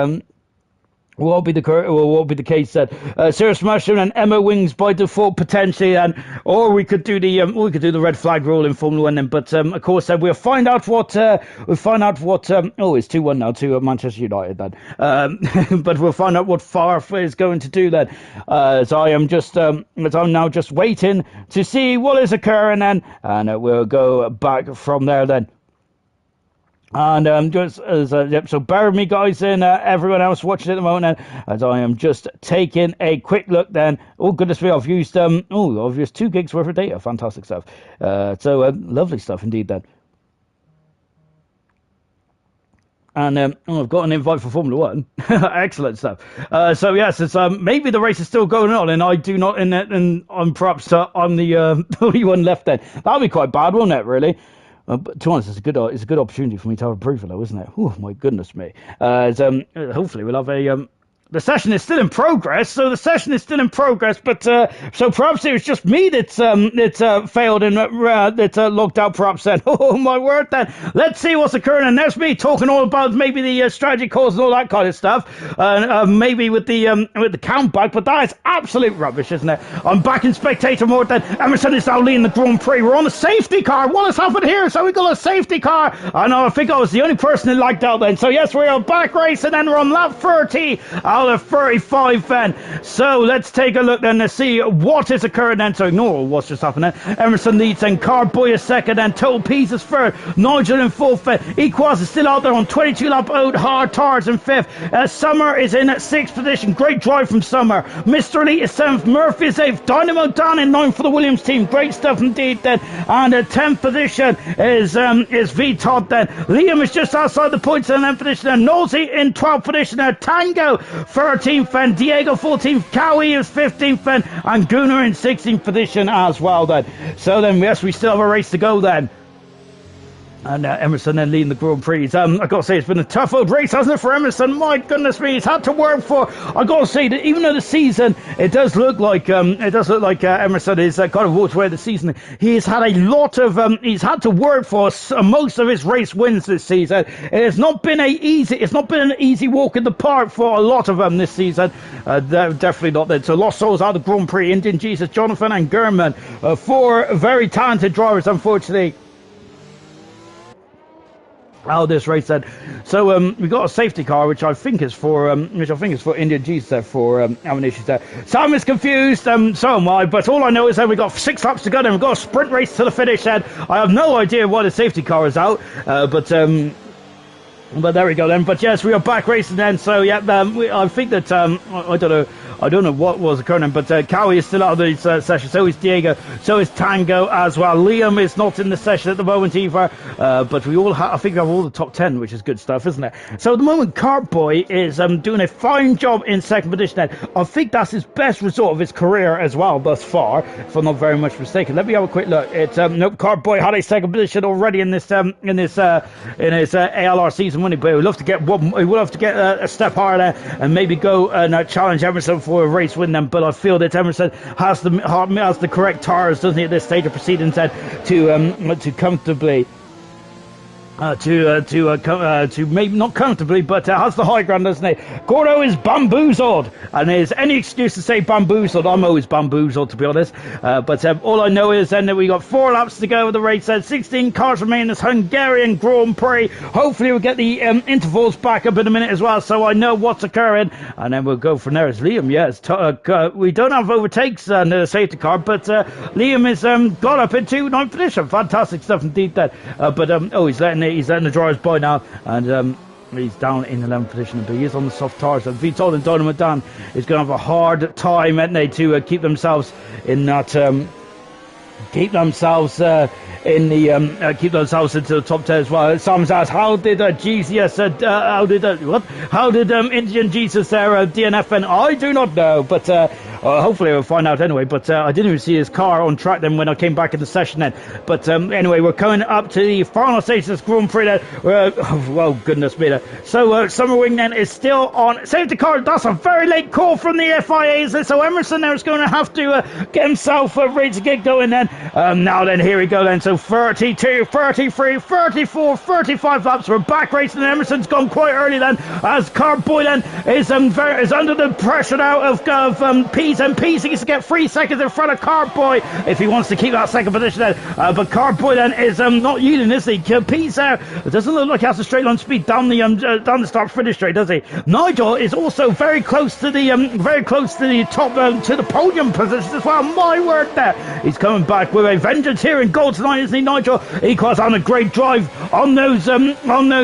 What will be the case then? Sarah Smashing and Emma Wings by default potentially, and or we could do the red flag rule in Formula One then. But of course, we'll find out what oh, it's 2-1 now to Manchester United then. But we'll find out what Favre is going to do then. As I'm now just waiting to see what is occurring then, and we'll go back from there then. And so bear with me, guys, and everyone else watching at the moment, as I am just taking a quick look. Then, oh goodness me, I've used 2 gigs worth of data. Fantastic stuff. Lovely stuff indeed. Then, and I've got an invite for Formula One. Excellent stuff. So yes, it's maybe the race is still going on, and I do not in it, and I'm perhaps I'm the only one left. Then that'll be quite bad, won't it? Really. But to be honest, it's a good opportunity for me to have a preview, though, isn't it? Oh my goodness me! Hopefully we'll have a. The session is still in progress, but so perhaps it was just me that's failed and that's logged out. Perhaps then. Oh my word! Then let's see what's occurring. And there's me talking all about maybe the strategy calls and all that kind of stuff. Maybe with the count back, but that is absolute rubbish, isn't it? I'm back in spectator mode. Then Emerson is now leading the Grand Prix. We're on a safety car. What has happened here? So we got a safety car. I know. I think I was the only person that lagged out then. So yes, we are back racing, and we're on lap 30. Out of 35 then. So let's take a look then to see what is occurring then. So ignore what's just happening. Emerson leads then. Carboy is second then. Total Peace is third. Nigel in fourth then. Equaz is still out there on 22 lap out. Hard Tars in fifth. Summer is in sixth position. Great drive from Summer. Mr. Elite is seventh. Murphy is eighth. Dynamo Dan in ninth for the Williams team. Great stuff indeed then. And 10th position is V Todd then. Liam is just outside the points in 10th position. And Nosey in 12th position. Tango 13th then, Diego 14th, Cowie is 15th then, and Gunnar in 16th position as well then. So then, yes, we still have a race to go then. And Emerson then leading the Grand Prix. I got to say, it's been a tough old race, hasn't it, for Emerson? My goodness me, he's had to work for. I got to say that even though the season, it does look like Emerson is kind of walked away the season. He's had a lot of he's had to work for most of his race wins this season. It's not been an easy walk in the park for a lot of them this season. Definitely not. Then. So Lost Souls out of the Grand Prix. Indian Jesus, Jonathan, and Gurman, 4 very talented drivers, unfortunately. This race then. So we got a safety car, which I think is for Indian Jesus there for having issues there. Sam is confused, so am I. But all I know is that we got 6 laps to go, and we've got a sprint race to the finish. And I have no idea why the safety car is out, but there we go then. But yes, we are back racing then. So yeah, I think that I don't know what was occurring, but Cowie is still out of the session. So is Diego. So is Tango as well. Liam is not in the session at the moment either. But we all I think we have all the top 10, which is good stuff, isn't it? So at the moment, Cartboy is doing a fine job in second position. Then. I think that's his best result of his career as well thus far, if I'm not very much mistaken. Let me have a quick look. It's nope. Cartboy had a second position already in his ALR season, wouldn't he? But he would love to get a step higher there and maybe go and challenge Emerson for a race win them. But I feel that Emerson has the correct tires, doesn't he, at this stage of proceedings, to comfortably. To maybe not comfortably, but has the high ground, doesn't he? Gordo is bamboozled, and there's any excuse to say bamboozled. I'm always bamboozled, to be honest. But all I know is then that we got 4 laps to go with the race. 16 cars remain in this Hungarian Grand Prix. Hopefully we'll get the intervals back up in a minute as well, so I know what's occurring, and then we'll go from there. As Liam, yes, we don't have overtakes in the safety car, but Liam is got up into 9th position. Fantastic stuff indeed. That, he's letting the drivers by now, and he's down in 11th position, but he is on the soft tires. So Vitol and Dynamo Dan is going to have a hard time, aren't they, to keep themselves in that. Keep themselves into the top 10 as well. Someone's asked, how did Indian Jesus there DNF? And I do not know, but Hopefully we'll find out anyway, but I didn't even see his car on track then when I came back in the session then. But anyway, we're coming up to the final stage of this Grand Prix then. Oh, goodness me. So Summer Wing then is still on safety car. That's a very late call from the FIA. So Emerson now is going to have to get himself ready to get going then. Now then, here we go then. So 32, 33, 34, 35 laps. We're back racing, and Emerson's gone quite early then, as Carboy then is under the pressure now of Pease, and Pease needs to get 3 seconds in front of Carboy if he wants to keep that second position then. But Carboy then is not yielding, is he? Pease it doesn't look like he has a straight line speed down the start finish straight, does he? Nigel is also very close to the top to the podium position as well. My word, there he's coming back with a vengeance here in goal tonight, isn't he, Nigel? Equals on a great drive on those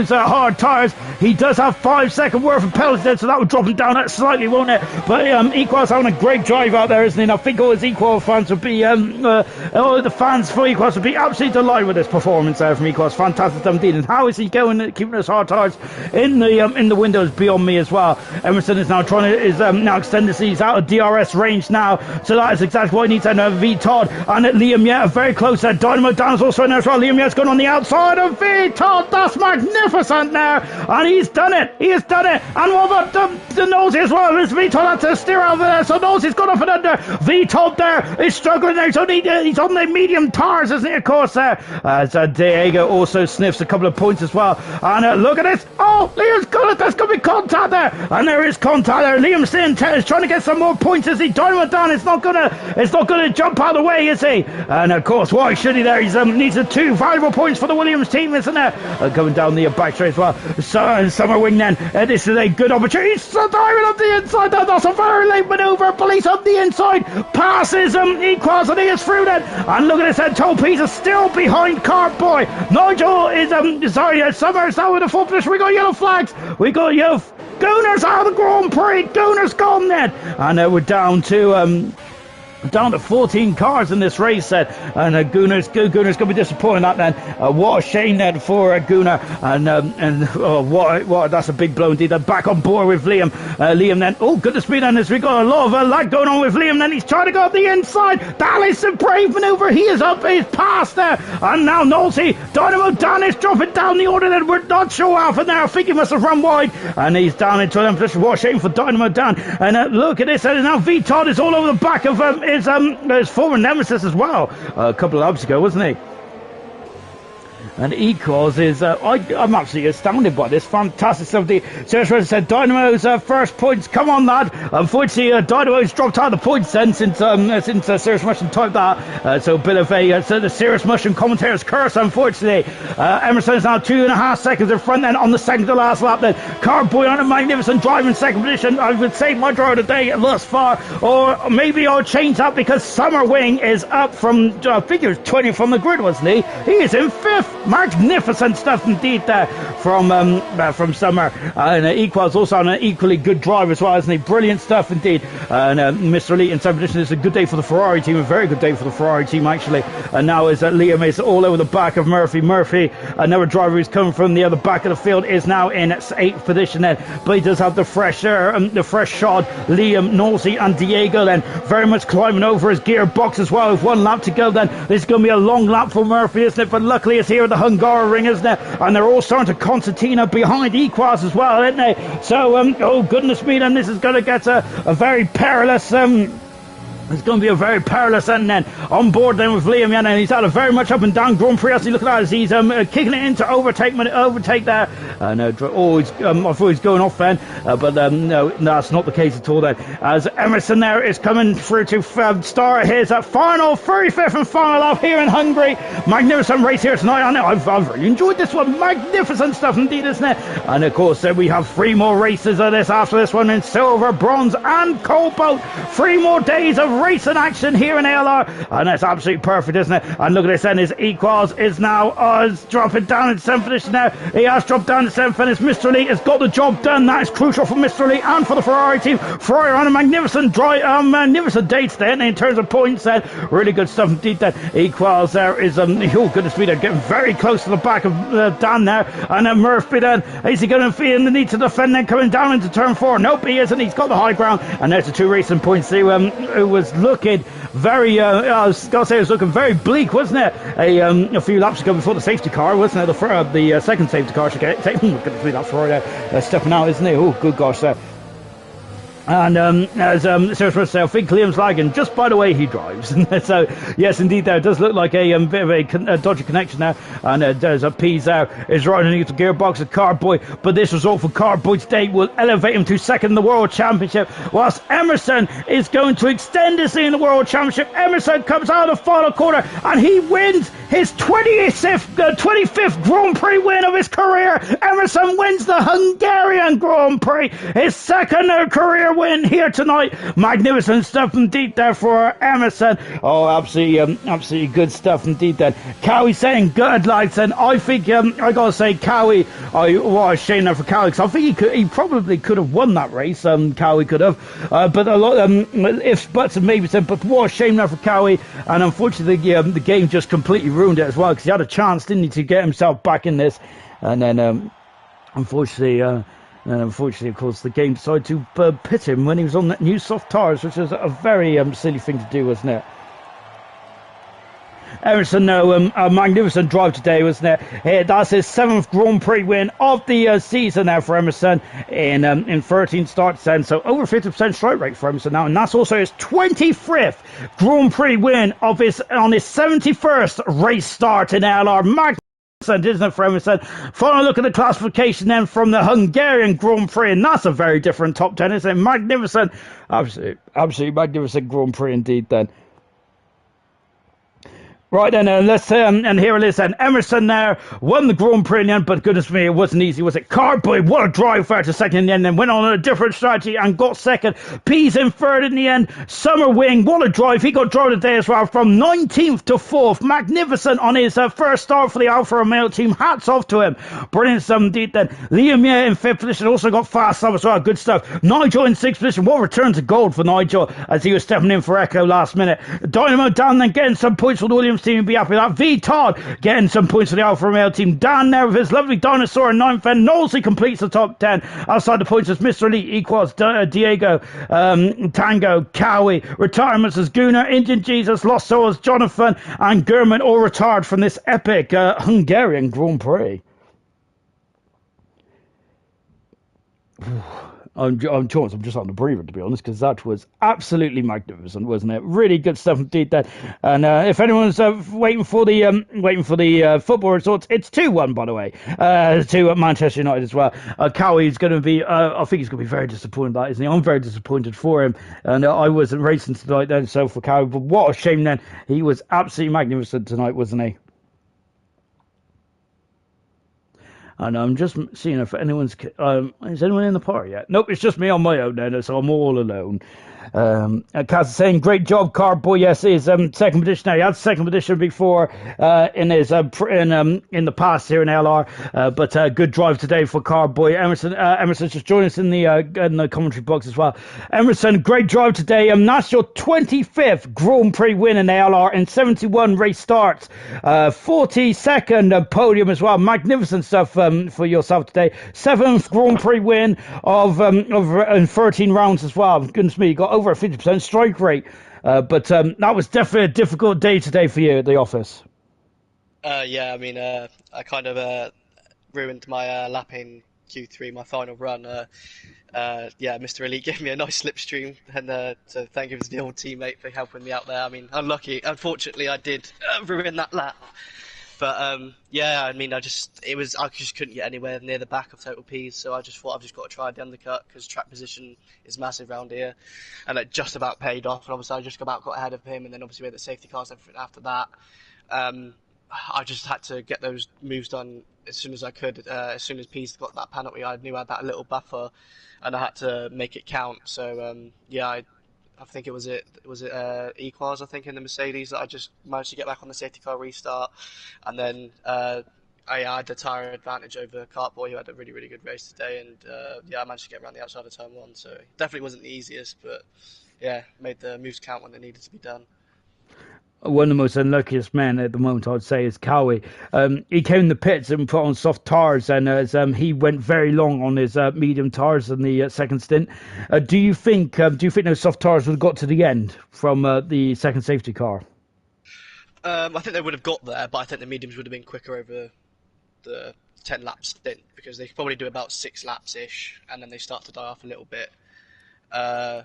hard tires. He does have 5 second worth of penalty there, so that would drop him down that slightly, won't it? But Equals having a great drive out there, isn't he? And I think all his Equal fans would be all the fans for Equals would be absolutely delighted with this performance there from Equals. Fantastic indeed. And how is he going, keeping his hard tires in the windows beyond me as well? Emerson is now now extending these out of DRS range now, so that is exactly what he needs. And V Todd and Liam Yet are very close there. Dynamo Dan is also in there as well. Liam Yet's going on the outside of V Todd. That's magnificent there, and he's done it. He has done it. And what about the Nosy as well? There's V Todd had to steer over there, so Nosy's gone off and under. V Todd there is struggling there. He's on the medium tires, isn't he? Of course, there. As Diego also sniffs a couple of points as well. And look at this. Oh, Liam's got it. There's going to be contact there, and there is contact there. Liam Sin is trying to get some more points. Is he? Dynamo Dan is not gonna jump out of the way, is he? And of course, why should he? There, he needs the 2 valuable points for the Williams team, isn't there? Going down the back straight as well. So Summer Wing then. This is a good opportunity. He's diving up the inside. That's a very late manoeuvre. Police up the inside. Passes Equals, and he is through then. And look at this head. Topies is still behind Carboy. Nigel is Summer is now in the full position. We got yellow flags. We got yellow. Gooners out of the Grand Prix. Gooners gone then. And we're down to 14 cars in this race set, and Gooner's going to be disappointed that then. What a shame then for Gooner, and what that's a big blow indeed. They're back on board with Liam. Liam then, oh goodness me then, as we got a lot of lag going on with Liam then. He's trying to go up the inside. That is a brave manoeuvre. He is up, he's past there, and now Nosy, Dynamo Dan is dropping down the order then. We're not sure half in there. I think he must have run wide, and he's down into them position. What a shame for Dynamo Dan. And look at this, and now V Todd is all over the back of his former nemesis as well, a couple of laps ago, wasn't he? And Equals is, I'm absolutely astounded by this. Fantastic stuff. The Serious Rush said, Dynamo's first points. Come on, lad. Unfortunately, Dynamo's dropped out of the points then since Serious Mushroom typed that. So a bit of the Serious Mushroom commentator's curse, unfortunately. Emerson's now 2.5 seconds in front then on the second to last lap then. Carboy on a magnificent drive in second position. I would say my drive of the day thus far. Or maybe I'll change that because Summer Wing is up from, I think he was 20 from the grid, wasn't he? He is in 5th. Magnificent stuff indeed there from Summer. And Equals also on an equally good drive as well, isn't he? Brilliant stuff indeed. And Mr. Elite in 7th position. It's a good day for the Ferrari team, a very good day for the Ferrari team actually. And now is Liam is all over the back of Murphy. Murphy, another driver who's coming from the other back of the field, is now in 8th position then. But he does have the fresh shod Liam, Nosy and Diego then very much climbing over his gearbox as well with 1 lap to go then. This is going to be a long lap for Murphy, isn't it? But luckily it's here at the Hungary ring, isn't it? And they're all starting to concertina behind Equals as well, isn't they? So, oh goodness me, then this is going to get a very perilous it's going to be a very perilous end then on board then with Liam Yan, and he's had a very much up and down Grand Prix. As you look at that, as he's kicking it into overtake there, and I thought he's going off then, but no, that's not the case at all then, as Emerson there is coming through to start his final 35th and final lap here in Hungary. Magnificent race here tonight. I know I've really enjoyed this one. Magnificent stuff indeed, isn't it? And of course we have 3 more races of this after this one in silver, bronze and cobalt. 3 more days of racing action here in ALR, and that's absolutely perfect, isn't it? And look at this then, his Equals is now dropping down in 7th position now. He has dropped down and the 7th, and it's Mr. Elite has got the job done. That is crucial for Mr. Elite and for the Ferrari team. Ferrari on a magnificent day today, and in terms of points, then really good stuff indeed. That equals there is oh goodness me, they're getting very close to the back of Dan there, and Murphy then is he going to feel the need to defend then coming down into turn 4? Nope, he isn't. He's got the high ground, and there's the 2 racing points. It was looking very I was gonna say it was looking very bleak, wasn't it? A few laps ago before the safety car, wasn't it? The second safety car should get taken. Look at that's Ferrari stepping out, isn't it? Oh, good gosh, and as Sarah say, I think Liam's lagging just by the way he drives. So yes, indeed, there does look like a bit of a dodgy connection there. And there's a Pease there is right underneath the gearbox of Cardboy, but this result for Cardboy today will elevate him to second in the World Championship, whilst Emerson is going to extend his lead in the World Championship. Emerson comes out of the final quarter and he wins his 25th Grand Prix win of his career. Emerson wins the Hungarian Grand Prix, his second career win here tonight. Magnificent stuff indeed there for Emerson. Oh, absolutely good stuff indeed then. Cowie saying good, lads, and I think I gotta say, Cowie, what a shame there for Cowie, because I think he probably could have won that race. Cowie could have, but a lot ifs, buts, and maybe said. But what a shame there for Cowie, and unfortunately the game just completely ruined it as well, because he had a chance, didn't he, to get himself back in this, and then unfortunately. And unfortunately, of course, the game decided to pit him when he was on that new soft tyres, which was a very silly thing to do, wasn't it? Emerson, a magnificent drive today, wasn't it? That's his 7th Grand Prix win of the season now for Emerson in 13 starts then. So over 50% strike rate for Emerson now. And that's also his 25th Grand Prix win on his 71st race start in ALR. Isn't it, for Emerson? Final look at the classification then from the Hungarian Grand Prix, and that's a very different top 10, isn't it? Magnificent, absolutely magnificent Grand Prix indeed then. Right then, let's and here it is then. Emerson there won the Grand Prix in the end, but goodness me, it wasn't easy, was it? Cardboy, what a drive there to second in the end, then went on a different strategy and got second. Pease in third in the end. Summer Wing, what a drive. He got drive today as well from 19th to 4th. Magnificent on his first start for the Alfa Romeo team. Hats off to him. Brilliant stuff indeed then. Liam in 5th position, also got fast up as well. Good stuff. Nigel in 6th position. What a return to gold for Nigel as he was stepping in for Echo last minute. Dynamo down then getting some points for the Williams team. Be happy with that. V Todd getting some points for the Alfa Romeo team. Dan there with his lovely dinosaur in 9th, and Knowlesy completes the top 10. Outside the points as Mr. Elite equals Diego, Tango, Cowie. Retirements as Gunnar, Indian Jesus, Lost Souls, Jonathan, and Gurman all retired from this epic Hungarian Grand Prix. I'm just on the breather, to be honest, because that was absolutely magnificent, wasn't it? Really good stuff indeed. That, and if anyone's waiting for the football results, it's 2-1, by the way, to Manchester United as well. Cowie's going to be, I think he's going to be very disappointed by that, isn't he? I'm very disappointed for him, and I wasn't racing tonight then, so for Cowie, but what a shame then. He was absolutely magnificent tonight, wasn't he? And I'm just seeing if anyone's... is anyone in the party yet? Nope, it's just me on my own then, so I'm all alone. Kaz saying, great job, Cardboy. Yes, he's second position now. He had second position before in his in the past here in LR, but good drive today for Cardboy. Emerson just joined us in the commentary box as well. Emerson, great drive today. That's your 25th Grand Prix win in ALR in 71 race starts. 42nd podium as well. Magnificent stuff for yourself today. 7th Grand Prix win of in 13 rounds as well. Goodness me, you got over a 50% strike rate, but that was definitely a difficult day today for you at the office. Yeah, I mean, I kind of ruined my lap in Q3, my final run. Yeah, Mr. Elite gave me a nice slipstream, and so thank you to the old teammate for helping me out there. I mean, unfortunately, I did ruin that lap. But yeah, I mean, I just couldn't get anywhere near the back of Total P's, so I just thought I've just got to try the undercut because track position is massive around here, and it just about paid off. And obviously, I just got ahead of him, and then obviously we had the safety cars and everything after that. I just had to get those moves done as soon as I could. As soon as P's got that penalty, I knew I had that little buffer, and I had to make it count. So yeah, I think it was Equals, I think, in the Mercedes that I just managed to get back on the safety car restart, and then I had the tyre advantage over Cartboy, who had a really, really good race today, and yeah, I managed to get around the outside of turn one. So definitely wasn't the easiest, but yeah, made the moves count when they needed to be done. One of the most unluckiest men at the moment, I'd say, is Cowie. He came in the pits and put on soft tires, and he went very long on his medium tires in the second stint. Do you think those soft tires would have got to the end from the second safety car? I think they would have got there, but I think the mediums would have been quicker over the 10 lap stint because they could probably do about 6 laps ish, and then they start to die off a little bit. Uh,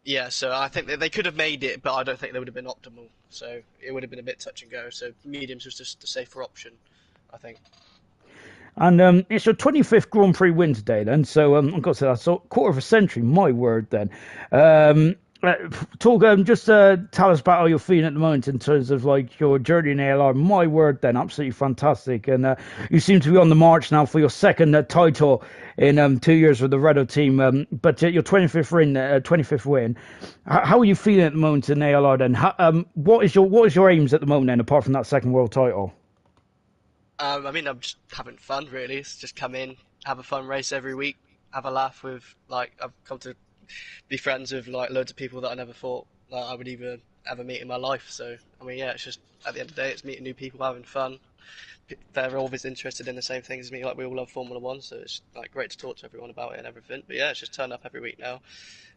yeah, so I think they could have made it, but I don't think they would have been optimal. So it would have been a bit touch and go. So mediums was just the safer option, I think. And it's your 25th Grand Prix win today, then. So I've got to say, that's a quarter of a century. My word, then. Um, just tell us about how you're feeling at the moment in terms of like your journey in ALR. My word, then, absolutely fantastic. And you seem to be on the march now for your second title in 2 years with the Redo team. But your 25th win. How are you feeling at the moment in ALR? Then, what is your aims at the moment? Then, apart from that second world title. I mean, I'm just having fun, really. It's just come in, have a fun race every week, have a laugh with, like, I've come to be friends with, like, loads of people that I never thought like, I would even ever meet in my life. So, I mean, yeah, it's just, at the end of the day, it's meeting new people, having fun. They're always interested in the same things as me, like, we all love Formula One, so it's, like, great to talk to everyone about it and everything. But yeah, it's just turn up every week now,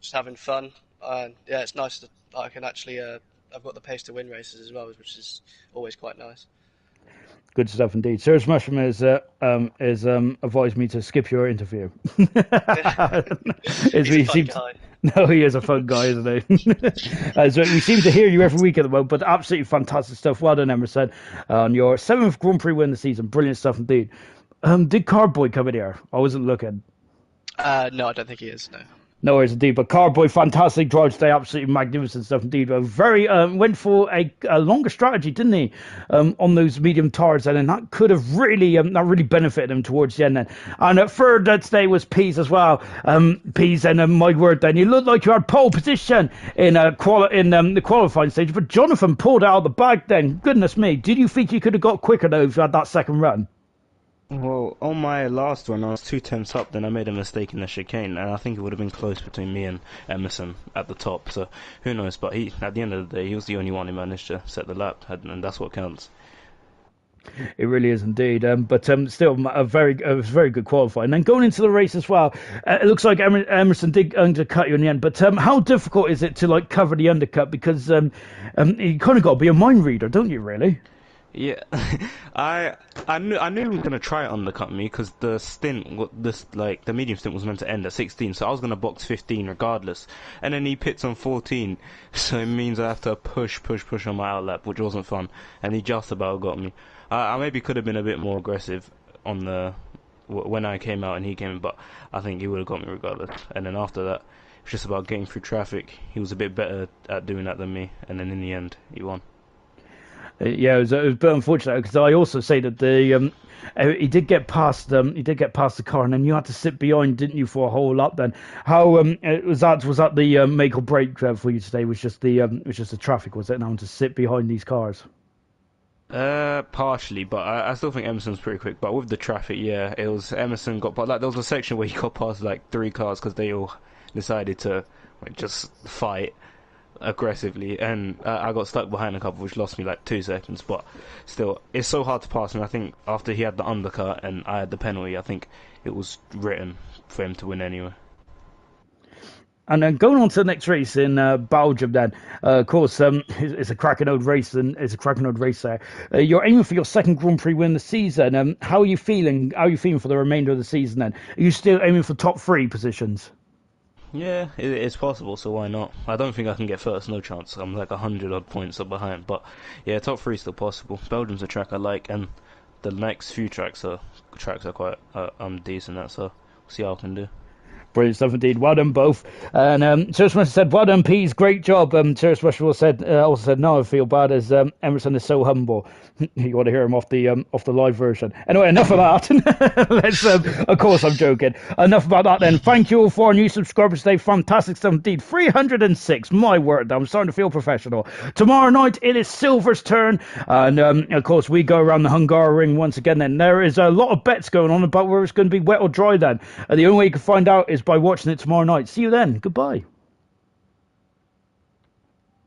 just having fun. And yeah, it's nice that I can actually, I've got the pace to win races as well, which is always quite nice. Good stuff indeed. Serious Mushroom has advised me to skip your interview. As He's a we fun seem to, guy. no, he is a fun guy, isn't he? So we seem to hear you every week at the moment, but absolutely fantastic stuff. Well done, Emerson, on your seventh Grand Prix win of the season. Brilliant stuff indeed. Did Cardboy come in here? I wasn't looking. No, I don't think he is, no. No worries indeed, but Carboy, fantastic drive today, absolutely magnificent stuff indeed. Very went for a longer strategy, didn't he, on those medium tires, and that could have really benefited him towards the end then. And third today was Pease as well. Pease, and my word, then you looked like you had pole position in the qualifying stage, but Jonathan pulled out of the bag. Then, goodness me, did you think you could have got quicker though if you had that second run? Well, on my last one, I was 2 tenths up, then I made a mistake in the chicane, and I think it would have been close between me and Emerson at the top, so who knows, but at the end of the day, he was the only one who managed to set the lap, and that's what counts. It really is indeed. But still, a very good qualifying. And then going into the race as well, it looks like Emerson did undercut you in the end. But how difficult is it to like cover the undercut? Because you kind of got to be a mind reader, don't you? Really? Yeah, I knew he was gonna try to undercut me because the the medium stint was meant to end at 16, so I was gonna box 15 regardless. And then he pits on 14, so it means I have to push on my outlap, which wasn't fun. And he just about got me. I maybe could have been a bit more aggressive on when I came out and he came in, but I think he would have got me regardless. And then after that, it was just about getting through traffic. He was a bit better at doing that than me, and then in the end, he won. Yeah, it was a bit unfortunate because I also say that he did get past the car, and then you had to sit behind, didn't you, for a whole lap? Then how was that the make or break for you today? Was just the traffic, was it? Now to sit behind these cars. Partially, but I still think Emerson's pretty quick. But with the traffic, yeah, it was Emerson got, but like there was a section where he got past like 3 cars because they all decided to like just fight aggressively, and I got stuck behind a couple, which lost me like 2 seconds. But still, it's so hard to pass, and I think after he had the undercut and I had the penalty, I think it was written for him to win anyway. And then going on to the next race in Belgium, then of course it's a cracking old race, and it's a cracking old race there. You're aiming for your second Grand Prix win of the season. How are you feeling? How are you feeling for the remainder of the season? Then are you still aiming for top 3 positions? Yeah, it's possible, so why not? I don't think I can get first, no chance. I'm like 100 odd points up behind, but yeah, top 3 is still possible. Belgium's a track I like, and the next few tracks are quite decent at, so we'll see how I can do. Brilliant stuff indeed. Well done both. And Sir Smash said, well done, Peas. Great job. Sir Smash also said, no, I feel bad as Emerson is so humble. You want to hear him off the live version. Anyway, enough of that. Let's. Of course, I'm joking. Enough about that then. Thank you all for our new subscribers today. Fantastic stuff indeed. 306. My word, I'm starting to feel professional. Tomorrow night, it is Silver's turn. And of course, we go around the Hungary ring once again. Then there is a lot of bets going on about whether it's going to be wet or dry then. And the only way you can find out is by watching it tomorrow night. See you then. Goodbye.